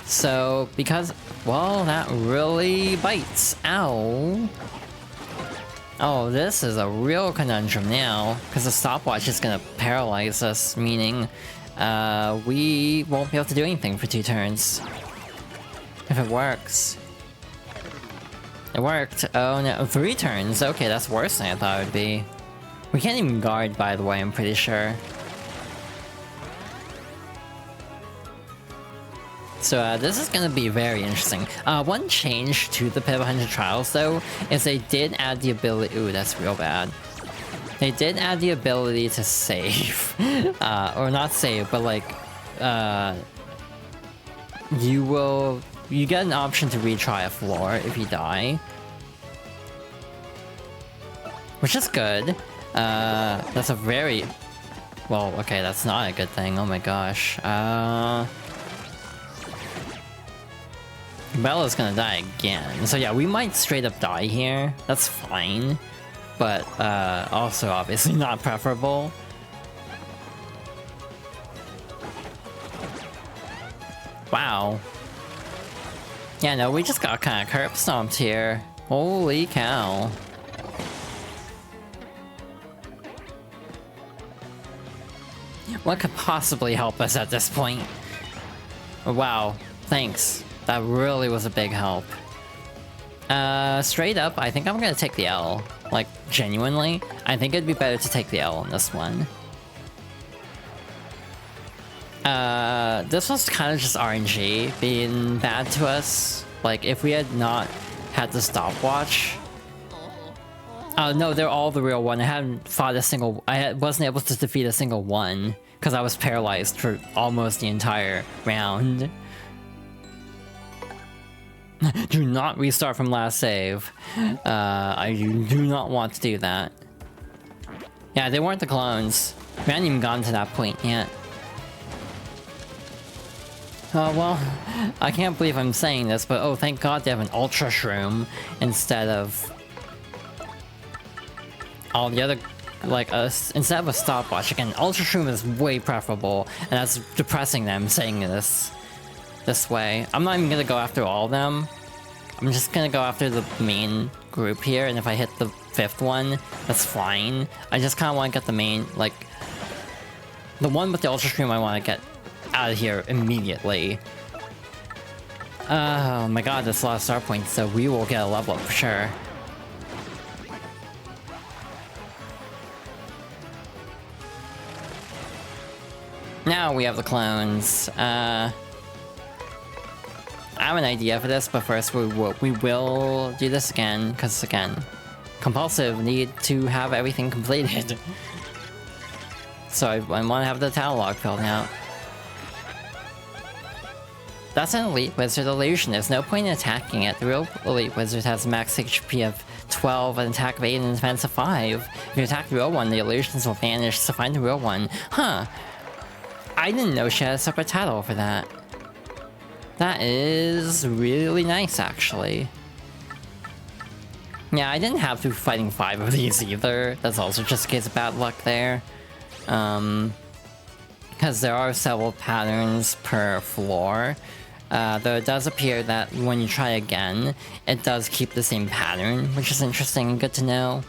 So, because... well, that really bites. Ow. Oh, this is a real conundrum now, because the stopwatch is gonna paralyze us, meaning we won't be able to do anything for 2 turns. If it works. It worked. Oh no, 3 turns. Okay, that's worse than I thought it would be. We can't even guard, by the way, I'm pretty sure. So this is gonna be very interesting. One change to the Pit of 100 Trials, though, is they did add the ability... ooh, that's real bad. They did add the ability to save. Or not save, but like... you get an option to retry a floor if you die. Which is good. That's a very... well, okay, that's not a good thing. Oh my gosh. Bella's gonna die again. So yeah, we might straight up die here. That's fine. But, also obviously not preferable. Wow. Yeah, no, we just got kind of curb stomped here. Holy cow. What could possibly help us at this point? Wow, thanks. That really was a big help. Straight up, I think I'm gonna take the L. Like, genuinely. I think it'd be better to take the L on this one. This was kind of just RNG being bad to us. Like, if we had not had the stopwatch... no, they're all the real one. I hadn't fought a single... wasn't able to defeat a single one, because I was paralyzed for almost the entire round. Do not restart from last save. I do not want to do that. Yeah, they weren't the clones. We hadn't even gotten to that point yet. Oh, well, I can't believe I'm saying this, but oh, thank God they have an Ultra Shroom instead of all the other, like, instead of a stopwatch. Again, Ultra Shroom is way preferable, and that's depressing them saying this way. I'm not even gonna go after all of them. I'm just gonna go after the main group here, and if I hit the 5th one, that's fine. I just kinda wanna get the main, like, the one with the Ultra Shroom I wanna get out of here immediately. Oh my god, that's a lot of star points, so we will get a level up for sure. Now we have the clones. I have an idea for this, but first we will do this again, because again, compulsive, need to have everything completed. So I want to have the catalog filled out. That's an elite wizard illusion. There's no point in attacking it. The real elite wizard has a max HP of 12, an attack of 8, and a defense of 5. If you attack the real one, the illusions will vanish, so find the real one. Huh. I didn't know she had a separate title for that. That is really nice, actually. Yeah, I didn't have to be fighting 5 of these either. That's also just a case of bad luck there. Because there are several patterns per floor. Though it does appear that when you try again, it does keep the same pattern, which is interesting and good to know.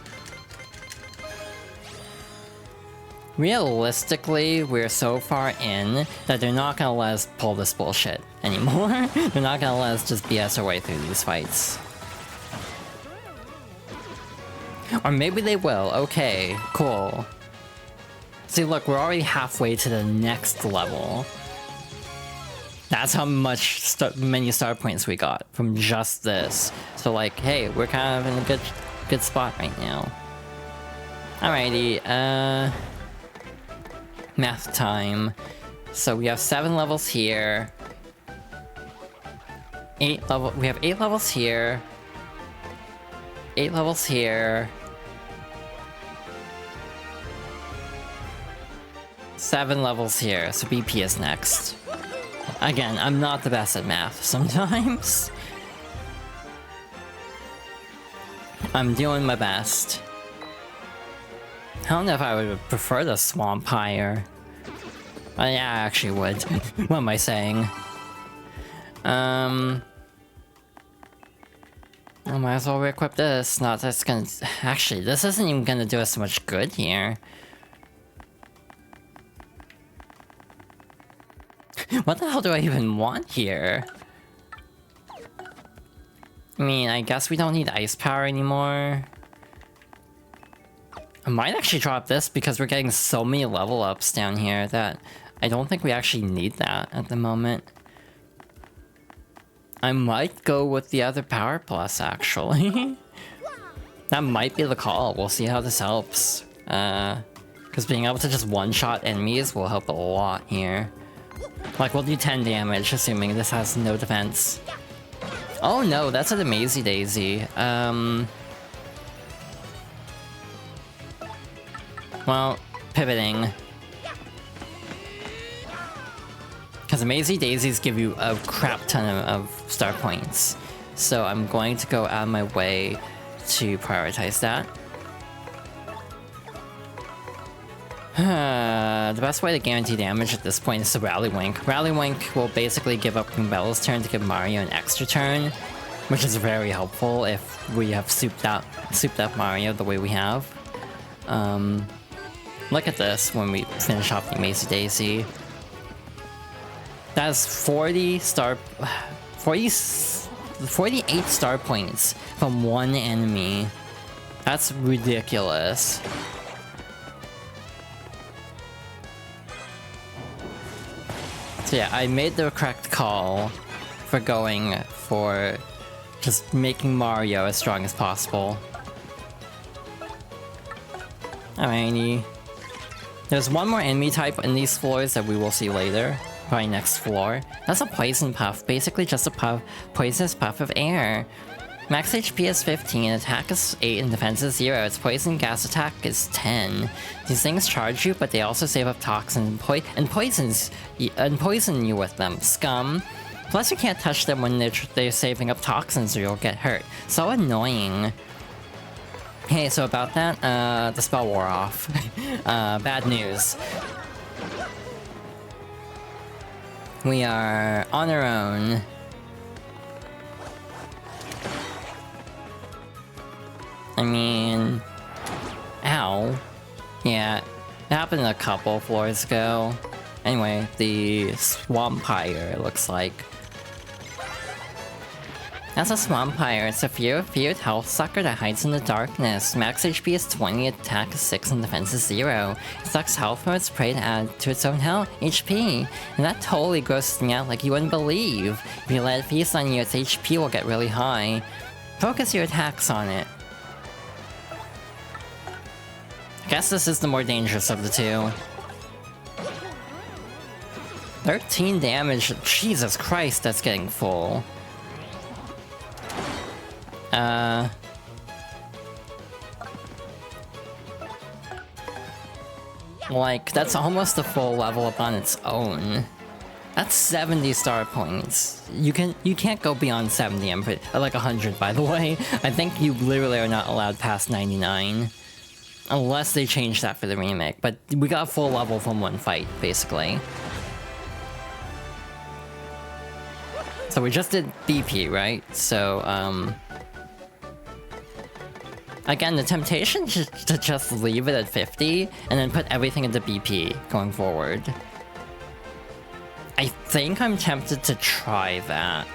realistically, we're so far in that they're not gonna let us pull this bullshit anymore. They're not gonna let us just BS our way through these fights. Or maybe they will. Okay, cool. See, look, we're already halfway to the next level. That's how much many star points we got from just this. So like, hey, we're kind of in a good spot right now. Alrighty, math time. So we have 7 levels here. We have 8 levels here. 8 levels here. 7 levels here, so BP is next. Again, I'm not the best at math sometimes. I'm doing my best. I don't know if I would prefer the Swampire. Yeah, I actually would. What am I saying? I might as well re-equip this. Not that's gonna... Actually, this isn't even gonna do us so much good here. What the hell do I even want here? I mean, I guess we don't need ice power anymore. I might actually drop this because we're getting so many level ups down here that I don't think we actually need that at the moment. I might go with the other power plus, actually. That might be the call. We'll see how this helps. Because being able to just one-shot enemies will help a lot here. Like, we'll do 10 damage, assuming this has no defense. Oh no, that's a Mazy Daisy. Well, pivoting. Because Mazy Daisies give you a crap ton of star points. So I'm going to go out of my way to prioritize that. The best way to guarantee damage at this point is to Rally Wink. Rally Wink will basically give up Bella's turn to give Mario an extra turn, which is very helpful if we have souped up Mario the way we have. Look at this when we finish off the Mazy Daisy. That's 48 star points from one enemy. That's ridiculous. So yeah, I made the correct call for going for just making Mario as strong as possible. Alrighty. There's one more enemy type in these floors that we will see later. Probably next floor. That's a poison puff, basically just a poisonous puff of air. Max HP is 15, attack is 8, and defense is 0. Its poison gas attack is 10. These things charge you, but they also save up toxins and poison you with them. Scum. Plus you can't touch them when they're saving up toxins or you'll get hurt. So annoying. Hey, so about that, the spell wore off. Bad news. We are on our own. I mean... Ow. Yeah, it happened a couple floors ago. Anyway, the Swampire, it looks like. That's a Swampire. It's a feared health sucker that hides in the darkness. Max HP is 20, attack is 6, and defense is 0. It sucks health from its prey to add to its own health HP. And that totally grosses me out like you wouldn't believe. If you let it feast on you, its HP will get really high. Focus your attacks on it. I guess this is the more dangerous of the two. 13 damage. Jesus Christ, that's getting full. Like, that's almost a full level up on its own. That's 70 star points. You can't go beyond 70, I'm pretty, like 100 by the way. I think you literally are not allowed past 99. Unless they change that for the remake, but we got a full level from one fight, basically. So we just did BP, right? So, Again, the temptation is to just leave it at 50 and then put everything into BP going forward. I think I'm tempted to try that.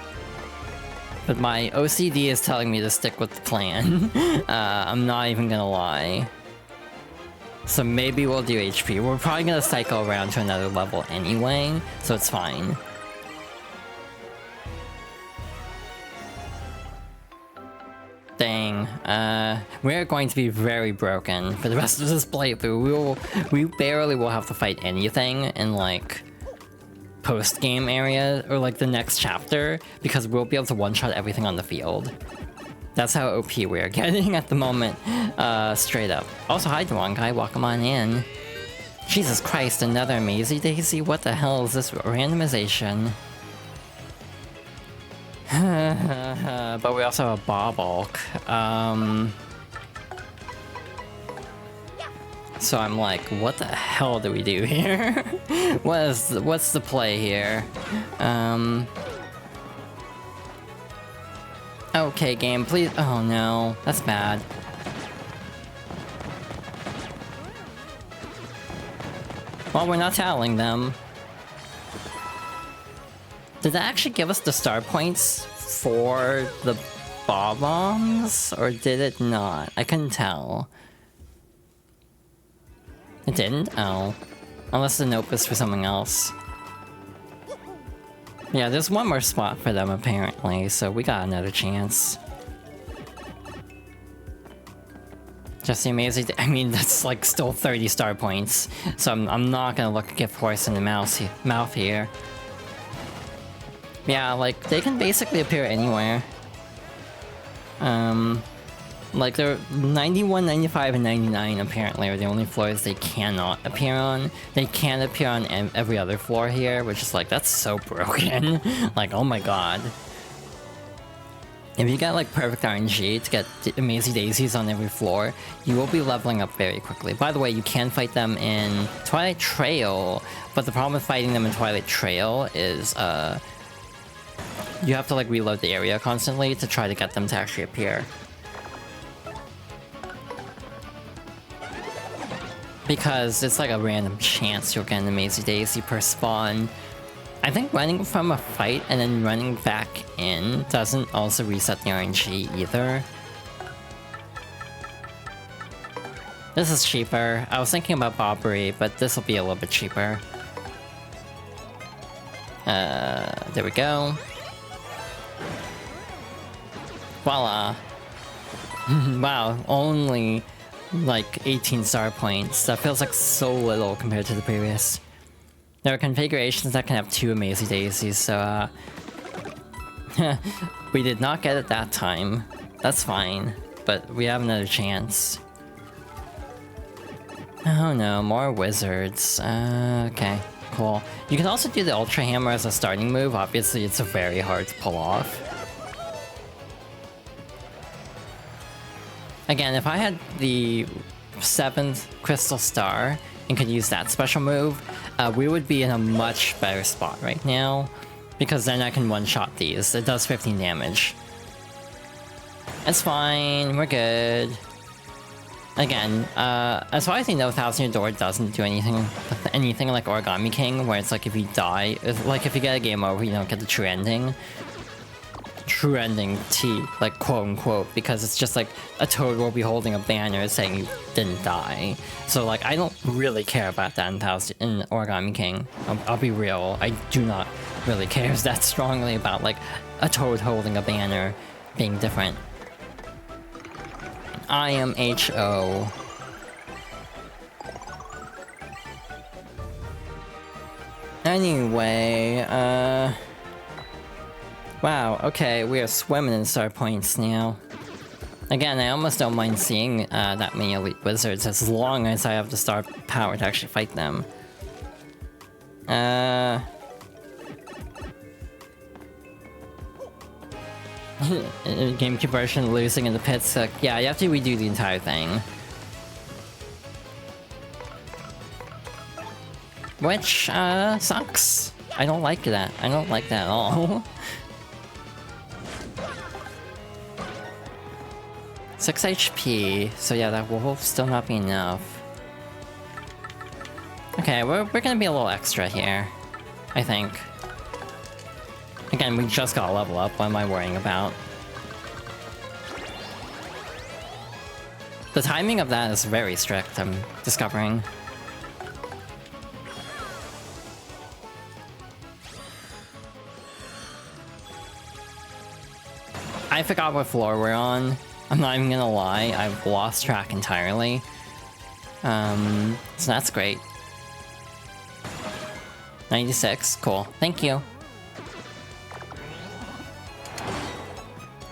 But my OCD is telling me to stick with the plan. I'm not even gonna lie. So maybe we'll do HP. We're probably gonna cycle around to another level anyway, so it's fine. Dang, we're going to be very broken for the rest of this playthrough. We barely will have to fight anything in, like, post-game area, or, like, the next chapter, because we'll be able to one-shot everything on the field. That's how OP we are getting at the moment, straight up. Also, hi, Dwangai, welcome on in. Jesus Christ, another Amazing Daisy? What the hell is this randomization? But we also have a Bobolk. So I'm like, what the hell do we do here? What's the play here? Okay, game, please. Oh no, that's bad. Well, we're not tattling them. Did that actually give us the star points for the bob-bombs? Or did it not? I couldn't tell. It didn't? Oh. Unless the note was for something else. Yeah, there's one more spot for them apparently, so we got another chance. Just the amazing. I mean, that's like still 30 star points, so I'm not gonna look a gift horse in the mouth here. Yeah, like they can basically appear anywhere. Like they're 91, 95, and 99 apparently are the only floors they cannot appear on. They can appear on every other floor here, which is like, that's so broken. Like, oh my god. If you get like perfect RNG to get Amazing Daisies on every floor, you will be leveling up very quickly. By the way, you can fight them in Twilight Trail, but the problem with fighting them in Twilight Trail is you have to like reload the area constantly to try to get them to actually appear. Because it's like a random chance you'll get an Amazing Daisy per spawn. I think running from a fight and then running back in doesn't also reset the RNG either. This is cheaper. I was thinking about Bobbery, but this will be a little bit cheaper. There we go. Voila. Wow, only like 18 star points. That feels like so little compared to the previous. There are configurations that can have 2 Amazing Daisies, so we did not get it that time. That's fine, but we have another chance. Oh no, more wizards. Okay, cool. You can also do the Ultra Hammer as a starting move. Obviously, it's very hard to pull off. Again, if I had the 7th Crystal Star and could use that special move, we would be in a much better spot right now, because then I can one-shot these. It does 15 damage. It's fine, we're good. Again, as far as I know, 1000-Year Door doesn't do anything like Origami King, where it's like if you die, like if you get a game over, you don't get the true ending. True ending T, like quote unquote, because it's just like a toad will be holding a banner saying you didn't die. So like I don't really care about that in Origami King. I'll be real, I do not really care that strongly about like a toad holding a banner being different. I am HO. Anyway, wow, okay, we are swimming in star points now. Again, I almost don't mind seeing that many elite wizards as long as I have the star power to actually fight them. GameCube version losing in the pits, yeah, you have to redo the entire thing. Which, sucks. I don't like that. I don't like that at all. 6 HP, so yeah, that will still not be enough. Okay, we're gonna be a little extra here, I think. Again, we just got a level up, what am I worrying about? The timing of that is very strict, I'm discovering. I forgot what floor we're on. I'm not even gonna lie, I've lost track entirely. So that's great. 96, cool. Thank you.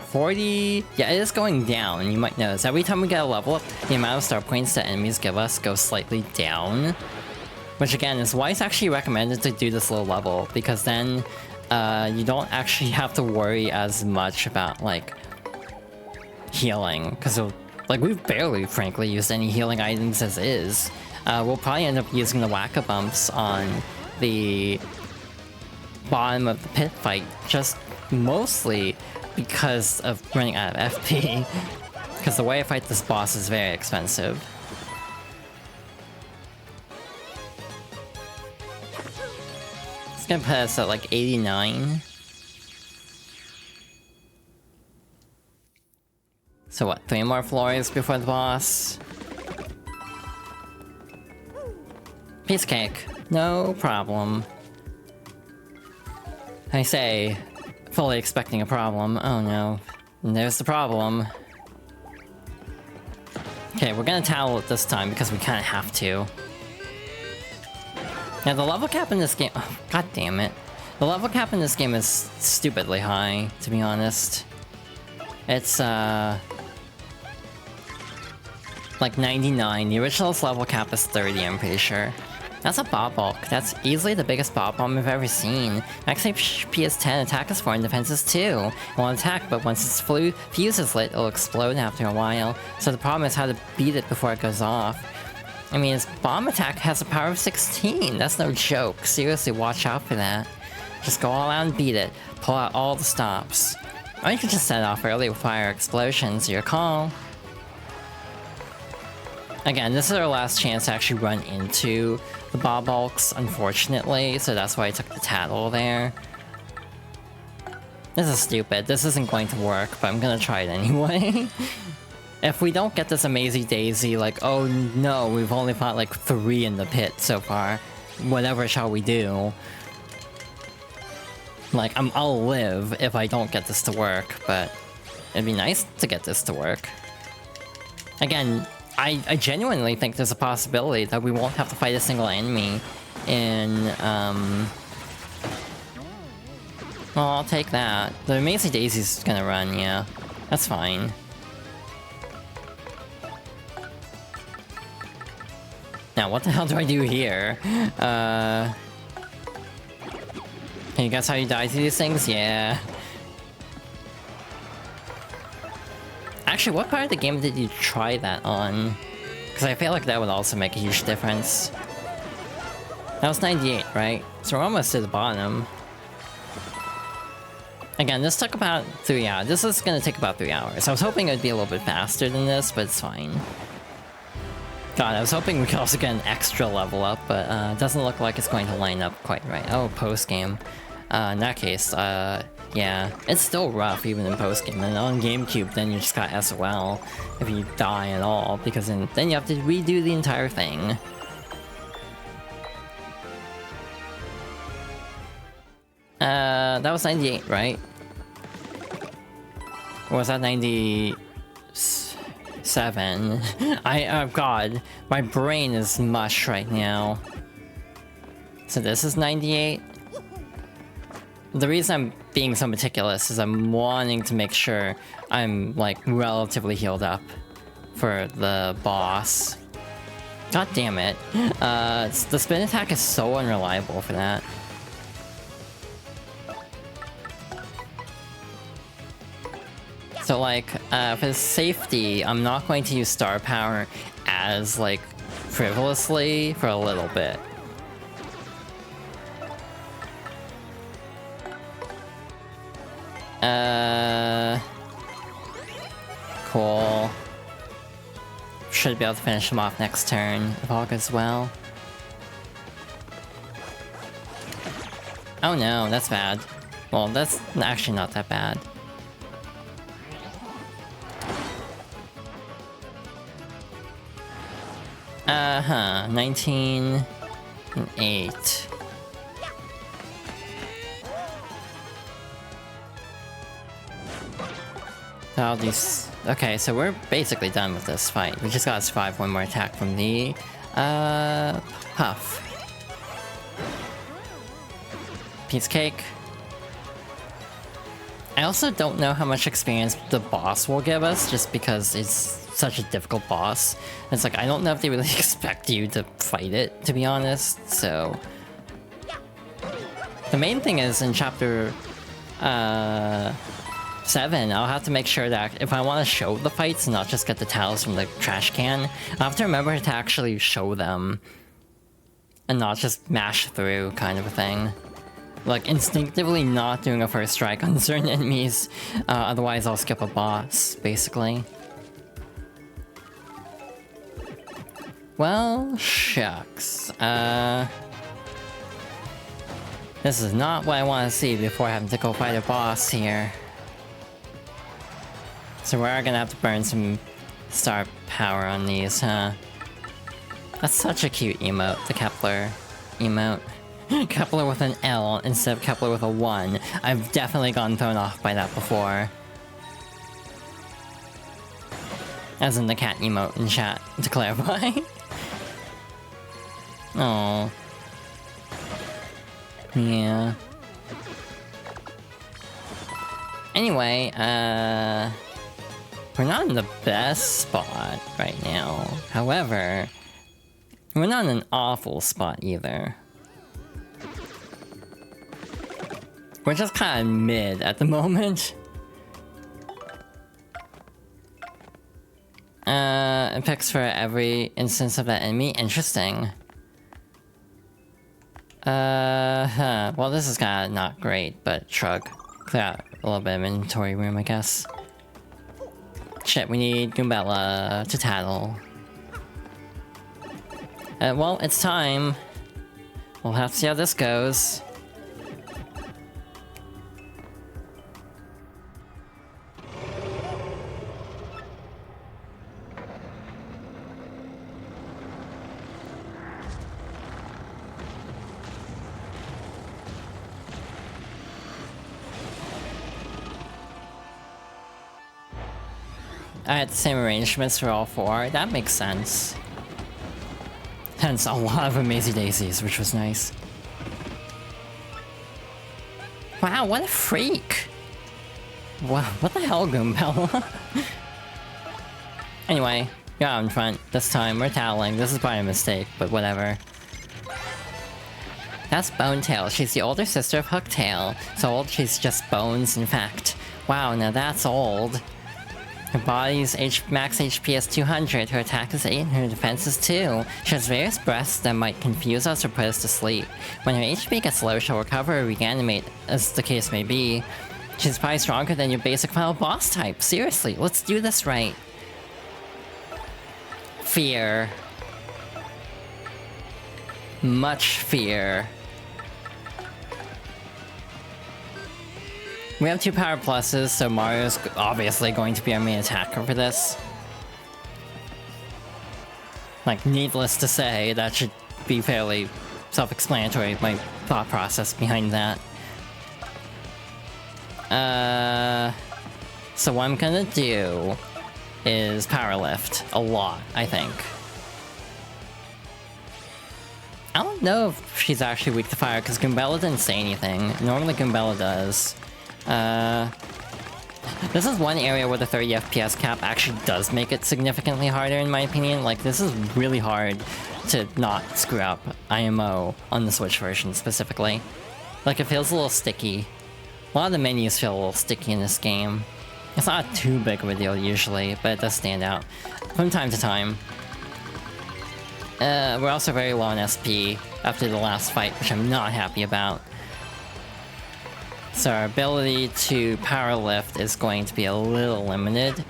40... yeah, it is going down, you might notice. Every time we get a level up, the amount of star points that enemies give us goes slightly down. Which again, is why it's actually recommended to do this low level, because then you don't actually have to worry as much about, like, healing. Because, like, we've barely, frankly, used any healing items as is. We'll probably end up using the whack-a-bumps on the bottom of the pit fight, just mostly because of running out of FP. Because the way I fight this boss is very expensive. It's gonna put us at like 89. So what, 3 more floors before the boss? Piece of cake. No problem. I say, fully expecting a problem. Oh no. And there's the problem. Okay, we're gonna towel it this time because we kinda have to. Yeah, the level cap in this game... oh, god damn it. The level cap in this game is stupidly high, to be honest. It's, like 99. The original's level cap is 30, I'm pretty sure. That's a bot bulk. That's easily the biggest bot bomb I've ever seen. Max HP is 10, attack is 4, and defense is 2. It won't attack, but once its fuse is lit, it'll explode after a while. So the problem is how to beat it before it goes off. I mean, its bomb attack has a power of 16. That's no joke. Seriously, watch out for that. Just go all out and beat it. Pull out all the stops. Or you can just set it off early with fire explosions. Your call. Again, this is our last chance to actually run into the Bob Bulks, unfortunately, so that's why I took the tattle there. This is stupid. This isn't going to work, but I'm gonna try it anyway. If we don't get this amazing daisy, like, oh no, we've only fought like 3 in the pit so far. Whatever shall we do? Like, I'll live if I don't get this to work, but it'd be nice to get this to work. Again, I genuinely think there's a possibility that we won't have to fight a single enemy in, well, I'll take that. The Amazing Daisy's gonna run, yeah. That's fine. Now, what the hell do I do here? Can you guess how you die to these things? Yeah. Actually, what part of the game did you try that on? Because I feel like that would also make a huge difference. That was 98, right? So we're almost to the bottom. Again, this took about 3 hours. This is gonna take about 3 hours. I was hoping it would be a little bit faster than this, but it's fine. God, I was hoping we could also get an extra level up, but it doesn't look like it's going to line up quite right. Oh, post-game. In that case, yeah, it's still rough even in post-game, and on GameCube then you just got SOL if you die at all, because then you have to redo the entire thing. That was 98, right? Or was that 97? Oh god, my brain is mush right now. So this is 98? The reason I'm being so meticulous is I'm wanting to make sure I'm, like, relatively healed up for the boss. God damn it. The spin attack is so unreliable for that. So, like, for safety, I'm not going to use star power as, like, frivolously for a little bit. Cool. should be able to finish him off next turn, if all goes well. Oh no, that's bad. Well, that's actually not that bad. Uh-huh, 19 and 8. I'll do okay, so we're basically done with this fight. We just gotta survive one more attack from the Puff. Piece of cake. I also don't know how much experience the boss will give us, just because it's such a difficult boss. It's like, I don't know if they really expect you to fight it, to be honest, so... The main thing is, in chapter 7, I'll have to make sure that if I want to show the fights and not just get the tiles from the trash can, I'll have to remember to actually show them. And not just mash through, kind of a thing. Like, instinctively not doing a first strike on certain enemies, otherwise I'll skip a boss, basically. Well, shucks. This is not what I want to see before having to go fight a boss here. So we're gonna have to burn some star power on these, huh? That's such a cute emote, the Kepler emote. Kepler with an L instead of Kepler with a 1. I've definitely gotten thrown off by that before. As in the cat emote in chat, to clarify. Oh. Yeah. Anyway, we're not in the best spot right now. However, we're not in an awful spot either. We're just kind of mid at the moment. It picks for every instance of that enemy. Interesting. Well, this is kind of not great, but shrug. Clear out a little bit of inventory room, I guess. Shit, we need Goombella to tattle. Well, it's time. We'll have to see how this goes. I had the same arrangements for all 4. That makes sense. Hence a lot of Amazing Daisies, which was nice. Wow, what a freak! What the hell, Goombella? Anyway, you're out in front. This time, we're tattling. This is probably a mistake, but whatever. That's Bonetail. She's the older sister of Hooktail. So old she's just bones, in fact. Wow, now that's old. Her body's max HP is 200, her attack is 8, and her defense is 2. She has various breaths that might confuse us or put us to sleep. When her HP gets low, she'll recover or reanimate, as the case may be. She's probably stronger than your basic final boss type. Seriously, let's do this right. Fear. Much fear. We have 2 power pluses, so Mario's obviously going to be our main attacker for this. Like, needless to say, that should be fairly self-explanatory, my thought process behind that. So what I'm gonna do is power lift a lot, I think. I don't know if she's actually weak to fire, because Goombella didn't say anything. Normally Goombella does. This is one area where the 30 FPS cap actually does make it significantly harder, in my opinion. Like, this is really hard to not screw up IMO on the Switch version, specifically. Like, it feels a little sticky. A lot of the menus feel a little sticky in this game. It's not too big of a deal usually, but it does stand out from time to time. We're also very low on SP after the last fight, which I'm not happy about. So our ability to power lift is going to be a little limited.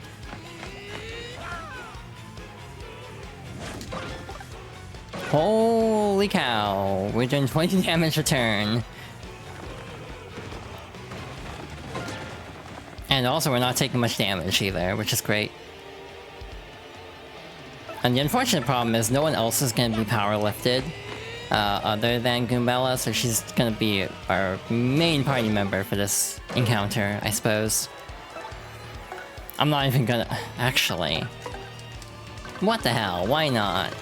Holy cow, we're doing 20 damage a turn. And also we're not taking much damage either, which is great. And the unfortunate problem is no one else is going to be power lifted other than Goombella, so she's going to be our main party member for this encounter, I suppose. I'm not even gonna... Actually... What the hell? Why not?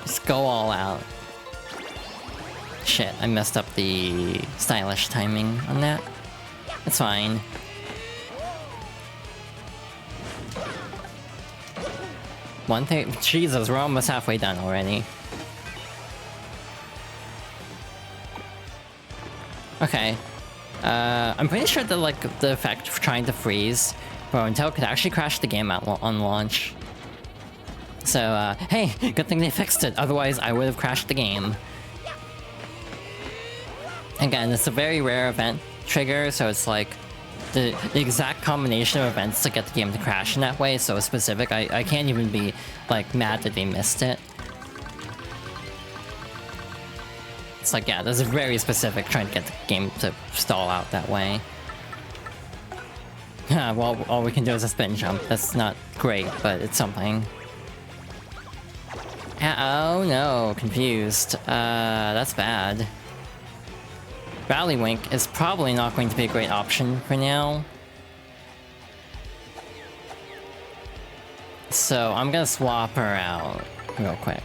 Just go all out. Shit, I messed up the stylish timing on that. It's fine. One thing... Jesus, we're almost halfway done already. Okay. I'm pretty sure that, like, the effect of trying to freeze Intel could actually crash the game out on launch. So, hey, good thing they fixed it, otherwise I would have crashed the game. Again, it's a very rare event trigger, so it's like the exact combination of events to get the game to crash in that way is so specific, I can't even be, like, mad that they missed it. It's like, yeah, this is very specific, trying to get the game to stall out that way. Well, all we can do is a spin jump. That's not great, but it's something. Oh no, confused. That's bad. Rally Wink is probably not going to be a great option for now. So I'm gonna swap her out real quick.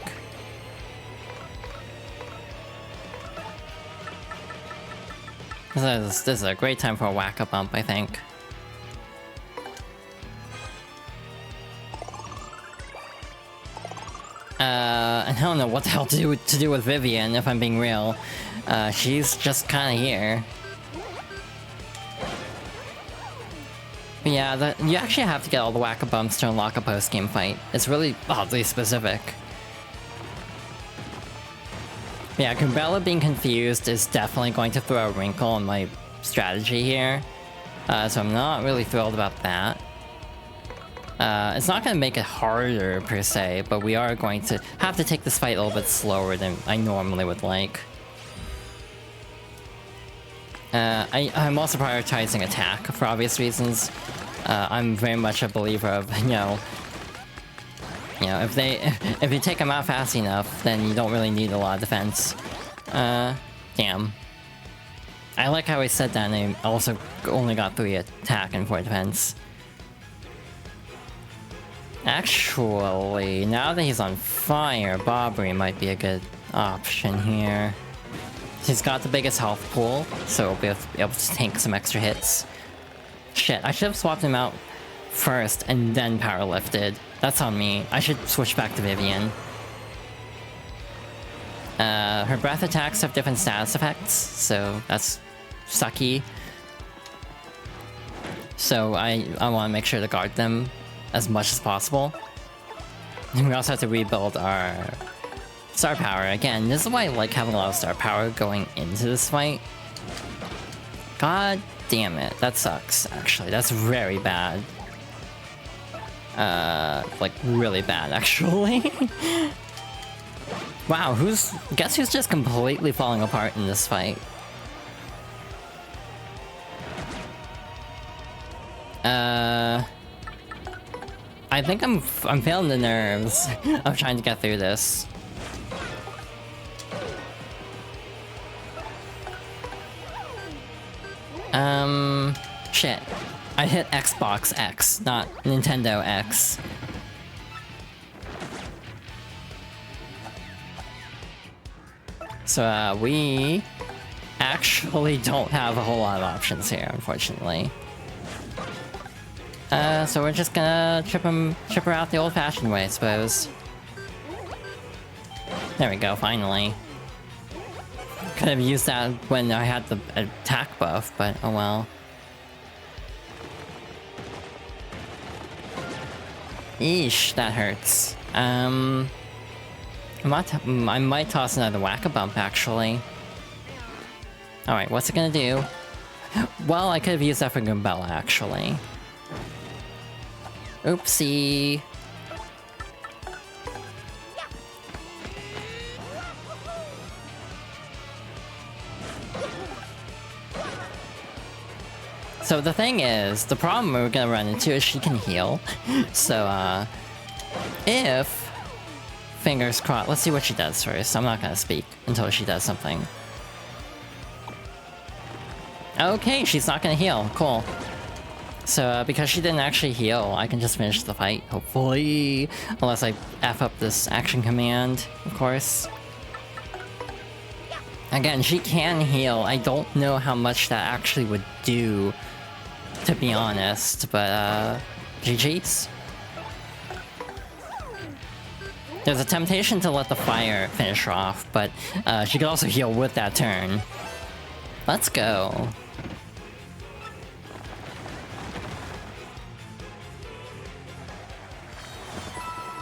This is a great time for a whack-a-bump, I think. And I don't know what the hell to do with Vivian, if I'm being real. She's just kinda here. But yeah, you actually have to get all the whack-a-bumps to unlock a post-game fight. It's really oddly specific. But yeah, Goombella being confused is definitely going to throw a wrinkle in my strategy here. So I'm not really thrilled about that. It's not going to make it harder, per se, but we are going to have to take this fight a little bit slower than I normally would like. I'm also prioritizing attack for obvious reasons. I'm very much a believer of, you know, if you take them out fast enough, then you don't really need a lot of defense. Damn. I like how he said that and he also only got 3 attack and 4 defense. Actually, now that he's on fire, Bobbery might be a good option here. He's got the biggest health pool, so we'll be able to tank some extra hits. Shit, I should have swapped him out first and then power lifted. That's on me. I should switch back to Vivian. Her breath attacks have different status effects, so that's sucky. So I want to make sure to guard them as much as possible. And we also have to rebuild our star power. Again, this is why I like having a lot of star power going into this fight. God damn it, that sucks, actually. That's very bad. Like, really bad, actually. Wow, guess who's just completely falling apart in this fight? I think I'm failing the nerves of trying to get through this. Shit. I hit Xbox X, not Nintendo X. So, we actually don't have a whole lot of options here, unfortunately. So we're just gonna chip her out the old-fashioned way, I suppose. There we go, finally. Could have used that when I had the attack buff, but oh well. Eesh, that hurts. I might toss another whack-a-bump, actually. Alright, what's it gonna do? Well, I could have used that for Goombella, actually. Oopsie. So the thing is, the problem we're gonna run into is she can heal. So, if... Fingers crossed. Let's see what she does first. I'm not gonna speak until she does something. Okay, she's not gonna heal. Cool. So, because she didn't actually heal, I can just finish the fight, hopefully. Unless I F up this action command, of course. Again, she can heal. I don't know how much that actually would do, to be honest, but, GG's. There's a temptation to let the fire finish her off, but she could also heal with that turn. Let's go.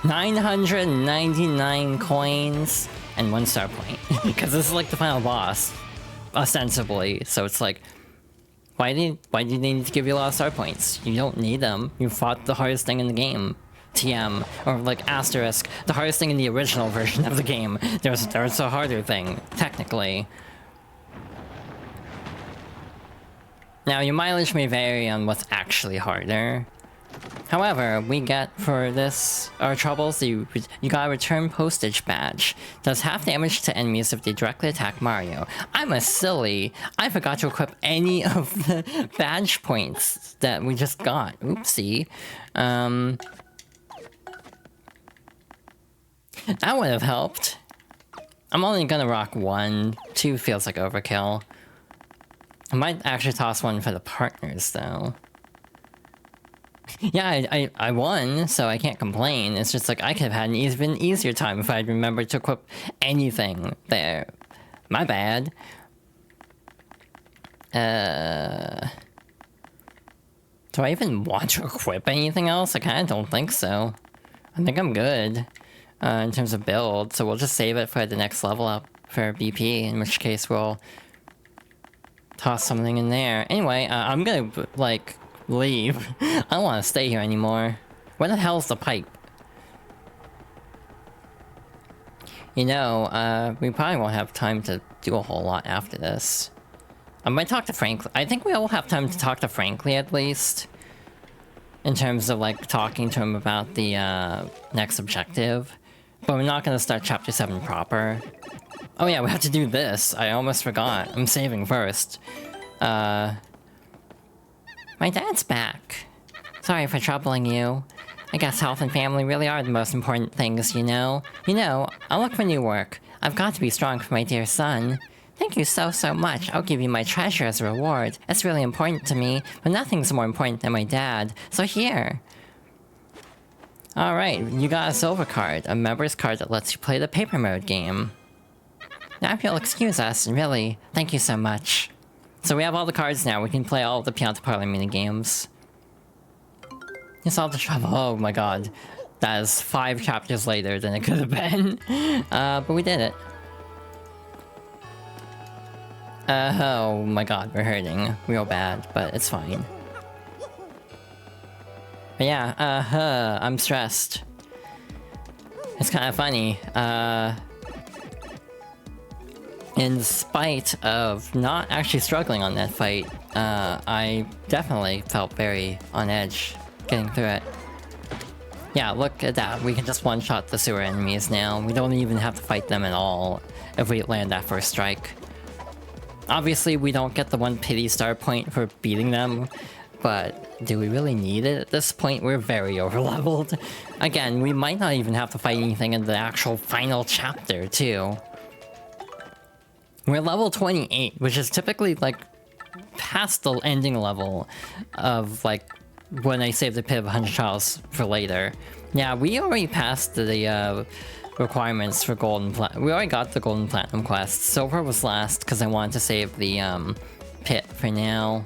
$999 coins and 1 star point. Because this is like the final boss, ostensibly. So it's like, why do they need to give you a lot of star points? You don't need them. You fought the hardest thing in the game. TM, or like asterisk, the hardest thing in the original version of the game. There's a harder thing, technically. Now, your mileage may vary on what's actually harder. However, we get for this, our troubles, you got a return postage badge. Does half damage to enemies if they directly attack Mario. I'm a silly. I forgot to equip any of the badge points that we just got. Oopsie. That would have helped. I'm only gonna rock 1. 2 feels like overkill. I might actually toss 1 for the partners, though. Yeah, I won, so I can't complain. It's just like, I could have had an even easier time if I'd remembered to equip anything there. My bad. Do I even want to equip anything else? I kinda don't think so. I think I'm good. In terms of build, so we'll just save it for the next level up for BP, in which case we'll toss something in there. Anyway, I'm gonna, like, leave. I don't want to stay here anymore. Where the hell's the pipe? You know, we probably won't have time to do a whole lot after this. I might talk to Frank. I think we all have time to talk to Frankly, at least. In terms of, like, talking to him about the, next objective. But we're not gonna start Chapter 7 proper. Oh yeah, we have to do this. I almost forgot. I'm saving first. My dad's back. Sorry for troubling you. I guess health and family really are the most important things, you know? You know, I'll look for new work. I've got to be strong for my dear son. Thank you so much. I'll give you my treasure as a reward. It's really important to me, but nothing's more important than my dad. So here. Alright, you got a silver card, a member's card that lets you play the paper mode game. Now if you'll excuse us, really, thank you so much. So we have all the cards now, we can play all of the Pianta Parlor minigames. It's all the trouble. Oh my god. That is 5 chapters later than it could have been. But we did it. Oh my god, we're hurting real bad, but it's fine. But yeah, I'm stressed. It's kind of funny. In spite of not actually struggling on that fight, I definitely felt very on edge getting through it. Yeah, look at that. We can just one-shot the sewer enemies now. We don't even have to fight them at all if we land that first strike. Obviously, we don't get the 1 pity star point for beating them, but do we really need it at this point? We're very overleveled. Again, we might not even have to fight anything in the actual final chapter, too. We're level 28, which is typically, like, past the ending level of, like, when I save the Pit of 100 Trials for later. Yeah, we already passed the, requirements for Golden Platinum. We already got the Golden Platinum quest. Silver was last, because I wanted to save the, pit for now.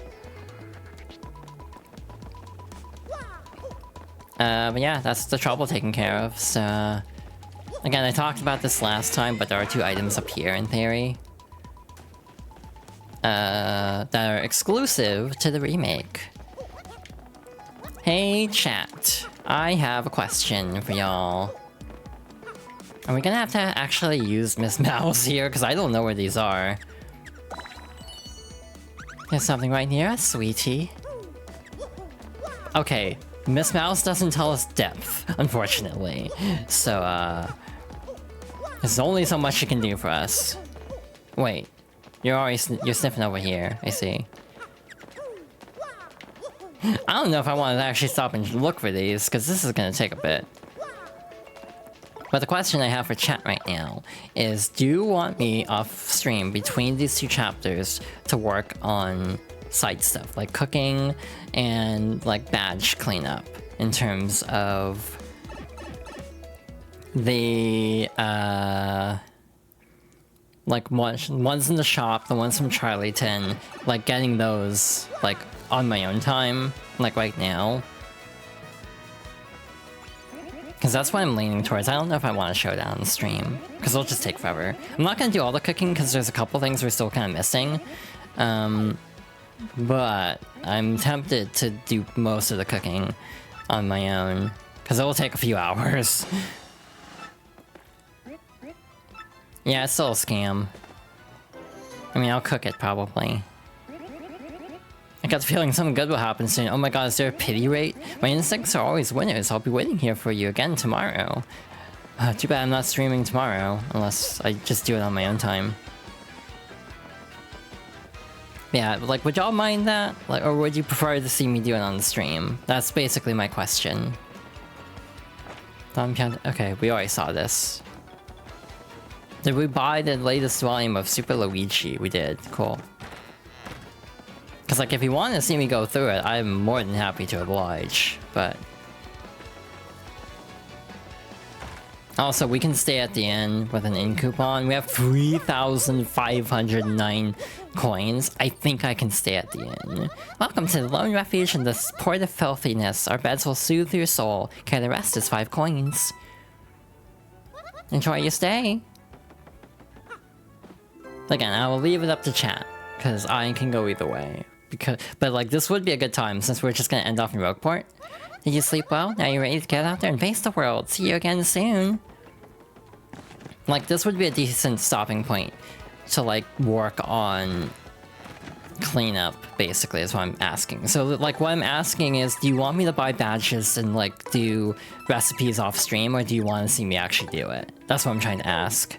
But yeah, that's the trouble taken care of, so... Again, I talked about this last time, but there are 2 items up here, in theory. That are exclusive to the remake. Hey, chat. I have a question for y'all. Are we gonna have to actually use Miss Mouse here? Because I don't know where these are. There's something right near us, sweetie. Okay, Miss Mouse doesn't tell us depth, unfortunately. So, there's only so much she can do for us. Wait, you're sniffing over here, I see. I don't know if I want to actually stop and look for these, because this is going to take a bit. But the question I have for chat right now is, do you want me off stream between these two chapters to work on side stuff, like cooking and like badge cleanup, in terms of the like ones in the shop, the ones from Charlieton, like getting those like on my own time, like right now. Because that's what I'm leaning towards. I don't know if I want to show that on the stream, because it'll just take forever. I'm not going to do all the cooking, because there's a couple things we're still kind of missing. But I'm tempted to do most of the cooking on my own, because it will take a few hours. Yeah, it's still a scam. I mean, I'll cook it, probably. I got the feeling something good will happen soon. Oh my god, is there a pity rate? My instincts are always winners. I'll be waiting here for you again tomorrow. Too bad I'm not streaming tomorrow, unless I just do it on my own time. Yeah, like, would y'all mind that? Like, or would you prefer to see me do it on the stream? That's basically my question. Okay, we already saw this. Did we buy the latest volume of Super Luigi? We did. Cool. Because, like, if you want to see me go through it, I'm more than happy to oblige, but... Also, we can stay at the inn with an inn coupon. We have 3,509 coins. I think I can stay at the inn. Welcome to the Lone Refuge in the Port of Filthiness. Our beds will soothe your soul. Okay, the rest is 5 coins. Enjoy your stay. Again, I will leave it up to chat, because I can go either way. But like, this would be a good time, since we're just gonna end off in Rogueport. Did you sleep well? Now you're ready to get out there and face the world. See you again soon. Like, this would be a decent stopping point to, like, work on cleanup, basically, is what I'm asking. So, like, what I'm asking is, do you want me to buy badges and, like, do recipes off stream, or do you want to see me actually do it? That's what I'm trying to ask.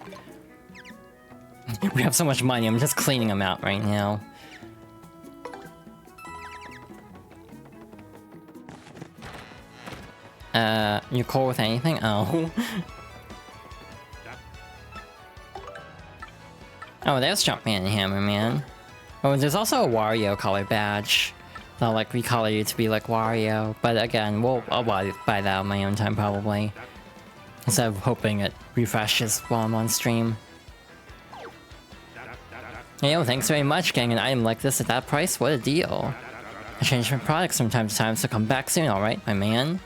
We have so much money, I'm just cleaning them out right now. You cool with anything? Oh. Oh, there's Jumpman and Hammerman. Oh, there's also a Wario color badge. They'll like recolor you to be like Wario, but again, I'll buy that on my own time probably. Instead of hoping it refreshes while I'm on stream. Hey, yo, thanks very much, getting an item like this at that price, what a deal. I change my products from time to time, so come back soon, alright, my man?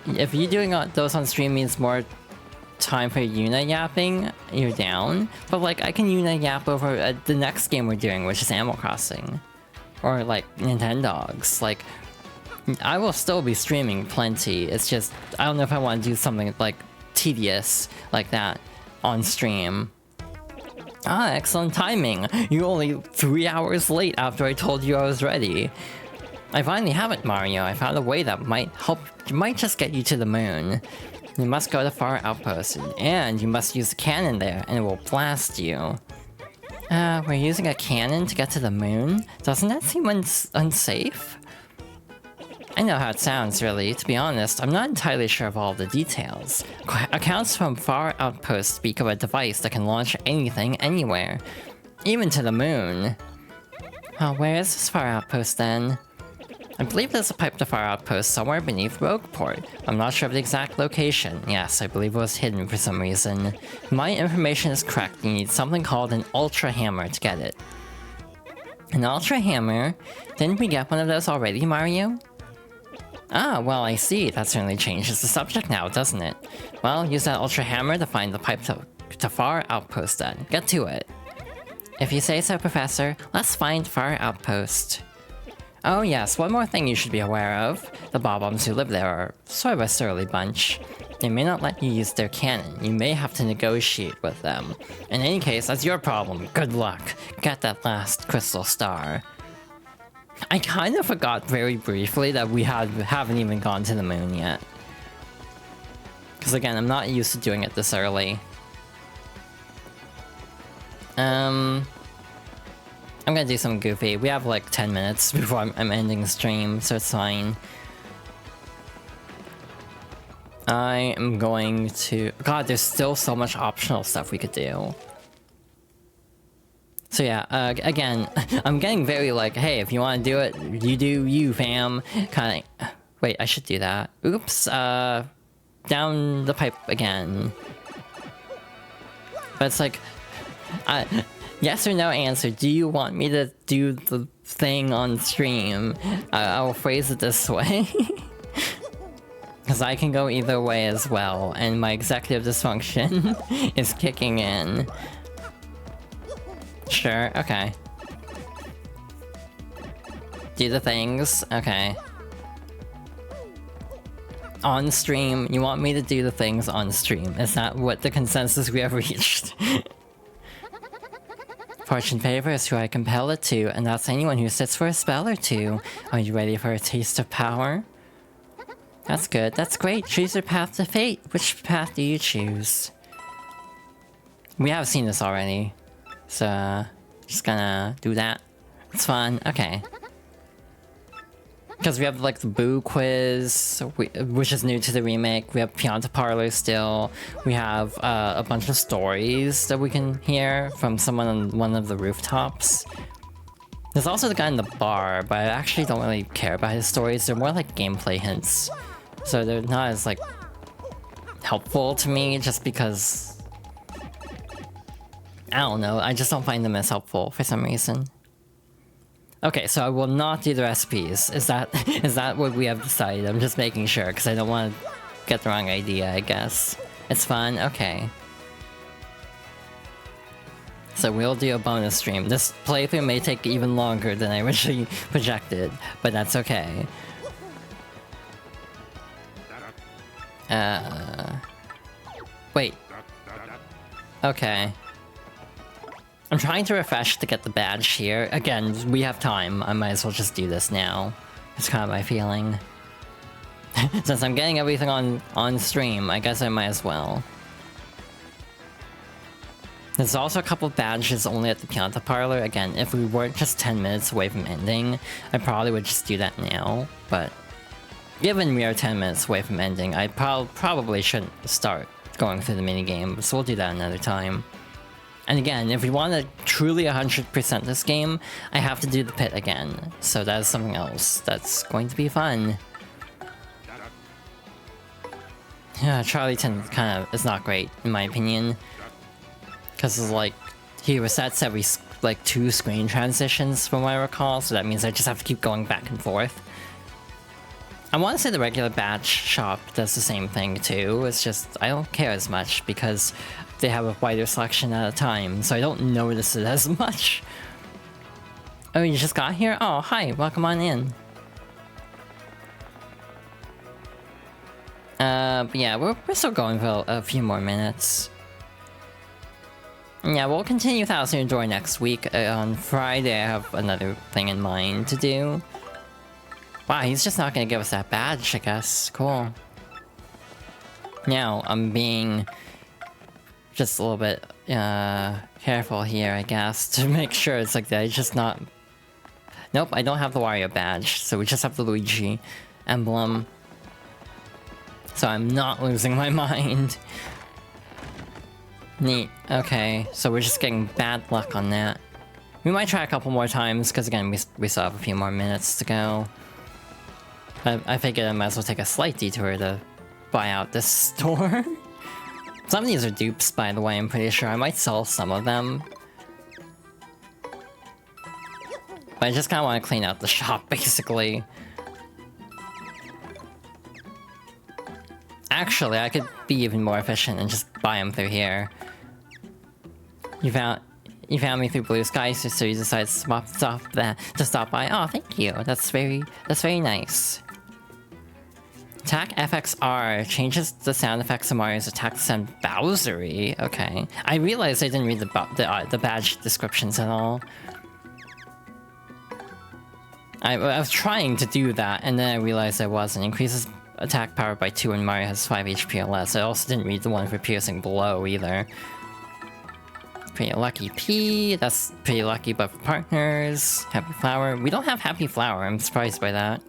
If you doing those on stream means more time for Yuna yapping, you're down. But like, I can Yuna yap over the next game we're doing, which is Animal Crossing. Or like, Nintendogs. Like, I will still be streaming plenty, it's just, I don't know if I want to do something like tedious like that on stream. Ah, excellent timing! You're only 3 hours late after I told you I was ready. I finally have it, Mario. I found a way that might just get you to the moon. You must go to Far Outpost, and you must use the cannon there, and it will blast you. We're using a cannon to get to the moon? Doesn't that seem unsafe? I know how it sounds, really. To be honest, I'm not entirely sure of all the details. Accounts from Far Outpost speak of a device that can launch anything, anywhere. Even to the moon. Oh, where is this Far Outpost, then? I believe there's a pipe to Far Outpost somewhere beneath Rogueport. I'm not sure of the exact location. Yes, I believe it was hidden for some reason. If my information is correct, you need something called an Ultra Hammer to get it. An Ultra Hammer? Didn't we get one of those already, Mario? Ah, well, I see. That certainly changes the subject now, doesn't it? Well, use that Ultra Hammer to find the pipe to Far Outpost then. Get to it. If you say so, Professor, let's find Far Outpost. Oh yes, one more thing you should be aware of. The Bob-ombs who live there are sort of a surly bunch. They may not let you use their cannon. You may have to negotiate with them. In any case, that's your problem. Good luck. Get that last crystal star. I kind of forgot very briefly that we haven't even gone to the moon yet. Because again, I'm not used to doing it this early. I'm gonna do some goofy. We have like 10 minutes before I'm ending the stream, so it's fine. I am going to... God, there's still so much optional stuff we could do. So yeah, again, I'm getting very like, hey, if you want to do it, you do you, fam. Kind of... Wait, I should do that. Oops, down the pipe again. But it's like... yes or no answer. Do you want me to do the thing on stream? I'll phrase it this way. Because I can go either way as well, and my executive dysfunction is kicking in. Sure, okay. Do the things, okay. On stream, you want me to do the things on stream. Is that what the consensus we have reached? Fortune favors who I compel it to, and that's anyone who sits for a spell or two. Are you ready for a taste of power? That's good, that's great. Choose your path to fate. Which path do you choose? We have seen this already. So, just gonna do that. It's fun, okay. Because we have like the Boo quiz, which is new to the remake. We have Pianta Parlor still. We have a bunch of stories that we can hear from someone on one of the rooftops. There's also the guy in the bar, but I actually don't really care about his stories. They're more like gameplay hints. So they're not as like helpful to me just because... I don't know, I just don't find them as helpful for some reason. Okay, so I will not do the recipes. Is that what we have decided? I'm just making sure, because I don't want to get the wrong idea, I guess. It's fun? Okay. So we'll do a bonus stream. This playthrough may take even longer than I originally projected, but that's okay. Wait. Okay. I'm trying to refresh to get the badge here. Again, we have time. I might as well just do this now. It's kind of my feeling. Since I'm getting everything on stream, I guess I might as well. There's also a couple badges only at the Pianta Parlor. Again, if we weren't just 10 minutes away from ending, I probably would just do that now. But given we are 10 minutes away from ending, I probably shouldn't start going through the minigame, so we'll do that another time. And again, if we want to truly 100% this game, I have to do the pit again. So that is something else that's going to be fun. Yeah, Charlieton kind of is not great, in my opinion. Because it's like, he resets every, like, 2 screen transitions from what I recall, so that means I just have to keep going back and forth. I want to say the regular batch shop does the same thing too, it's just, I don't care as much because they have a wider selection at a time, so I don't notice it as much. Oh, you just got here? Oh, hi, welcome on in. But yeah, we're still going for a few more minutes. Yeah, we'll continue Thousand Door next week. On Friday, I have another thing in mind to do. Wow, he's just not gonna give us that badge, I guess. Cool. Now, I'm being just a little bit careful here, I guess, to make sure it's like that. It's just not... Nope, I don't have the Wario badge, so we just have the Luigi emblem. So I'm not losing my mind. Neat. Okay, so we're just getting bad luck on that. We might try a couple more times, because again, we still have a few more minutes to go. I figured I might as well take a slight detour to buy out this store. Some of these are dupes, by the way, I'm pretty sure. I might sell some of them. But I just kind of want to clean out the shop, basically. Actually, I could be even more efficient and just buy them through here. You found me through Blue Sky, so you decided to stop by. Oh, thank you. That's very nice. Attack FXR changes the sound effects of Mario's attack to sound Bowsery. Okay. I realized I didn't read the badge descriptions at all. I was trying to do that, and then I realized I wasn't. Increases attack power by 2 when Mario has 5 HP or less. I also didn't read the one for piercing blow either. Pretty lucky P, that's pretty lucky, but for partners. Happy Flower. We don't have Happy Flower, I'm surprised by that.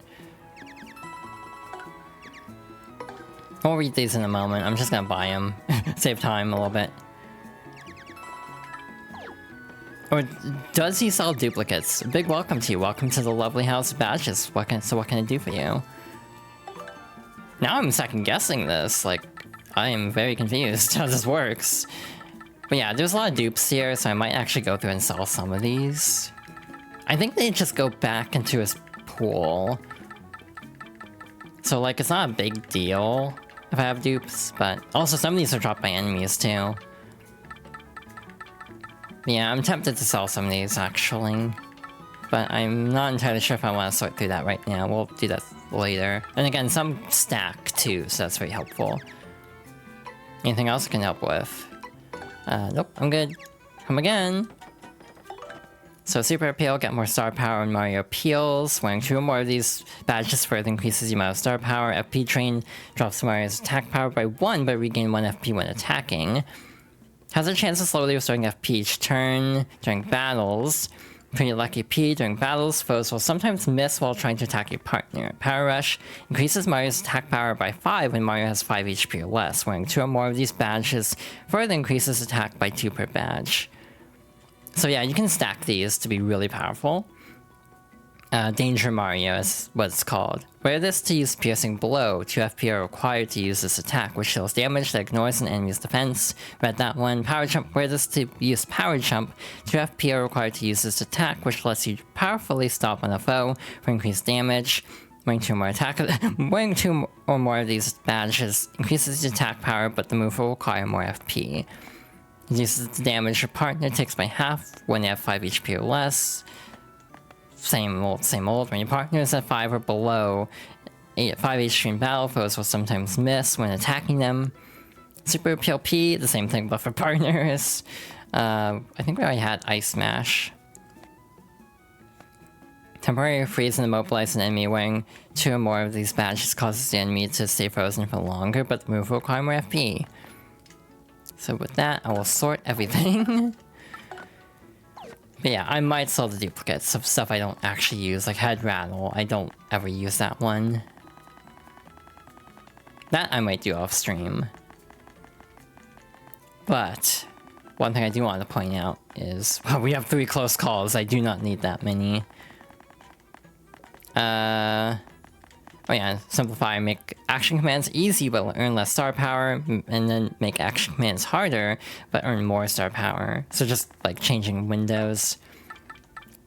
I'll read these in a moment, I'm just gonna buy them. Save time a little bit. Or does he sell duplicates? Big welcome to you. Welcome to the lovely house of badges. What can I do for you? Now I'm second guessing this. Like, I am very confused how this works. But yeah, there's a lot of dupes here, so I might actually go through and sell some of these. I think they just go back into his pool. So like, it's not a big deal if I have dupes, but also some of these are dropped by enemies too. Yeah, I'm tempted to sell some of these, actually. But I'm not entirely sure if I want to sort through that right now. We'll do that later. And again, some stack, too, so that's very helpful. Anything else I can help with? Nope, I'm good. Come again! So Super Appeal, get more star power when Mario appeals. Wearing 2 or more of these badges further increases the amount of star power. FP Train drops Mario's attack power by 1, but regain 1 FP when attacking. Has a chance of slowly restoring FP each turn during battles. Pretty lucky P during battles. Foes will sometimes miss while trying to attack your partner. Power Rush increases Mario's attack power by 5 when Mario has 5 HP or less. Wearing 2 or more of these badges further increases attack by 2 per badge. So yeah, you can stack these to be really powerful. Danger Mario is what it's called. Wear this to use Piercing Blow. 2 FP are required to use this attack, which deals damage that ignores an enemy's defense. Read that one. Power Jump. Wear this to use Power Jump. 2 FP are required to use this attack, which lets you powerfully stop on a foe for increased damage. Wearing 2 or more of these badges increases the attack power, but the move will require more FP. It uses the damage your partner takes by half when they have 5 HP or less. Same old. When your partner is at 5 or below 5 HP in battle, foes will sometimes miss when attacking them. Super Appeal P, the same thing but for partners. I think we already had Ice Smash. Temporary freeze and immobilize an enemy. Wearing 2 or more of these badges causes the enemy to stay frozen for longer, but the move will require more FP. So with that, I will sort everything. But yeah, I might sell the duplicates of stuff I don't actually use, like Head Rattle. I don't ever use that one. That I might do off stream. But one thing I do want to point out is, well, we have 3 close calls. I do not need that many. Oh yeah, simplify, make action commands easy but earn less star power, and then make action commands harder but earn more star power. So just like changing windows.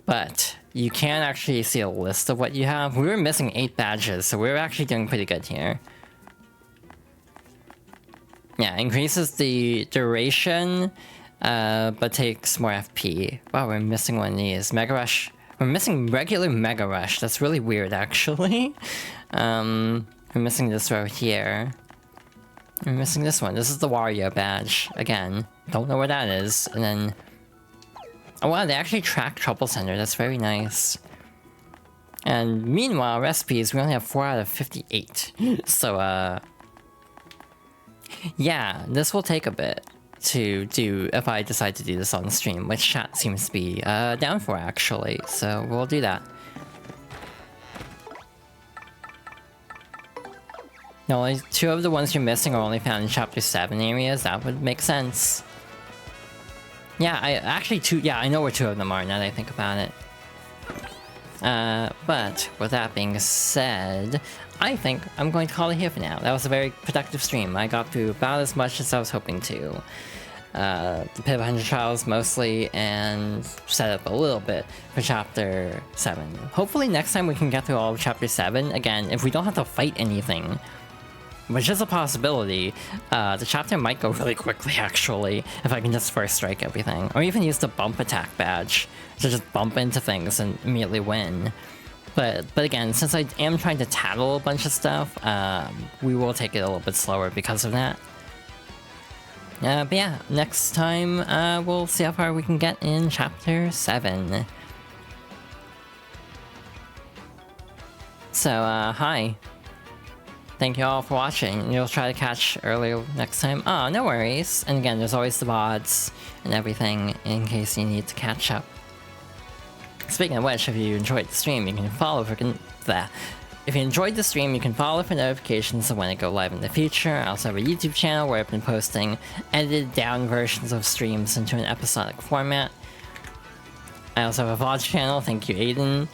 But you can actually see a list of what you have. We were missing 8 badges, so we're actually doing pretty good here. Yeah, increases the duration, but takes more FP. Wow, we're missing one of these. Mega Rush. We're missing regular Mega Rush. That's really weird, actually. We're missing this right here. We're missing this one. This is the Wario badge. Again, don't know where that is. And then... oh wow, they actually track Trouble Center. That's very nice. And meanwhile, recipes, we only have 4 out of 58. So, yeah, this will take a bit to do if I decide to do this on stream, which chat seems to be down for, actually. So we'll do that. No, only 2 of the ones you're missing are only found in Chapter 7 areas. That would make sense. Yeah, I know where 2 of them are now that I think about it. But with that being said, I think I'm going to call it here for now. That was a very productive stream. I got through about as much as I was hoping to. The Pit of 100 Trials mostly, and set up a little bit for Chapter 7. Hopefully next time we can get through all of Chapter 7. Again, if we don't have to fight anything, which is a possibility, the chapter might go really quickly, actually, if I can just first strike everything. Or even use the bump attack badge to just bump into things and immediately win. But again, since I am trying to tattle a bunch of stuff, we will take it a little bit slower because of that. But yeah, next time we'll see how far we can get in Chapter 7. So, hi. Thank you all for watching. You'll try to catch earlier next time. Oh, no worries. And again, there's always the VODs and everything in case you need to catch up. Speaking of which, if you enjoyed the stream, you can follow for that. If you enjoyed the stream, you can follow for notifications of when I go live in the future. I also have a YouTube channel where I've been posting edited down versions of streams into an episodic format. I also have a VOD channel, thank you Aiden,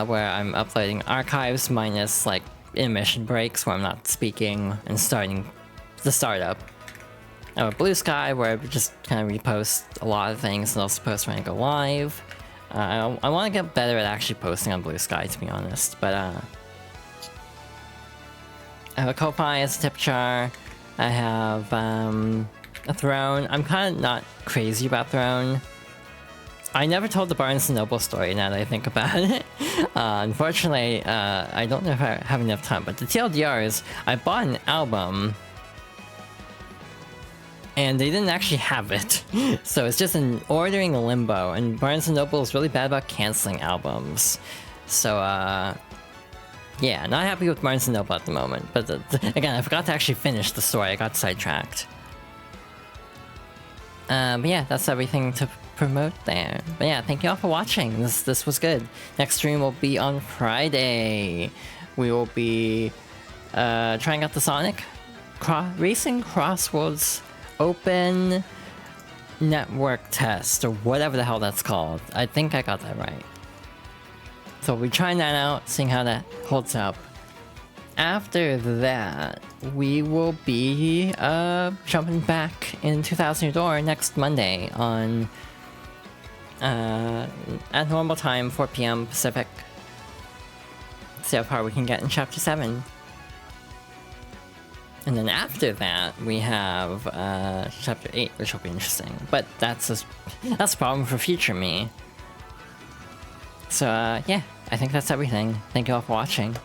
where I'm uploading archives minus like intermission breaks where I'm not speaking and starting the startup. I have a Blue Sky where I just kind of repost a lot of things and also post when I go live. I want to get better at actually posting on Blue Sky, to be honest, but I have a Ko-Fi as a tip jar. I have a Throne. I'm kind of not crazy about Throne. I never told the Barnes & Noble story now that I think about it. Unfortunately, I don't know if I have enough time, but the TLDR is I bought an album and they didn't actually have it. So it's just an ordering limbo, and Barnes & Noble is really bad about canceling albums. So, yeah, not happy with Barnes & Noble at the moment. But again, I forgot to actually finish the story. I got sidetracked. But yeah, that's everything to promote there. But yeah, thank you all for watching. This was good. Next stream will be on Friday. We will be trying out the Sonic Racing Crossworlds Open Network Test, or whatever the hell that's called. I think I got that right. So we'll be trying that out, seeing how that holds up. After that, we will be jumping back in 2000 Door next Monday on at normal time, 4 PM Pacific. See how far we can get in Chapter 7. And then after that, we have Chapter 8, which will be interesting. But that's a problem for future me. So yeah, I think that's everything. Thank you all for watching.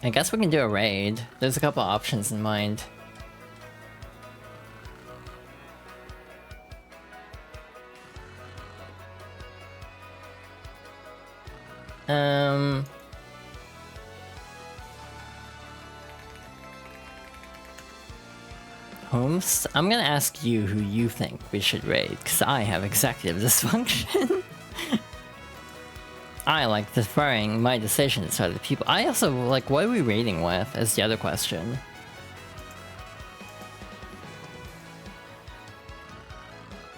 I guess we can do a raid. There's a couple options in mind. Holmes? I'm gonna ask you who you think we should raid, because I have executive dysfunction. I like deferring my decisions to other people. I also, like, what are we raiding with is the other question.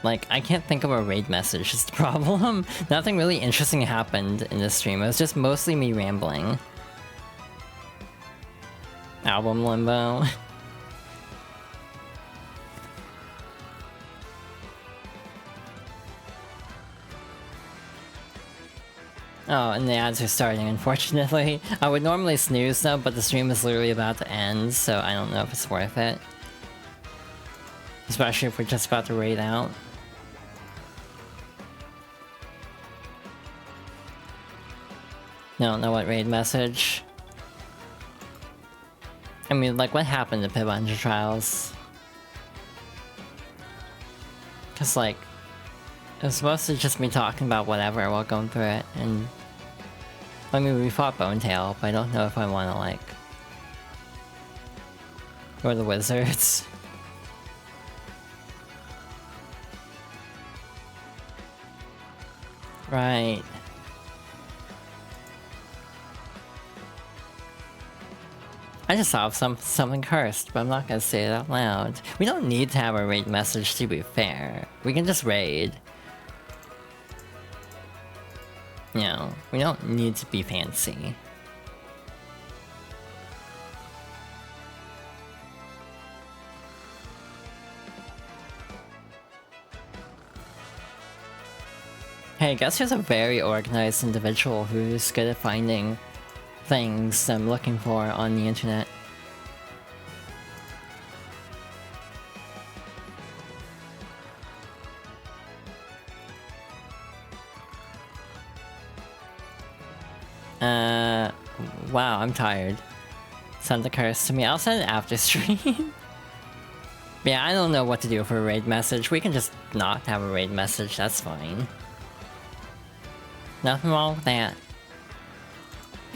Like, I can't think of a raid message is the problem. Nothing really interesting happened in this stream. It was just mostly me rambling. Album limbo. Oh, and the ads are starting, unfortunately. I would normally snooze though, but the stream is literally about to end, so I don't know if it's worth it. Especially if we're just about to raid out. Don't know what raid message. I mean, like, what happened to Pip Hunter Trials? Cause, like, it was supposed to just be talking about whatever while going through it, and... I mean, we fought Bonetail, but I don't know if I want to, like... Or the Wizards. Right. I just saw something cursed, but I'm not gonna say it out loud. We don't need to have a raid message, to be fair. We can just raid. You know, we don't need to be fancy. Hey, guess who's a very organized individual who's good at finding things I'm looking for on the internet? Wow, I'm tired. Send the curse to me. I'll send it after stream. Yeah, I don't know what to do for a raid message. We can just not have a raid message, that's fine. Nothing wrong with that.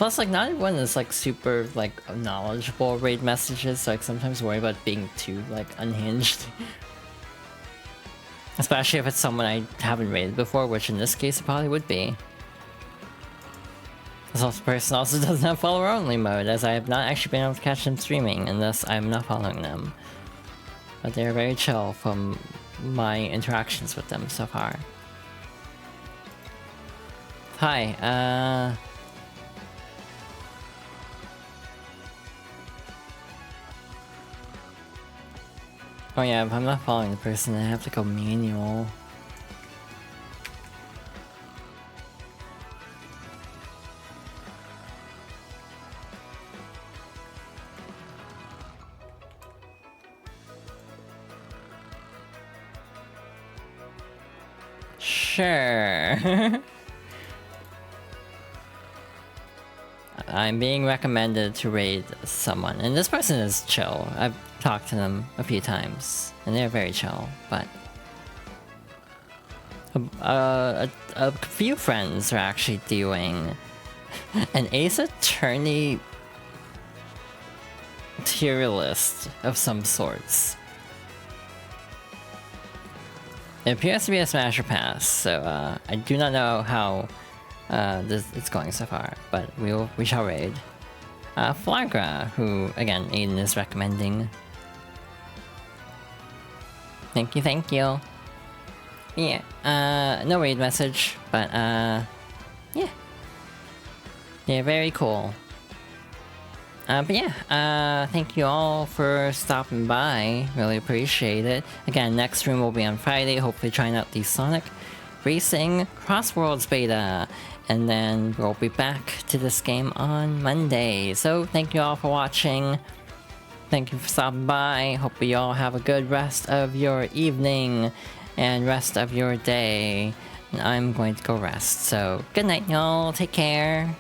Plus, like, not everyone is like super like knowledgeable raid messages, so like sometimes worry about being too like unhinged. Especially if it's someone I haven't raided before, which in this case it probably would be. This person also doesn't have follower only mode, as I have not actually been able to catch them streaming, and thus I'm not following them. But they're very chill from my interactions with them so far. Hi, oh yeah, if I'm not following the person, I have to go manual. Sure. I'm being recommended to raid someone, and this person is chill. I've talked to them a few times, and they're very chill, but... a few friends are actually doing an Ace Attorney tier list of some sorts. It appears to be a Smasher Pass, so I do not know how it's going so far, but we shall raid. Flagra, who again Aiden is recommending. Thank you, thank you. Yeah, no raid message, but yeah. They're very cool. But yeah, thank you all for stopping by. Really appreciate it. Again, next stream will be on Friday, hopefully trying out the Sonic Racing Crossworlds beta. And then we'll be back to this game on Monday. So thank you all for watching. Thank you for stopping by. Hope you all have a good rest of your evening and rest of your day. And I'm going to go rest. So good night, y'all. Take care.